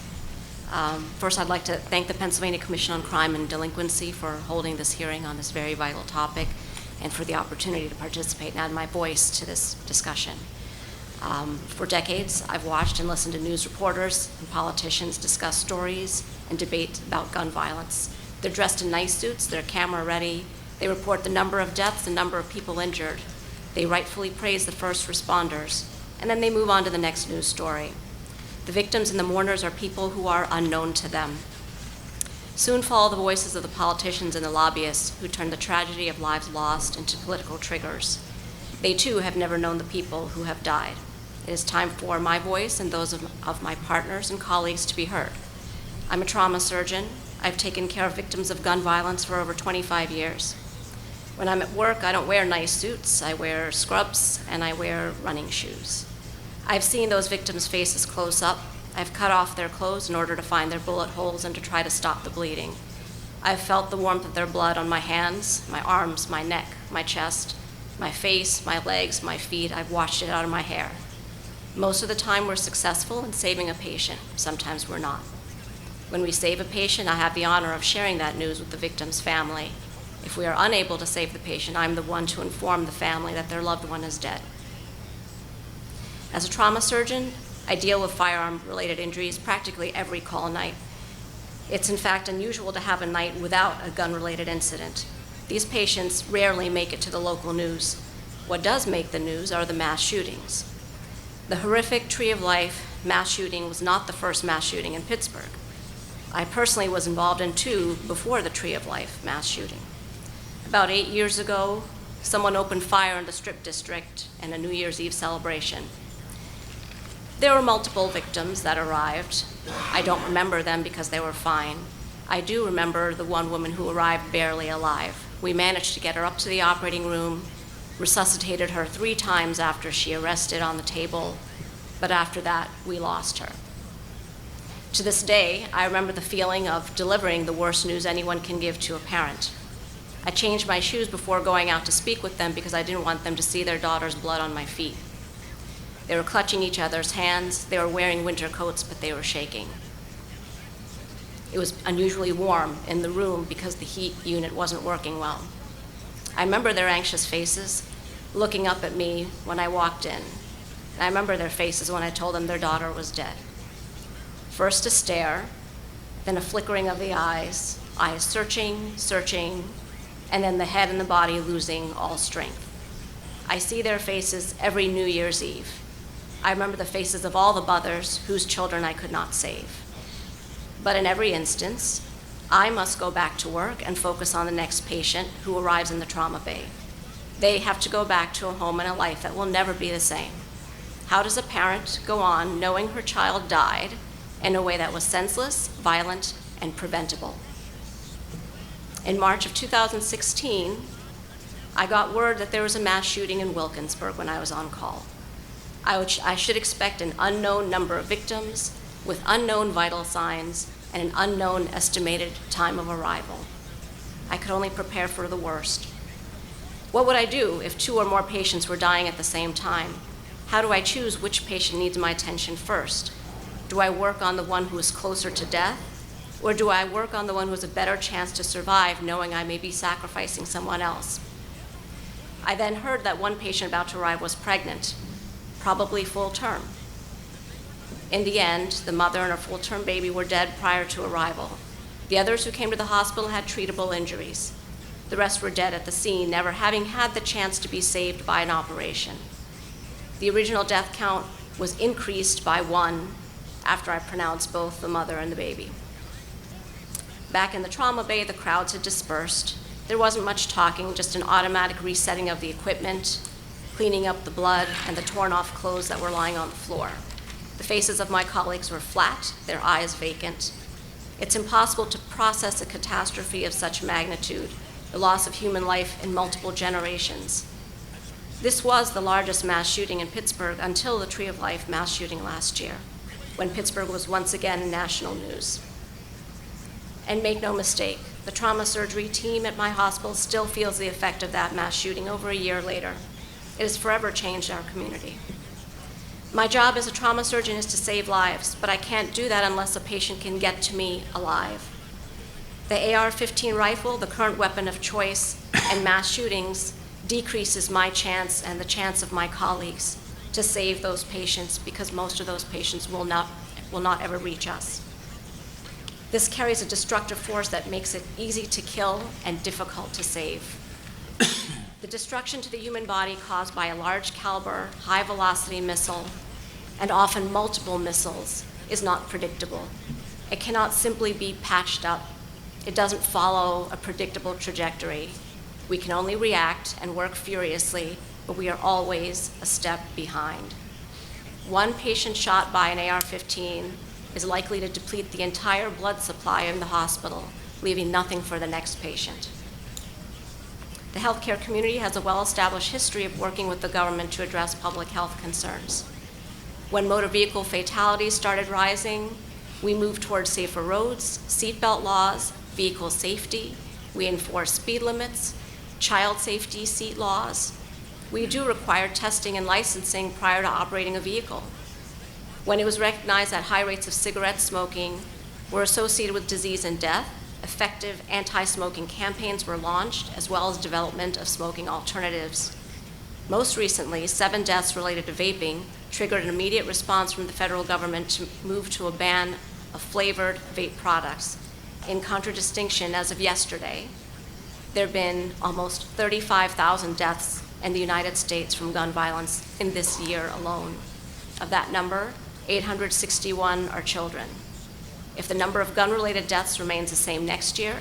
First, I'd like to thank the Pennsylvania Commission on Crime and Delinquency for holding this hearing on this very vital topic, and for the opportunity to participate and add my voice to this discussion. For decades, I've watched and listened to news reporters and politicians discuss stories and debate about gun violence. They're dressed in nice suits, they're camera ready, they report the number of deaths, the number of people injured. They rightfully praise the first responders, and then they move on to the next news story. The victims and the mourners are people who are unknown to them. Soon follow the voices of the politicians and the lobbyists who turn the tragedy of lives lost into political triggers. They too have never known the people who have died. It is time for my voice and those of my partners and colleagues to be heard. I'm a trauma surgeon. I've taken care of victims of gun violence for over 25 years. When I'm at work, I don't wear nice suits. I wear scrubs and I wear running shoes. I've seen those victims' faces close up. I've cut off their clothes in order to find their bullet holes and to try to stop the bleeding. I've felt the warmth of their blood on my hands, my arms, my neck, my chest, my face, my legs, my feet. I've watched it out of my hair. Most of the time we're successful in saving a patient. Sometimes we're not. When we save a patient, I have the honor of sharing that news with the victim's family. If we are unable to save the patient, I'm the one to inform the family that their loved one is dead. As a trauma surgeon, I deal with firearm-related injuries practically every call night. It's in fact unusual to have a night without a gun-related incident. These patients rarely make it to the local news. What does make the news are the mass shootings. The horrific Tree of Life mass shooting was not the first mass shooting in Pittsburgh. I personally was involved in 2 before the Tree of Life mass shooting. About 8 years ago, someone opened fire in the Strip District in a New Year's Eve celebration. There were multiple victims that arrived. I don't remember them because they were fine. I do remember the one woman who arrived barely alive. We managed to get her up to the operating room, resuscitated her 3 times after she arrested on the table, but after that, we lost her. To this day, I remember the feeling of delivering the worst news anyone can give to a parent. I changed my shoes before going out to speak with them because I didn't want them to see their daughter's blood on my feet. They were clutching each other's hands. They were wearing winter coats, but they were shaking. It was unusually warm in the room because the heat unit wasn't working well. I remember their anxious faces looking up at me when I walked in. And I remember their faces when I told them their daughter was dead. First a stare, then a flickering of the eyes searching, and then the head and the body losing all strength. I see their faces every New Year's Eve. I remember the faces of all the mothers whose children I could not save. But in every instance, I must go back to work and focus on the next patient who arrives in the trauma bay. They have to go back to a home and a life that will never be the same. How does a parent go on knowing her child died in a way that was senseless, violent, and preventable? In March of 2016, I got word that there was a mass shooting in Wilkinsburg when I was on call. I should expect an unknown number of victims with unknown vital signs and an unknown estimated time of arrival. I could only prepare for the worst. What would I do if 2 or more patients were dying at the same time? How do I choose which patient needs my attention first? Do I work on the one who is closer to death? Or do I work on the one who has a better chance to survive, knowing I may be sacrificing someone else? I then heard that one patient about to arrive was pregnant. probably full term. In the end, the mother and her full-term baby were dead prior to arrival. The others who came to the hospital had treatable injuries. The rest were dead at the scene, never having had the chance to be saved by an operation. The original death count was increased by 1 after I pronounced both the mother and the baby. Back in the trauma bay, the crowds had dispersed. There wasn't much talking, just an automatic resetting of the equipment, cleaning up the blood and the torn off clothes that were lying on the floor. The faces of my colleagues were flat, their eyes vacant. It's impossible to process a catastrophe of such magnitude, the loss of human life in multiple generations. This was the largest mass shooting in Pittsburgh until the Tree of Life mass shooting last year, when Pittsburgh was once again in national news. And make no mistake, the trauma surgery team at my hospital still feels the effect of that mass shooting over a year later. It has forever changed our community. My job as a trauma surgeon is to save lives, but I can't do that unless a patient can get to me alive. The AR-15 rifle, the current weapon of choice in mass shootings, decreases my chance and the chance of my colleagues to save those patients, because most of those patients will not ever reach us. This carries a destructive force that makes it easy to kill and difficult to save. The destruction to the human body caused by a large caliber, high velocity missile, and often multiple missiles, is not predictable. It cannot simply be patched up. It doesn't follow a predictable trajectory. We can only react and work furiously, but we are always a step behind. One patient shot by an AR-15 is likely to deplete the entire blood supply in the hospital, leaving nothing for the next patient. The healthcare community has a well-established history of working with the government to address public health concerns. When motor vehicle fatalities started rising, we moved towards safer roads, seatbelt laws, vehicle safety. We enforced speed limits, child safety seat laws. We do require testing and licensing prior to operating a vehicle. When it was recognized that high rates of cigarette smoking were associated with disease and death, effective anti-smoking campaigns were launched, as well as development of smoking alternatives. Most recently, 7 deaths related to vaping triggered an immediate response from the federal government to move to a ban of flavored vape products. In contradistinction, as of yesterday, there have been almost 35,000 deaths in the United States from gun violence in this year alone. Of that number, 861 are children. If the number of gun-related deaths remains the same next year,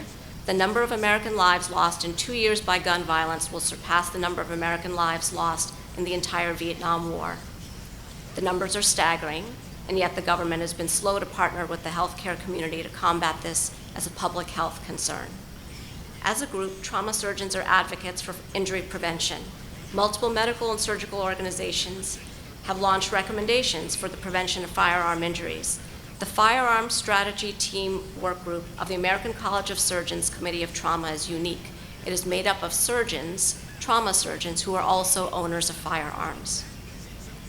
the number of American lives lost in 2 years by gun violence will surpass the number of American lives lost in the entire Vietnam War. The numbers are staggering, and yet the government has been slow to partner with the healthcare community to combat this as a public health concern. As a group, trauma surgeons are advocates for injury prevention. Multiple medical and surgical organizations have launched recommendations for the prevention of firearm injuries. The Firearm Strategy Team Work Group of the American College of Surgeons Committee of Trauma is unique. It is made up of surgeons, trauma surgeons, who are also owners of firearms.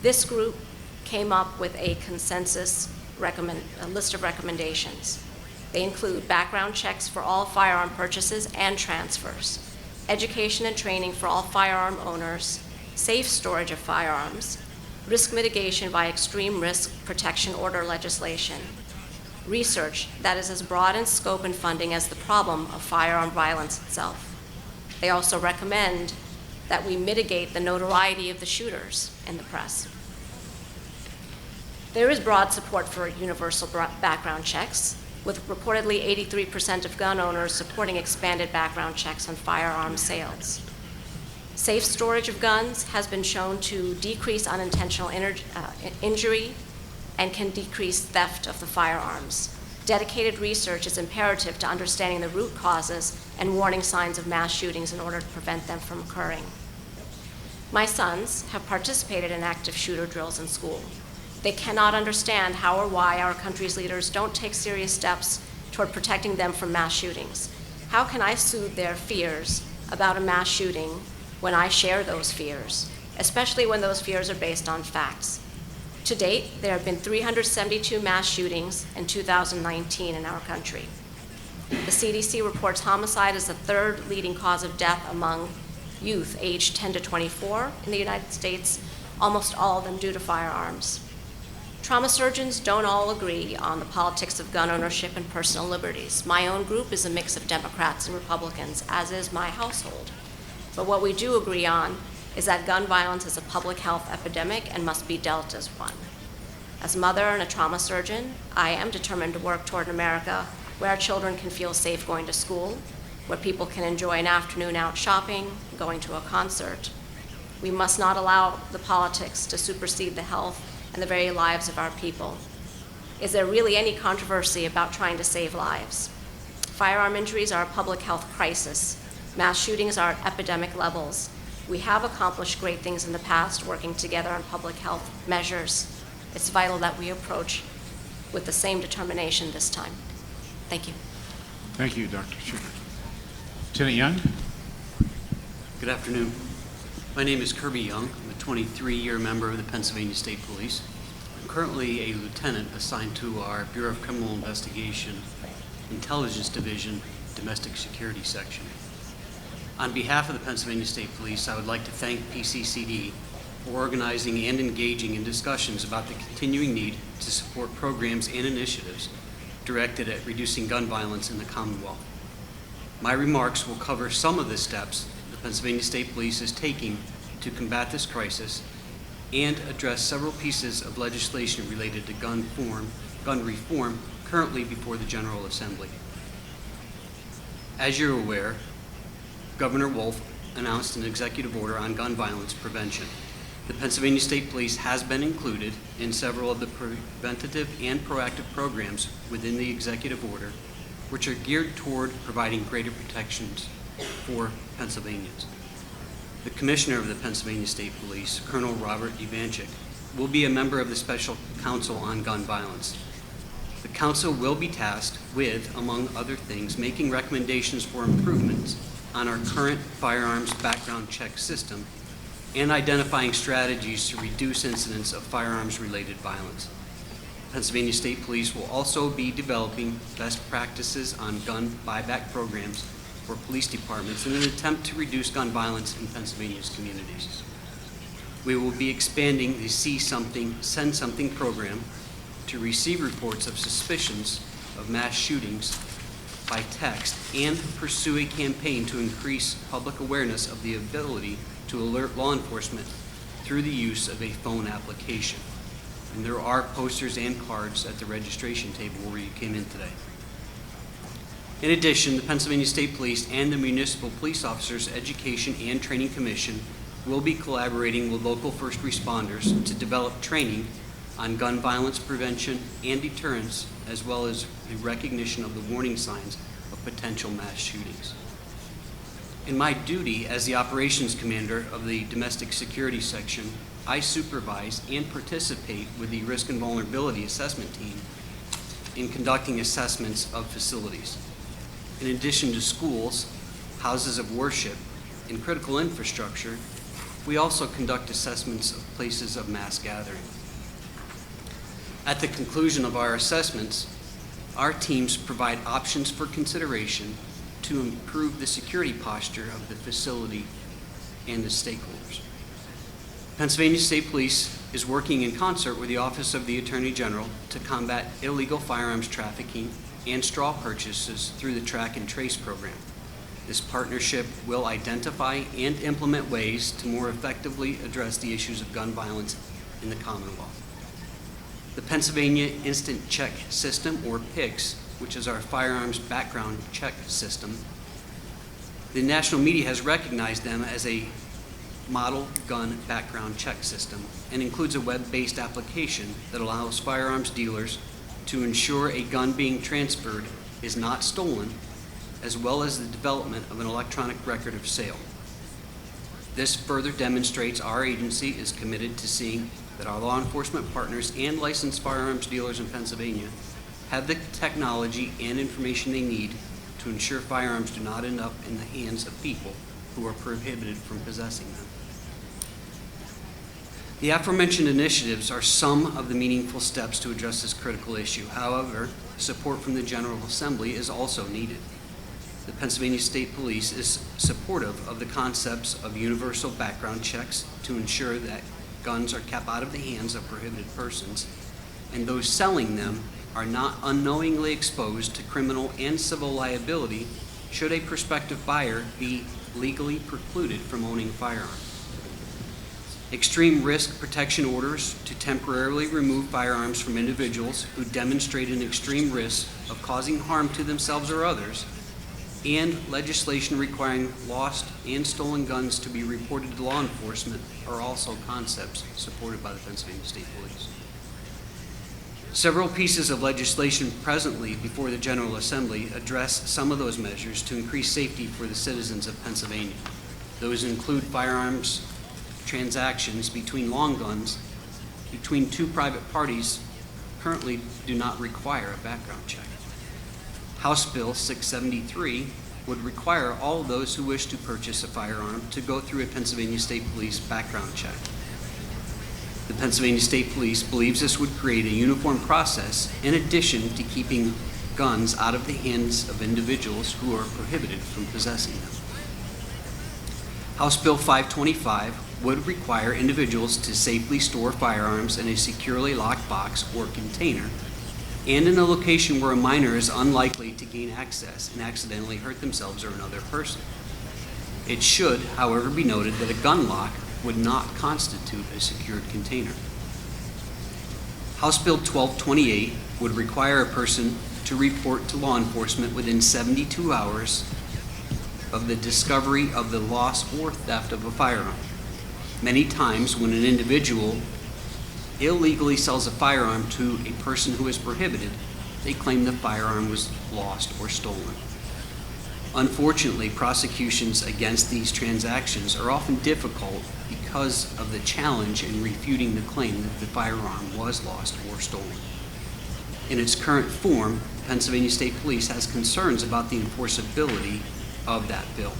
This group came up with a consensus a list of recommendations. They include background checks for all firearm purchases and transfers, education and training for all firearm owners, safe storage of firearms, risk mitigation by extreme risk protection order legislation, research that is as broad in scope and funding as the problem of firearm violence itself. They also recommend that we mitigate the notoriety of the shooters in the press. There is broad support for universal background checks, with reportedly 83% of gun owners supporting expanded background checks on firearm sales. Safe storage of guns has been shown to decrease unintentional injury and can decrease theft of the firearms. Dedicated research is imperative to understanding the root causes and warning signs of mass shootings in order to prevent them from occurring. My sons have participated in active shooter drills in school. They cannot understand how or why our country's leaders don't take serious steps toward protecting them from mass shootings. How can I soothe their fears about a mass shooting when I share those fears, especially when those fears are based on facts? To date, there have been 372 mass shootings in 2019 in our country. The CDC reports homicide as the 3rd leading cause of death among youth aged 10 to 24 in the United States, almost all of them due to firearms. Trauma surgeons don't all agree on the politics of gun ownership and personal liberties. My own group is a mix of Democrats and Republicans, as is my household. But what we do agree on is that gun violence is a public health epidemic and must be dealt as one. As a mother and a trauma surgeon, I am determined to work toward an America where our children can feel safe going to school, where people can enjoy an afternoon out shopping, going to a concert. We must not allow the politics to supersede the health and the very lives of our people. Is there really any controversy about trying to save lives? Firearm injuries are a public health crisis. Mass shootings are at epidemic levels. We have accomplished great things in the past working together on public health measures. It's vital that we approach with the same determination this time. Thank you. Thank you, Dr. Schubert. Lieutenant Young? Good afternoon. My name is Kirby Young. I'm a 23-year member of the Pennsylvania State Police. I'm currently a lieutenant assigned to our Bureau of Criminal Investigation, Intelligence Division, Domestic Security Section. On behalf of the Pennsylvania State Police, I would like to thank PCCD for organizing and engaging in discussions about the continuing need to support programs and initiatives directed at reducing gun violence in the Commonwealth. My remarks will cover some of the steps the Pennsylvania State Police is taking to combat this crisis and address several pieces of legislation related to gun reform currently before the General Assembly. As you're aware, Governor Wolf announced an executive order on gun violence prevention. The Pennsylvania State Police has been included in several of the preventative and proactive programs within the executive order, which are geared toward providing greater protections for Pennsylvanians. The Commissioner of the Pennsylvania State Police, Colonel Robert Ivanchik, will be a member of the Special Council on Gun Violence. The Council will be tasked with, among other things, making recommendations for improvements on our current firearms background check system and identifying strategies to reduce incidents of firearms-related violence. Pennsylvania State Police will also be developing best practices on gun buyback programs for police departments in an attempt to reduce gun violence in Pennsylvania's communities. We will be expanding the See Something, Send Something program to receive reports of suspicions of mass shootings by text and pursue a campaign to increase public awareness of the ability to alert law enforcement through the use of a phone application. And there are posters and cards at the registration table where you came in today. In addition, the Pennsylvania State Police and the Municipal Police Officers Education and Training Commission will be collaborating with local first responders to develop training on gun violence prevention and deterrence, as well as the recognition of the warning signs of potential mass shootings. In my duty as the operations commander of the domestic security section, I supervise and participate with the risk and vulnerability assessment team in conducting assessments of facilities. In addition to schools, houses of worship, and critical infrastructure, we also conduct assessments of places of mass gathering. At the conclusion of our assessments, our teams provide options for consideration to improve the security posture of the facility and the stakeholders. Pennsylvania State Police is working in concert with the Office of the Attorney General to combat illegal firearms trafficking and straw purchases through the Track and Trace program. This partnership will identify and implement ways to more effectively address the issues of gun violence in the Commonwealth. The Pennsylvania Instant Check System, or PICS, which is our firearms background check system, the national media has recognized them as a model gun background check system and includes a web-based application that allows firearms dealers to ensure a gun being transferred is not stolen, as well as the development of an electronic record of sale. This further demonstrates our agency is committed to seeing that our law enforcement partners and licensed firearms dealers in Pennsylvania have the technology and information they need to ensure firearms do not end up in the hands of people who are prohibited from possessing them. The aforementioned initiatives are some of the meaningful steps to address this critical issue. However, support from the General Assembly is also needed. The Pennsylvania State Police is supportive of the concepts of universal background checks to ensure that guns are kept out of the hands of prohibited persons, and those selling them are not unknowingly exposed to criminal and civil liability should a prospective buyer be legally precluded from owning a firearm. Extreme risk protection orders to temporarily remove firearms from individuals who demonstrate an extreme risk of causing harm to themselves or others, and legislation requiring lost and stolen guns to be reported to law enforcement are also concepts supported by the Pennsylvania State Police. Several pieces of legislation presently before the General Assembly address some of those measures to increase safety for the citizens of Pennsylvania. Those include firearms transactions between long guns between two private parties currently do not require a background check. House Bill 673 would require all those who wish to purchase a firearm to go through a Pennsylvania State Police background check. The Pennsylvania State Police believes this would create a uniform process in addition to keeping guns out of the hands of individuals who are prohibited from possessing them. House Bill 525 would require individuals to safely store firearms in a securely locked box or container and in a location where a minor is unlikely to gain access and accidentally hurt themselves or another person. It should, however, be noted that a gun lock would not constitute a secured container. House Bill 1228 would require a person to report to law enforcement within 72 hours of the discovery of the loss or theft of a firearm. Many times when an individual illegally sells a firearm to a person who is prohibited, they claim the firearm was lost or stolen. Unfortunately, prosecutions against these transactions are often difficult because of the challenge in refuting the claim that the firearm was lost or stolen. In its current form, Pennsylvania State Police has concerns about the enforceability of that bill.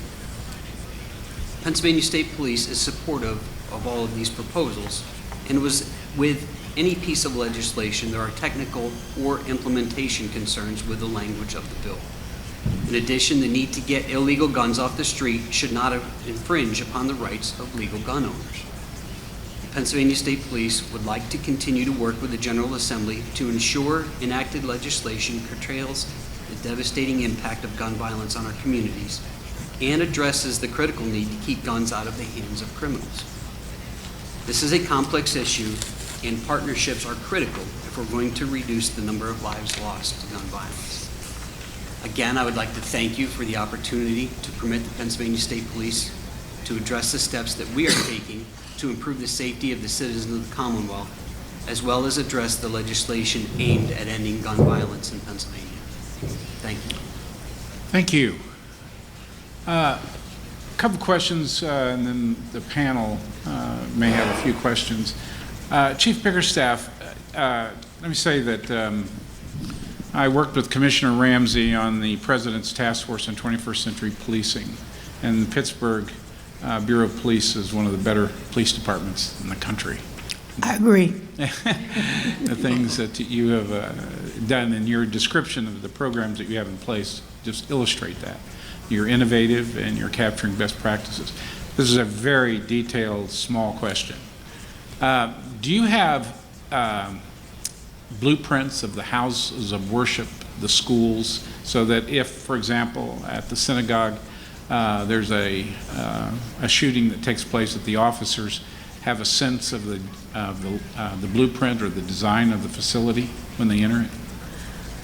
Pennsylvania State Police is supportive of all of these proposals, and with any piece of legislation, there are technical or implementation concerns with the language of the bill. In addition, the need to get illegal guns off the street should not infringe upon the rights of legal gun owners. The Pennsylvania State Police would like to continue to work with the General Assembly to ensure enacted legislation curtails the devastating impact of gun violence on our communities and addresses the critical need to keep guns out of the hands of criminals. This is a complex issue, and partnerships are critical if we're going to reduce the number of lives lost to gun violence. Again, I would like to thank you for the opportunity to permit the Pennsylvania State Police to address the steps that we are taking to improve the safety of the citizens of the Commonwealth, as well as address the legislation aimed at ending gun violence in Pennsylvania. Thank you. Thank you. A couple questions, and then the panel may have a few questions. Chief Bickerstaff, let me say that I worked with Commissioner Ramsey on the President's Task Force on 21st Century Policing, and the Pittsburgh Bureau of Police is one of the better police departments in the country. I agree. The things that you have done in your description of the programs that you have in place just illustrate that. You're innovative and you're capturing best practices. This is a very detailed, small question. Do you have blueprints of the houses of worship, the schools, so that if, for example, at the synagogue, there's a shooting that takes place, that the officers have a sense of the blueprint or the design of the facility when they enter it?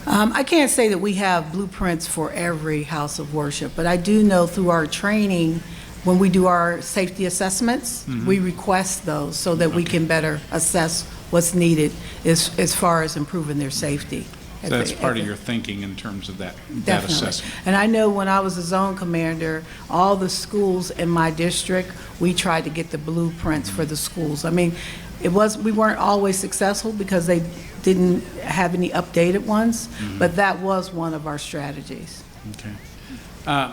I can't say that we have blueprints for every house of worship, but I do know through our training, when we do our safety assessments, we request those so that we can better assess what's needed as far as improving their safety. So that's part of your thinking in terms of that assessment. And I know when I was a zone commander, all the schools in my district, we tried to get the blueprints for the schools. I mean, we weren't always successful because they didn't have any updated ones, but that was one of our strategies. Okay.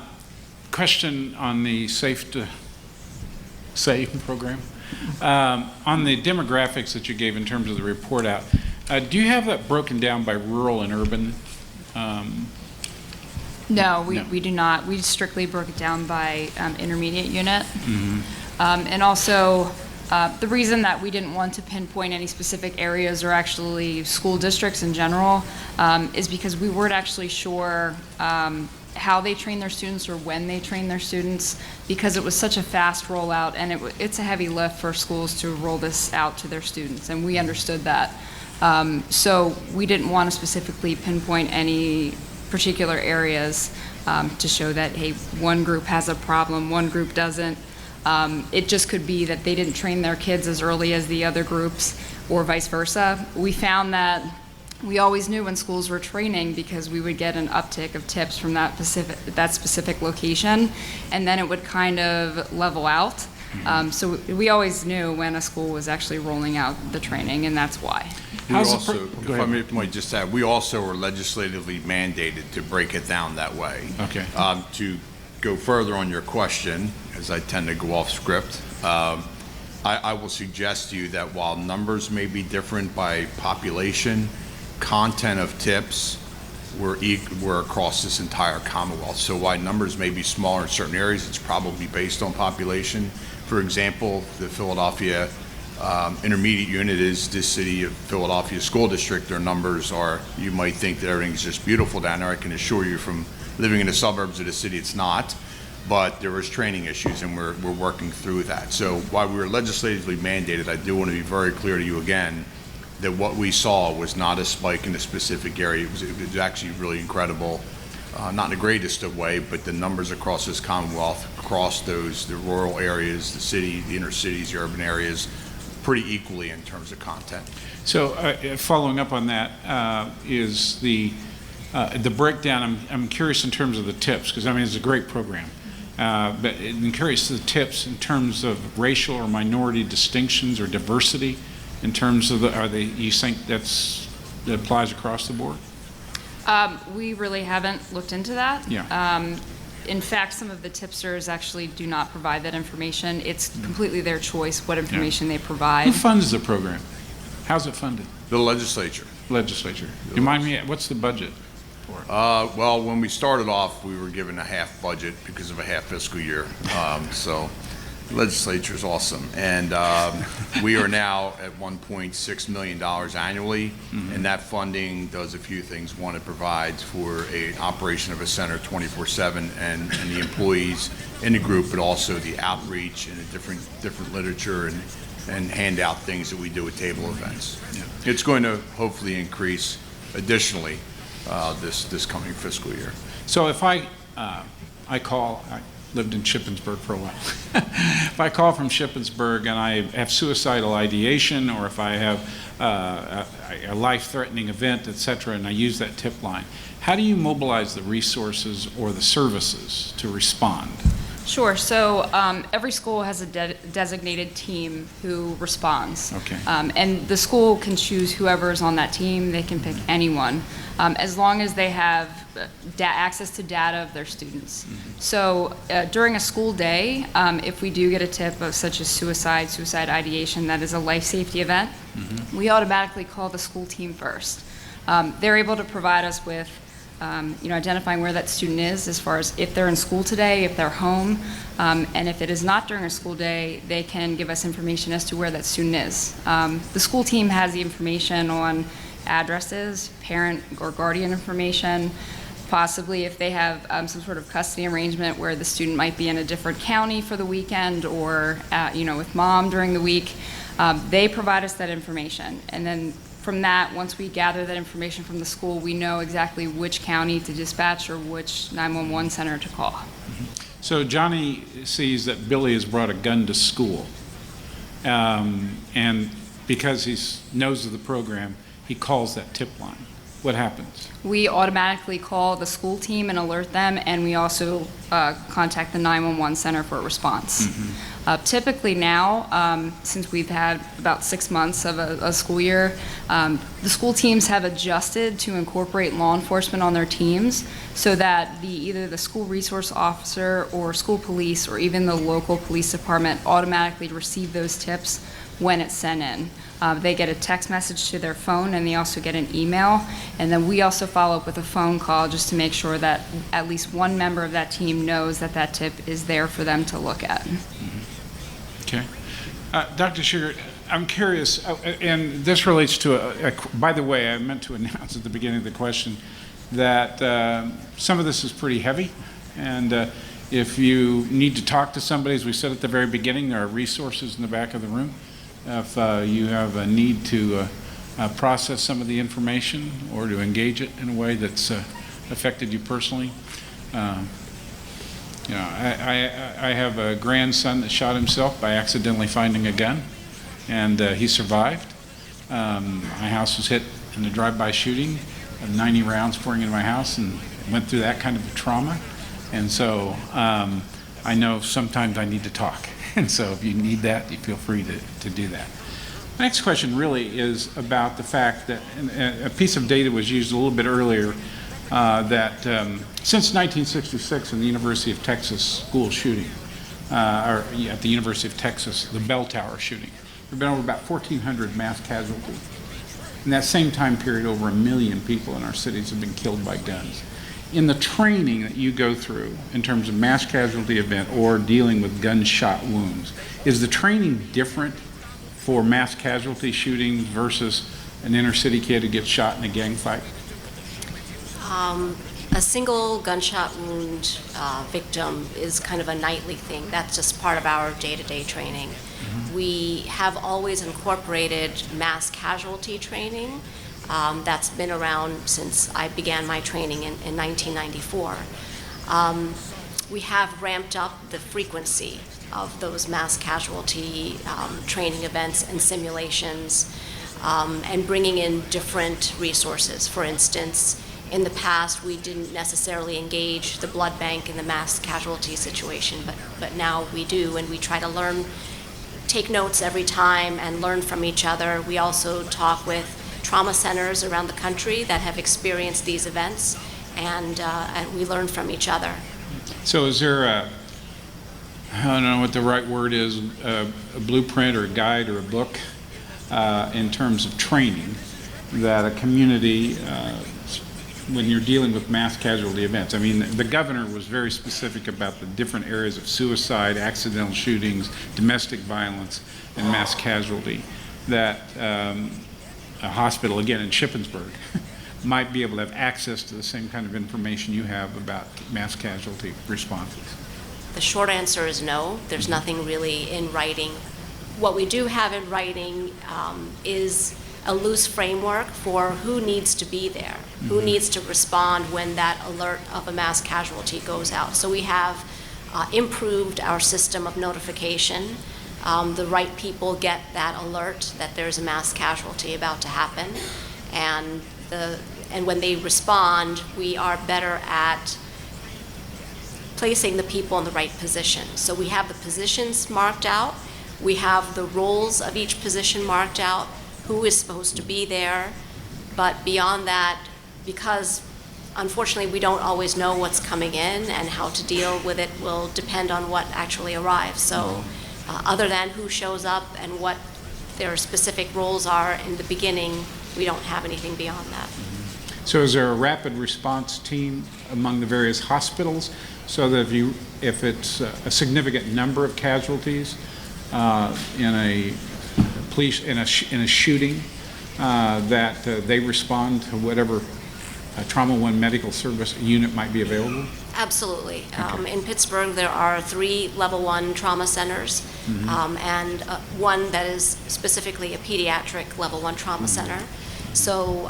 Question on the Safe to Save program. On the demographics that you gave in terms of the report out, do you have that broken down by rural and urban? No, we do not. We strictly broke it down by intermediate unit. And also, The reason that we didn't want to pinpoint any specific areas or actually school districts in general is because we weren't actually sure how they train their students or when they train their students, because it was such a fast rollout, and it's a heavy lift for schools to roll this out to their students, and we understood that. So we didn't want to specifically pinpoint any particular areas to show that, hey, one group has a problem, one group doesn't. It just could be that they didn't train their kids as early as the other groups, or vice versa. We found that we always knew when schools were training because we would get an uptick of tips from that specific location, and then it would kind of level out. So we always knew when a school was actually rolling out the training, and that's why. We also, if I might just add, we also are legislatively mandated to break it down that way. Okay. To go further on your question, as I tend to go off script, I will suggest to you that while numbers may be different by population, content of tips were across this entire Commonwealth. So while numbers may be smaller in certain areas, it's probably based on population. For example, the Philadelphia intermediate unit is this city of Philadelphia school district. Their numbers are, you might think that everything's just beautiful down there. I can assure you from living in the suburbs of the city, it's not. But there was training issues, and we're working through that. So while we were legislatively mandated, I do want to be very clear to you again that what we saw was not a spike in a specific area. It was actually really incredible, not in the greatest of way, but the numbers across this Commonwealth, across the rural areas, the city, the inner cities, the urban areas, pretty equally in terms of content. So following up on that is the breakdown. I'm curious in terms of the tips, because I mean it's a great program. But I'm curious the tips in terms of racial or minority distinctions or diversity in terms of you think that applies across the board? We really haven't looked into that. Yeah. In fact, some of the tipsters actually do not provide that information. It's completely their choice what information they provide. Who funds the program? How's it funded? The legislature. Legislature. Remind me, what's the budget for it? Well, when we started off, we were given a half budget because of a half fiscal year. So the legislature is awesome. And we are now at $1.6 million annually, and that funding does a few things. One, it provides for an operation of a center 24/7 and the employees in the group, but also the outreach and the different literature and hand out things that we do at table events. Yeah. It's going to hopefully increase additionally this coming fiscal year. So if I call, I lived in Shippensburg for a while. If I call from Shippensburg and I have suicidal ideation, or if I have a life-threatening event, et cetera, and I use that tip line, how do you mobilize the resources or the services to respond? Sure. So every school has a designated team who responds. Okay. And the school can choose whoever's on that team. They can pick anyone, as long as they have access to data of their students. So during a school day, if we do get a tip of such as suicide ideation, that is a life safety event, we automatically call the school team first. They're able to provide us with identifying where that student is as far as if they're in school today, if they're home, and if it is not during a school day, they can give us information as to where that student is. The school team has the information on addresses, parent or guardian information, possibly if they have some sort of custody arrangement where the student might be in a different county for the weekend or with mom during the week. They provide us that information, and then from that, once we gather that information from the school, we know exactly which county to dispatch or which 911 center to call. So Johnny sees that Billy has brought a gun to school, and because he knows of the program, he calls that tip line. What happens? We automatically call the school team and alert them, and we also contact the 911 center for a response. Typically now, since we've had about 6 months of a school year, the school teams have adjusted to incorporate law enforcement on their teams so that either the school resource officer or school police or even the local police department automatically receive those tips when it's sent in. They get a text message to their phone, and they also get an email, and then we also follow up with a phone call just to make sure that at least one member of that team knows that that tip is there for them to look at. Okay. Dr. Sugar, I'm curious, and this relates to by the way, I meant to announce at the beginning of the question that some of this is pretty heavy, and if you need to talk to somebody, as we said at the very beginning, there are resources in the back of the room. If you have a need to process some of the information or to engage it in a way that's affected you personally. You know, I have a grandson that shot himself by accidentally finding a gun, and he survived. My house was hit in a drive-by shooting of 90 rounds pouring into my house, and went through that kind of a trauma. And so I know sometimes I need to talk. And so if you need that, you feel free to do that. The next question really is about the fact that a piece of data was used a little bit earlier that since 1966 in the University of Texas school shooting, or at the University of Texas, the bell tower shooting, there have been over about 1,400 mass casualties. In that same time period, over 1 million people in our cities have been killed by guns. In the training that you go through in terms of mass casualty event or dealing with gunshot wounds, is the training different for mass casualty shootings versus an inner city kid who gets shot in a gang fight? A single gunshot wound victim is kind of a nightly thing. That's just part of our day-to-day training. We have always incorporated mass casualty training. That's been around since I began my training in 1994. We have ramped up the frequency of those mass casualty training events and simulations, and bringing in different resources. For instance, in the past, we didn't necessarily engage the blood bank in the mass casualty situation, but now we do, and we try to learn, take notes every time and learn from each other. We also talk with trauma centers around the country that have experienced these events, and we learn from each other. So is there a, I don't know what the right word is, a blueprint or a guide or a book in terms of training that a community, when you're dealing with mass casualty events? I mean, the governor was very specific about the different areas of suicide, accidental shootings, domestic violence, and mass casualty that a hospital, again in Shippensburg, might be able to have access to the same kind of information you have about mass casualty responses. The short answer is no. There's nothing really in writing. What we do have in writing is a loose framework for who needs to be there, who needs to respond when that alert of a mass casualty goes out. So we have improved our system of notification. The right people get that alert that there's a mass casualty about to happen, and when they respond, we are better at placing the people in the right position. So we have the positions marked out, we have the roles of each position marked out, who is supposed to be there, but beyond that, because unfortunately we don't always know what's coming in and how to deal with it will depend on what actually arrives. So other than who shows up and what their specific roles are in the beginning, we don't have anything beyond that. So is there a rapid response team among the various hospitals so that if it's a significant number of casualties in a shooting, that they respond to whatever Trauma One medical service unit might be available? Absolutely. Okay. In Pittsburgh, there are 3 level 1 trauma centers, and one that is specifically a pediatric level 1 trauma center. So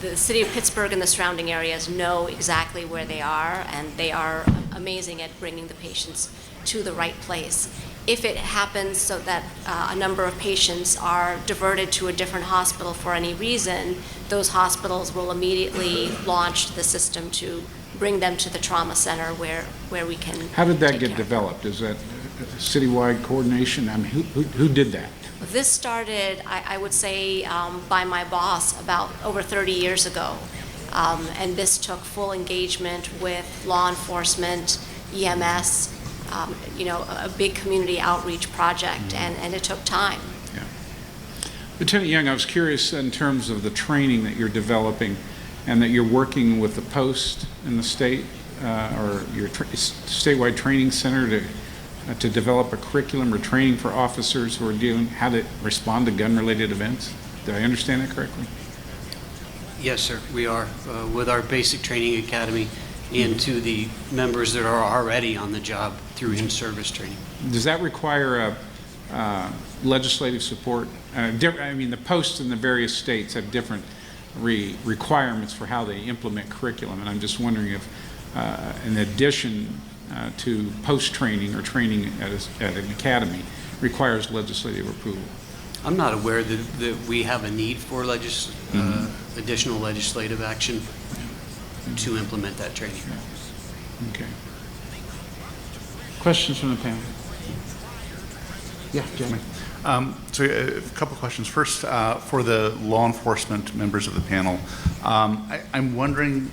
the city of Pittsburgh and the surrounding areas know exactly where they are, and they are amazing at bringing the patients to the right place. If it happens so that a number of patients are diverted to a different hospital for any reason, those hospitals will immediately launch the system to bring them to the trauma center where we can. How did that get developed? Is that citywide coordination? I mean, who did that? This started, I would say, by my boss about over 30 years ago. And this took full engagement with law enforcement, EMS, a big community outreach project, and it took time. Yeah. Lieutenant Young, I was curious in terms of the training that you're developing and that you're working with the post in the state or your statewide training center to to develop a curriculum or training for officers who are dealing, how to respond to gun-related events? Did I understand that correctly? Yes, sir, we are, with our basic training academy and to the members that are already on the job through in-service training. Does that require legislative support? I mean, the posts in the various states have different requirements for how they implement curriculum, and I'm just wondering if, in addition to post-training or training at an academy, requires legislative approval. I'm not aware that we have a need for additional legislative action to implement that training. Okay. Questions from the panel? Yeah, Jeremy. So a couple questions. First, for the law enforcement members of the panel, I'm wondering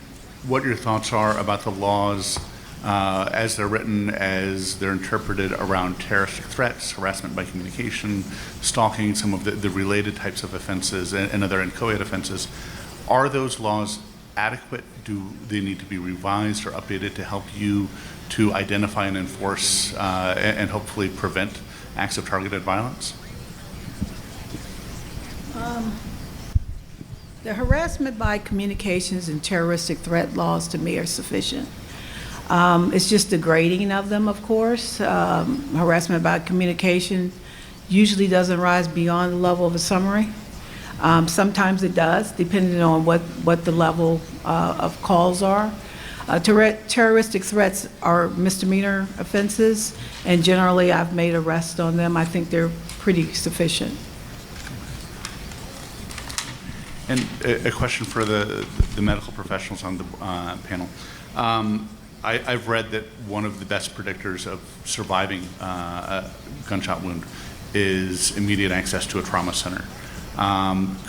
what your thoughts are about the laws as they're written, as they're interpreted around terroristic threats, harassment by communication, stalking, some of the related types of offenses, and other inchoate offenses. Are those laws adequate? Do they need to be revised or updated to help you to identify and enforce and hopefully prevent acts of targeted violence? The harassment by communications and terroristic threat laws to me are sufficient. It's just the grading of them, of course. Harassment by communication usually doesn't rise beyond the level of a summary. Sometimes it does, depending on what the level of calls are. Terroristic threats are misdemeanor offenses, and generally I've made arrests on them. I think they're pretty sufficient. And a question for the medical professionals on the panel. I've read that one of the best predictors of surviving a gunshot wound is immediate access to a trauma center.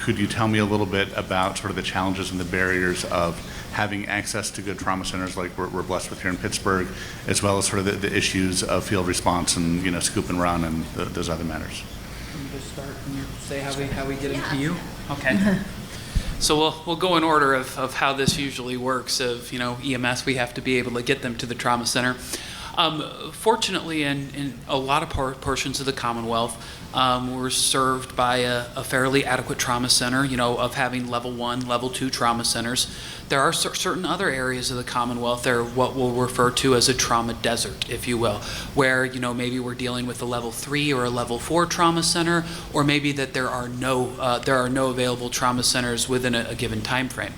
Could you tell me a little bit about sort of the challenges and the barriers of having access to good trauma centers like we're blessed with here in Pittsburgh, as well as sort of the issues of field response and, you know, scoop and run and those other matters? Can you just start and say how we get into you? Okay. So we'll go in order of how this usually works. Of, you know, EMS, we have to be able to get them to the trauma center. Fortunately, in a lot of portions of the Commonwealth, we're served by a fairly adequate trauma center, you know, of having level 1, level 2 trauma centers. There are certain other areas of the Commonwealth that are what we'll refer to as a trauma desert, if you will, where, you know, maybe we're dealing with a level 3 or a level 4 trauma center, or maybe that there are no available trauma centers within a given time frame.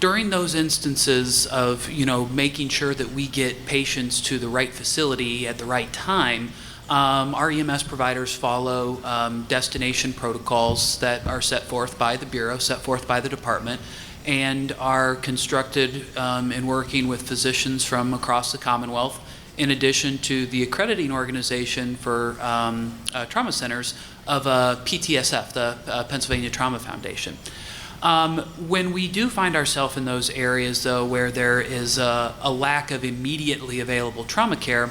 During those instances of, you know, making sure that we get patients to the right facility at the right time, our EMS providers follow destination protocols that are set forth by the Bureau, set forth by the department, and are constructed in working with physicians from across the Commonwealth, in addition to the accrediting organization for trauma centers of PTSF, the Pennsylvania Trauma Foundation. When we do find ourselves in those areas, though, where there is a lack of immediately available trauma care,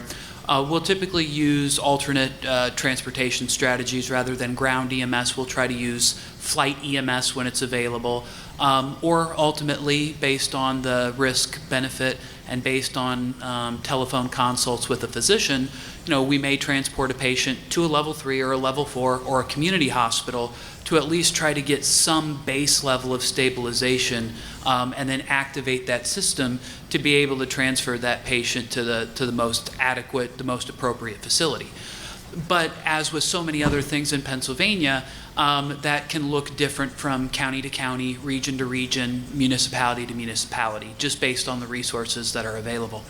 we'll typically use alternate transportation strategies rather than ground EMS. We'll try to use flight EMS when it's available, or ultimately, based on the risk benefit and based on telephone consults with a physician, you know, we may transport a patient to a level 3 or a level 4 or a community hospital to at least try to get some base level of stabilization, and then activate that system to be able to transfer that patient to the most adequate, the most appropriate facility. But as with so many other things in Pennsylvania, that can look different from county to county, region to region, municipality to municipality, just based on the resources that are available.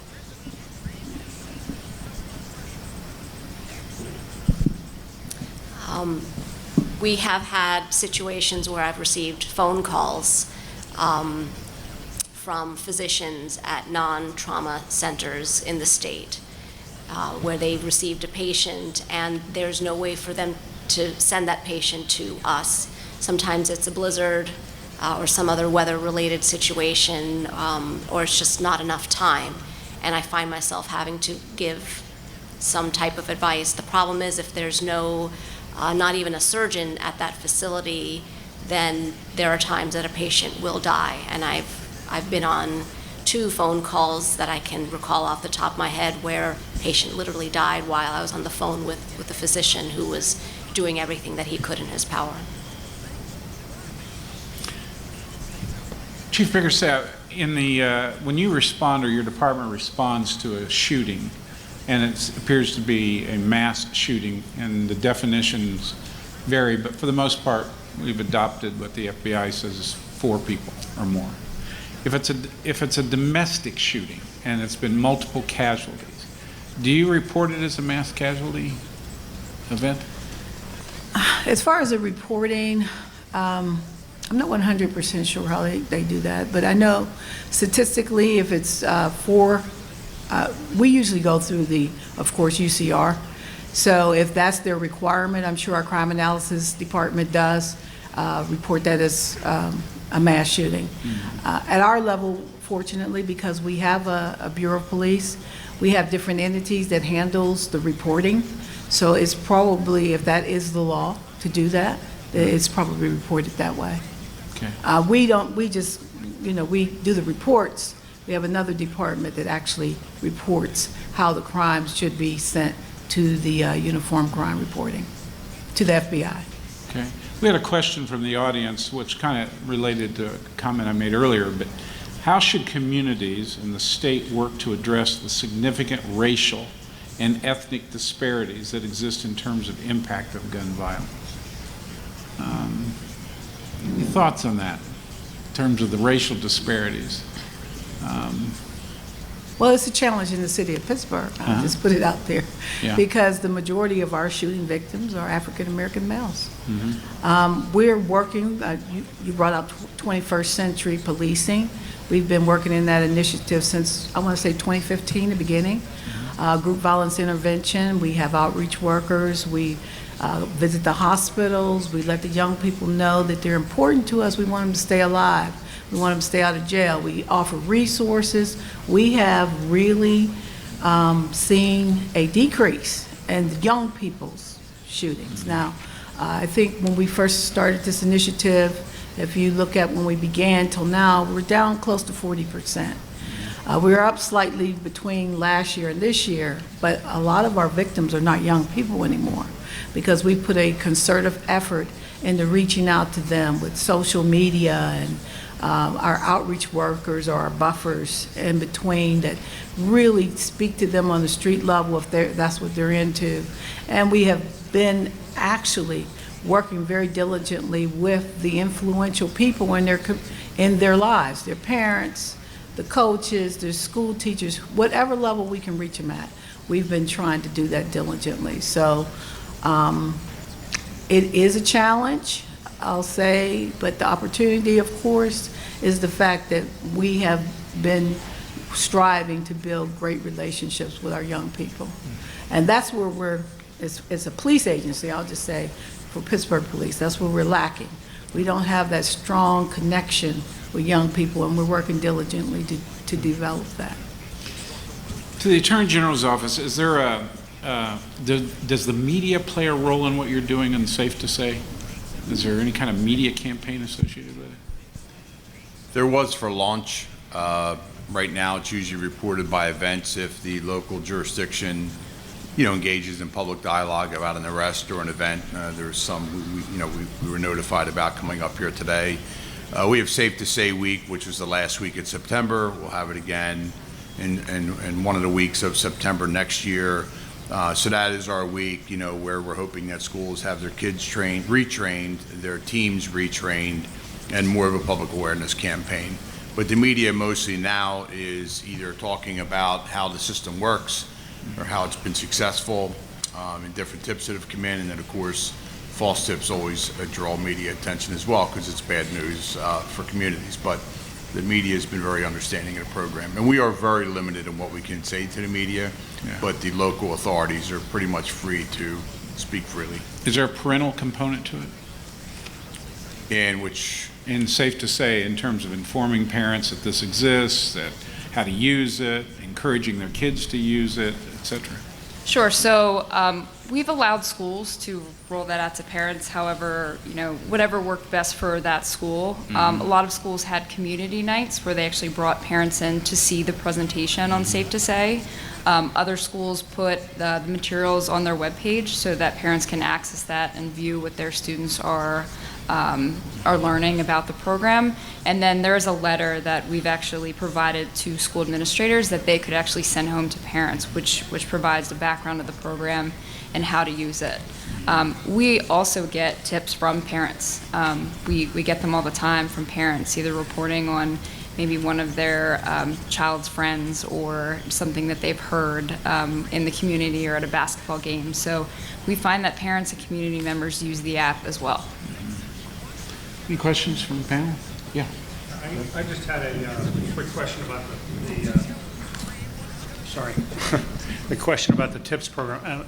We have had situations where I've received phone calls from physicians at non-trauma centers in the state where they received a patient and there's no way for them to send that patient to us. Sometimes it's a blizzard or some other weather-related situation, or it's just not enough time. And I find myself having to give some type of advice. The problem is if there's not even a surgeon at that facility, then there are times that a patient will die. And I've been on 2 phone calls that I can recall off the top of my head where patient literally died while I was on the phone with the physician who was doing everything that he could in his power. Chief Bickerstaff, in the when you respond or your department responds to a shooting, and it appears to be a mass shooting, and the definitions vary, but for the most part, we've adopted what the FBI says is 4 people or more. If it's a domestic shooting and it's been multiple casualties, do you report it as a mass casualty event? As far as the reporting, I'm not 100% sure how they do that, but I know statistically if it's 4, we usually go through of course, UCR. So if that's their requirement, I'm sure our crime analysis department does report that as a mass shooting. At our level, fortunately, because we have a Bureau of Police, we have different entities that handles the reporting. So it's probably, if that is the law to do that, it's probably reported that way. Okay. We just, we do the reports. We have another department that actually reports how the crimes should be sent to the uniform crime reporting, to the FBI. Okay. We had a question from the audience which kind of related to a comment I made earlier, but how should communities in the state work to address the significant racial and ethnic disparities that exist in terms of impact of gun violence? Any thoughts on that in terms of the racial disparities? Well, it's a challenge in the city of Pittsburgh. I'll just put it out there. Yeah. Because the majority of our shooting victims are African-American males. Mm-hmm. We're working, you brought up 21st century policing. We've been working in that initiative since, I want to say 2015, the beginning. Group violence intervention, we have outreach workers, we visit the hospitals, we let the young people know that they're important to us, we want them to stay alive. We want them to stay out of jail. We offer resources. We have really seen a decrease in young people's shootings. Now, I think when we first started this initiative, if you look at when we began till now, we're down close to 40%. We're up slightly between last year and this year, but a lot of our victims are not young people anymore because we put a concerted effort into reaching out to them with social media and our outreach workers or our buffers in between that really speak to them on the street level if that's what they're into. And we have been actually working very diligently with the influential people in their lives, their parents, the coaches, the school teachers, whatever level we can reach them at. We've been trying to do that diligently. So it is a challenge, I'll say, but the opportunity, of course, is the fact that we have been striving to build great relationships with our young people. And that's where it's a police agency, I'll just say, for Pittsburgh Police, that's where we're lacking. We don't have that strong connection with young people, and we're working diligently to develop that. To the Attorney General's office, is there does the media play a role in what you're doing and Safe to Say? Is there any kind of media campaign associated with it? There was for launch. Right now, it's usually reported by events if the local jurisdiction, engages in public dialogue about an arrest or an event. There's some we were notified about coming up here today. We have Safe to Say Week, which was the last week in September. We'll have it again in one of the weeks of September next year. So that is our week, where we're hoping that schools have their kids retrained, their teams retrained, and more of a public awareness campaign. But the media mostly now is either talking about how the system works or how it's been successful and different tips that have come in. And then, of course, false tips always draw media attention as well because it's bad news for communities. But the media has been very understanding of the program. And we are very limited in what we can say to the media, but the local authorities are pretty much free to speak freely. Is there a parental component to it? In Safe to Say, in terms of informing parents that this exists, that how to use it, encouraging their kids to use it, etc. Sure. So we've allowed schools to roll that out to parents. However, whatever worked best for that school. A lot of schools had community nights where they actually brought parents in to see the presentation on Safe to Say. Other schools put the materials on their webpage so that parents can access that and view what their students are learning about the program. And then there's a letter that we've actually provided to school administrators that they could actually send home to parents, which provides the background of the program and how to use it. We also get tips from parents. We get them all the time from parents, either reporting on maybe one of their child's friends or something that they've heard in the community or at a basketball game. So we find that parents and community members use the app as well. Any questions from the panel? Yeah. I just had a quick question about the question about the TIPS program.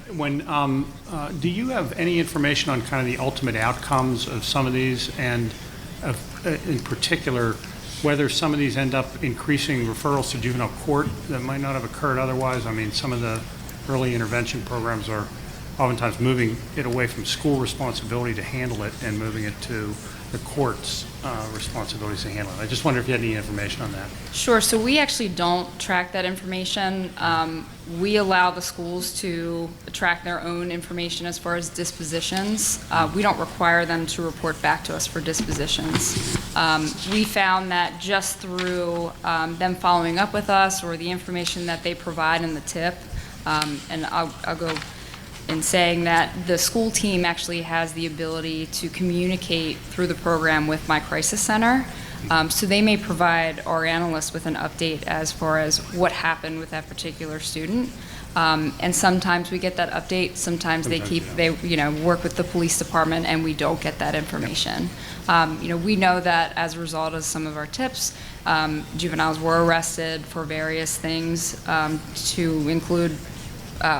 Do you have any information on kind of the ultimate outcomes of some of these, and in particular, whether some of these end up increasing referrals to juvenile court that might not have occurred otherwise? I mean, some of the early intervention programs are oftentimes moving it away from school responsibility to handle it and moving it to the court's responsibilities to handle it. I just wonder if you had any information on that. Sure. So we actually don't track that information. We allow the schools to track their own information as far as dispositions. We don't require them to report back to us for dispositions. We found that just through them following up with us or the information that they provide in the tip, and I'll go in saying that the school team actually has the ability to communicate through the program with My Crisis Center. So they may provide our analysts with an update as far as what happened with that particular student. And sometimes we get that update, sometimes they work with the police department and we don't get that information. We know that as a result of some of our tips, juveniles were arrested for various things, to include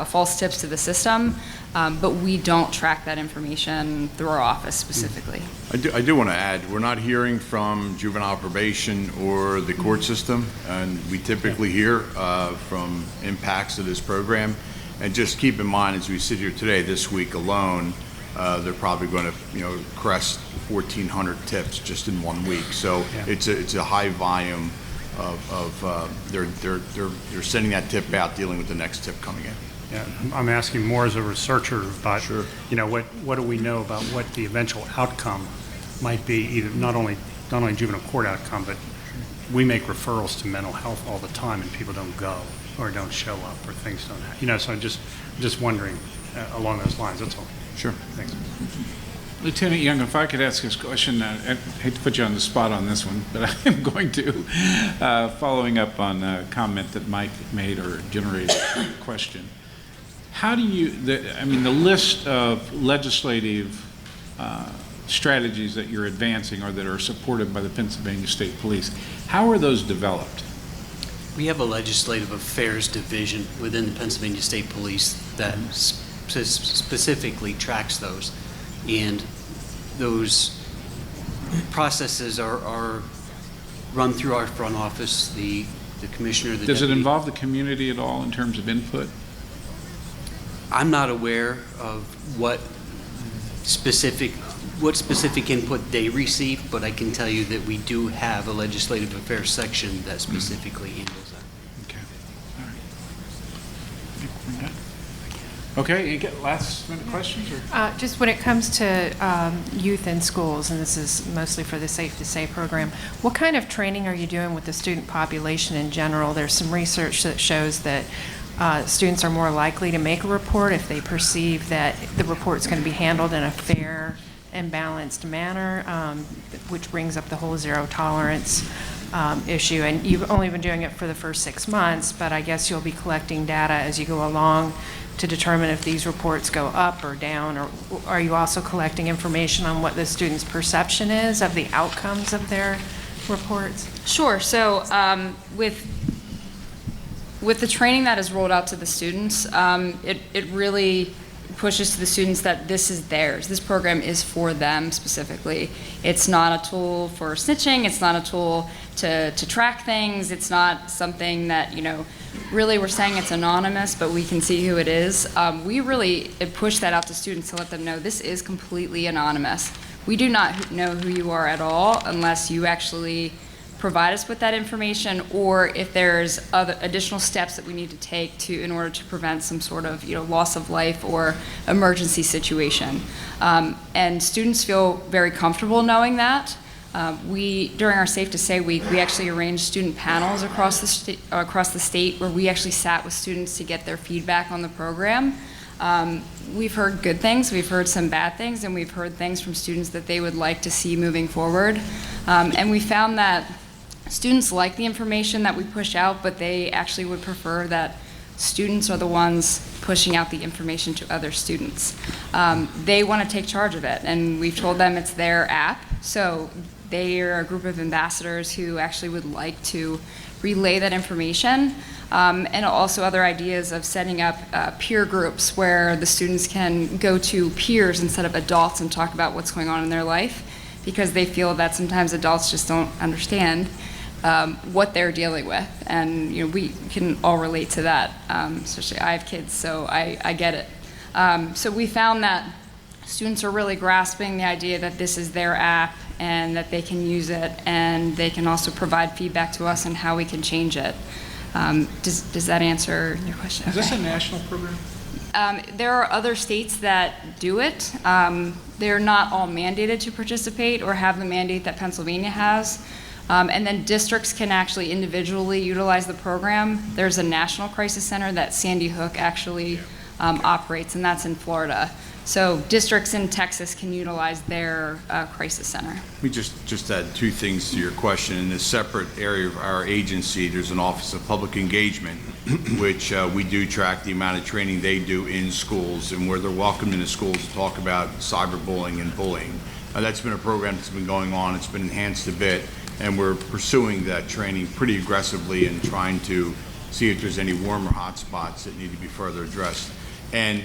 false tips to the system, but we don't track that information through our office specifically. I do want to add, we're not hearing from juvenile probation or the court system, and we typically hear from impacts of this program. And just keep in mind, as we sit here today, this week alone, they're probably going to crest 1,400 tips just in 1 week. So it's a high volume of they're sending that tip out, dealing with the next tip coming in. Yeah, I'm asking more as a researcher, but what do we know about what the eventual outcome might be? Either not only juvenile court outcome, but we make referrals to mental health all the time, and people don't go or don't show up or things don't happen. So I'm just wondering along those lines. That's all. Sure. Thanks. Lieutenant Young, if I could ask this question, I hate to put you on the spot on this one, but I am going to, following up on a comment that Mike made or generated a question. How do you, the list of legislative strategies that you're advancing or that are supported by the Pennsylvania State Police, how are those developed? We have a legislative affairs division within the Pennsylvania State Police that specifically tracks those. And those processes are run through our front office, the commissioner, the Does it deputy. involve the community at all in terms of input? I'm not aware of what specific input they receive, but I can tell you that we do have a legislative affairs section that specifically handles that. Okay. All right. Okay, you get last minute questions? Or? Just when it comes to youth in schools, and this is mostly for the Safe to Say program, what kind of training are you doing with the student population in general? There's some research that shows that students are more likely to make a report if they perceive that the report's going to be handled in a fair and balanced manner, which brings up the whole zero tolerance issue. And you've only been doing it for the first 6 months, but I guess you'll be collecting data as you go along to determine if these reports go up or down, or are you also collecting information on what the student's perception is of the outcomes of their reports? Sure. So with the training that is rolled out to the students, it really pushes to the students that this is theirs. This program is for them specifically. It's not a tool for snitching. It's not a tool to track things. It's not something that, really we're saying it's anonymous, but we can see who it is. We really push that out to students to let them know this is completely anonymous. We do not know who you are at all unless you actually provide us with that information, or if there's other additional steps that we need to take in order to prevent some sort of loss of life or emergency situation. And students feel very comfortable knowing that. During our Safe to Say week, we actually arranged student panels across the state where we actually sat with students to get their feedback on the program. We've heard good things, we've heard some bad things, and we've heard things from students that they would like to see moving forward. And we found that students like the information that we push out, but they actually would prefer that students are the ones pushing out the information to other students. They want to take charge of it, and we've told them it's their app, so they are a group of ambassadors who actually would like to relay that information. And also other ideas of setting up peer groups where the students can go to peers instead of adults and talk about what's going on in their life, because they feel that sometimes adults just don't understand what they're dealing with. And we can all relate to that, especially I have kids, so I get it. So we found that students are really grasping the idea that this is their app and that they can use it, and they can also provide feedback to us on how we can change it. Does that answer your question? Is this a national program? There are other states that do it. They're not all mandated to participate or have the mandate that Pennsylvania has. And then districts can actually individually utilize the program. There's a national crisis center that Sandy Hook actually operates, and that's in Florida. So districts in Texas can utilize their crisis center. Let me just add two things to your question. In a separate area of our agency, there's an Office of Public Engagement, which we do track the amount of training they do in schools and where they're welcomed into schools to talk about cyberbullying and bullying. That's been a program that's been going on. It's been enhanced a bit, and we're pursuing that training pretty aggressively and trying to see if there's any warmer hot spots that need to be further addressed. And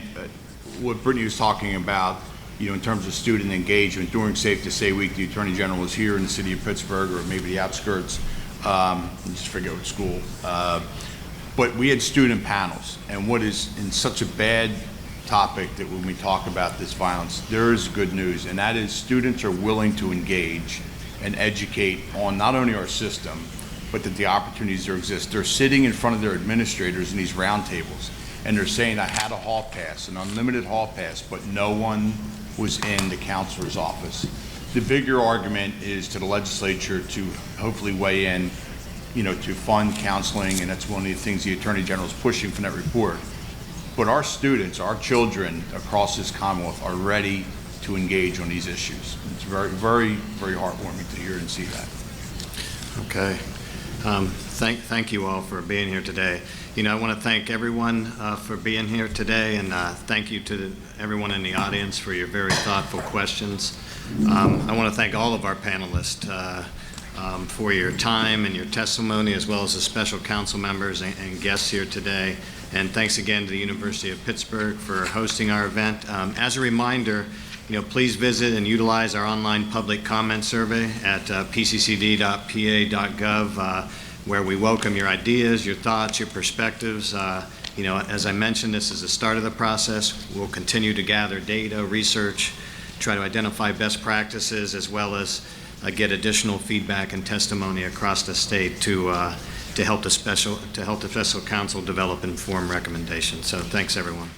what Brittany was talking about, in terms of student engagement, during Safe to Say Week, the Attorney General was here in the city of Pittsburgh, or maybe the outskirts, just forget what school, but we had student panels. And what is in such a bad topic that when we talk about this violence, there is good news, and that is students are willing to engage and educate on not only our system, but that the opportunities that exist. They're sitting in front of their administrators in these roundtables, and they're saying, I had a hall pass, an unlimited hall pass, but no one was in the counselor's office. The bigger argument is to the legislature to hopefully weigh in, to fund counseling, and that's one of the things the Attorney General is pushing from that report. But our students, our children across this Commonwealth are ready to engage on these issues. It's very, very, very heartwarming to hear and see that. Okay. Thank you all for being here today. I want to thank everyone for being here today, and thank you to everyone in the audience for your very thoughtful questions. I want to thank all of our panelists for your time and your testimony, as well as the special council members and guests here today. And thanks again to the University of Pittsburgh for hosting our event. As a reminder, please visit and utilize our online public comment survey at pccd.pa.gov, where we welcome your ideas, your thoughts, your perspectives. As I mentioned, this is the start of the process. We'll continue to gather data, research, try to identify best practices, as well as get additional feedback and testimony across the state to help the special counsel develop informed recommendations. So thanks, everyone.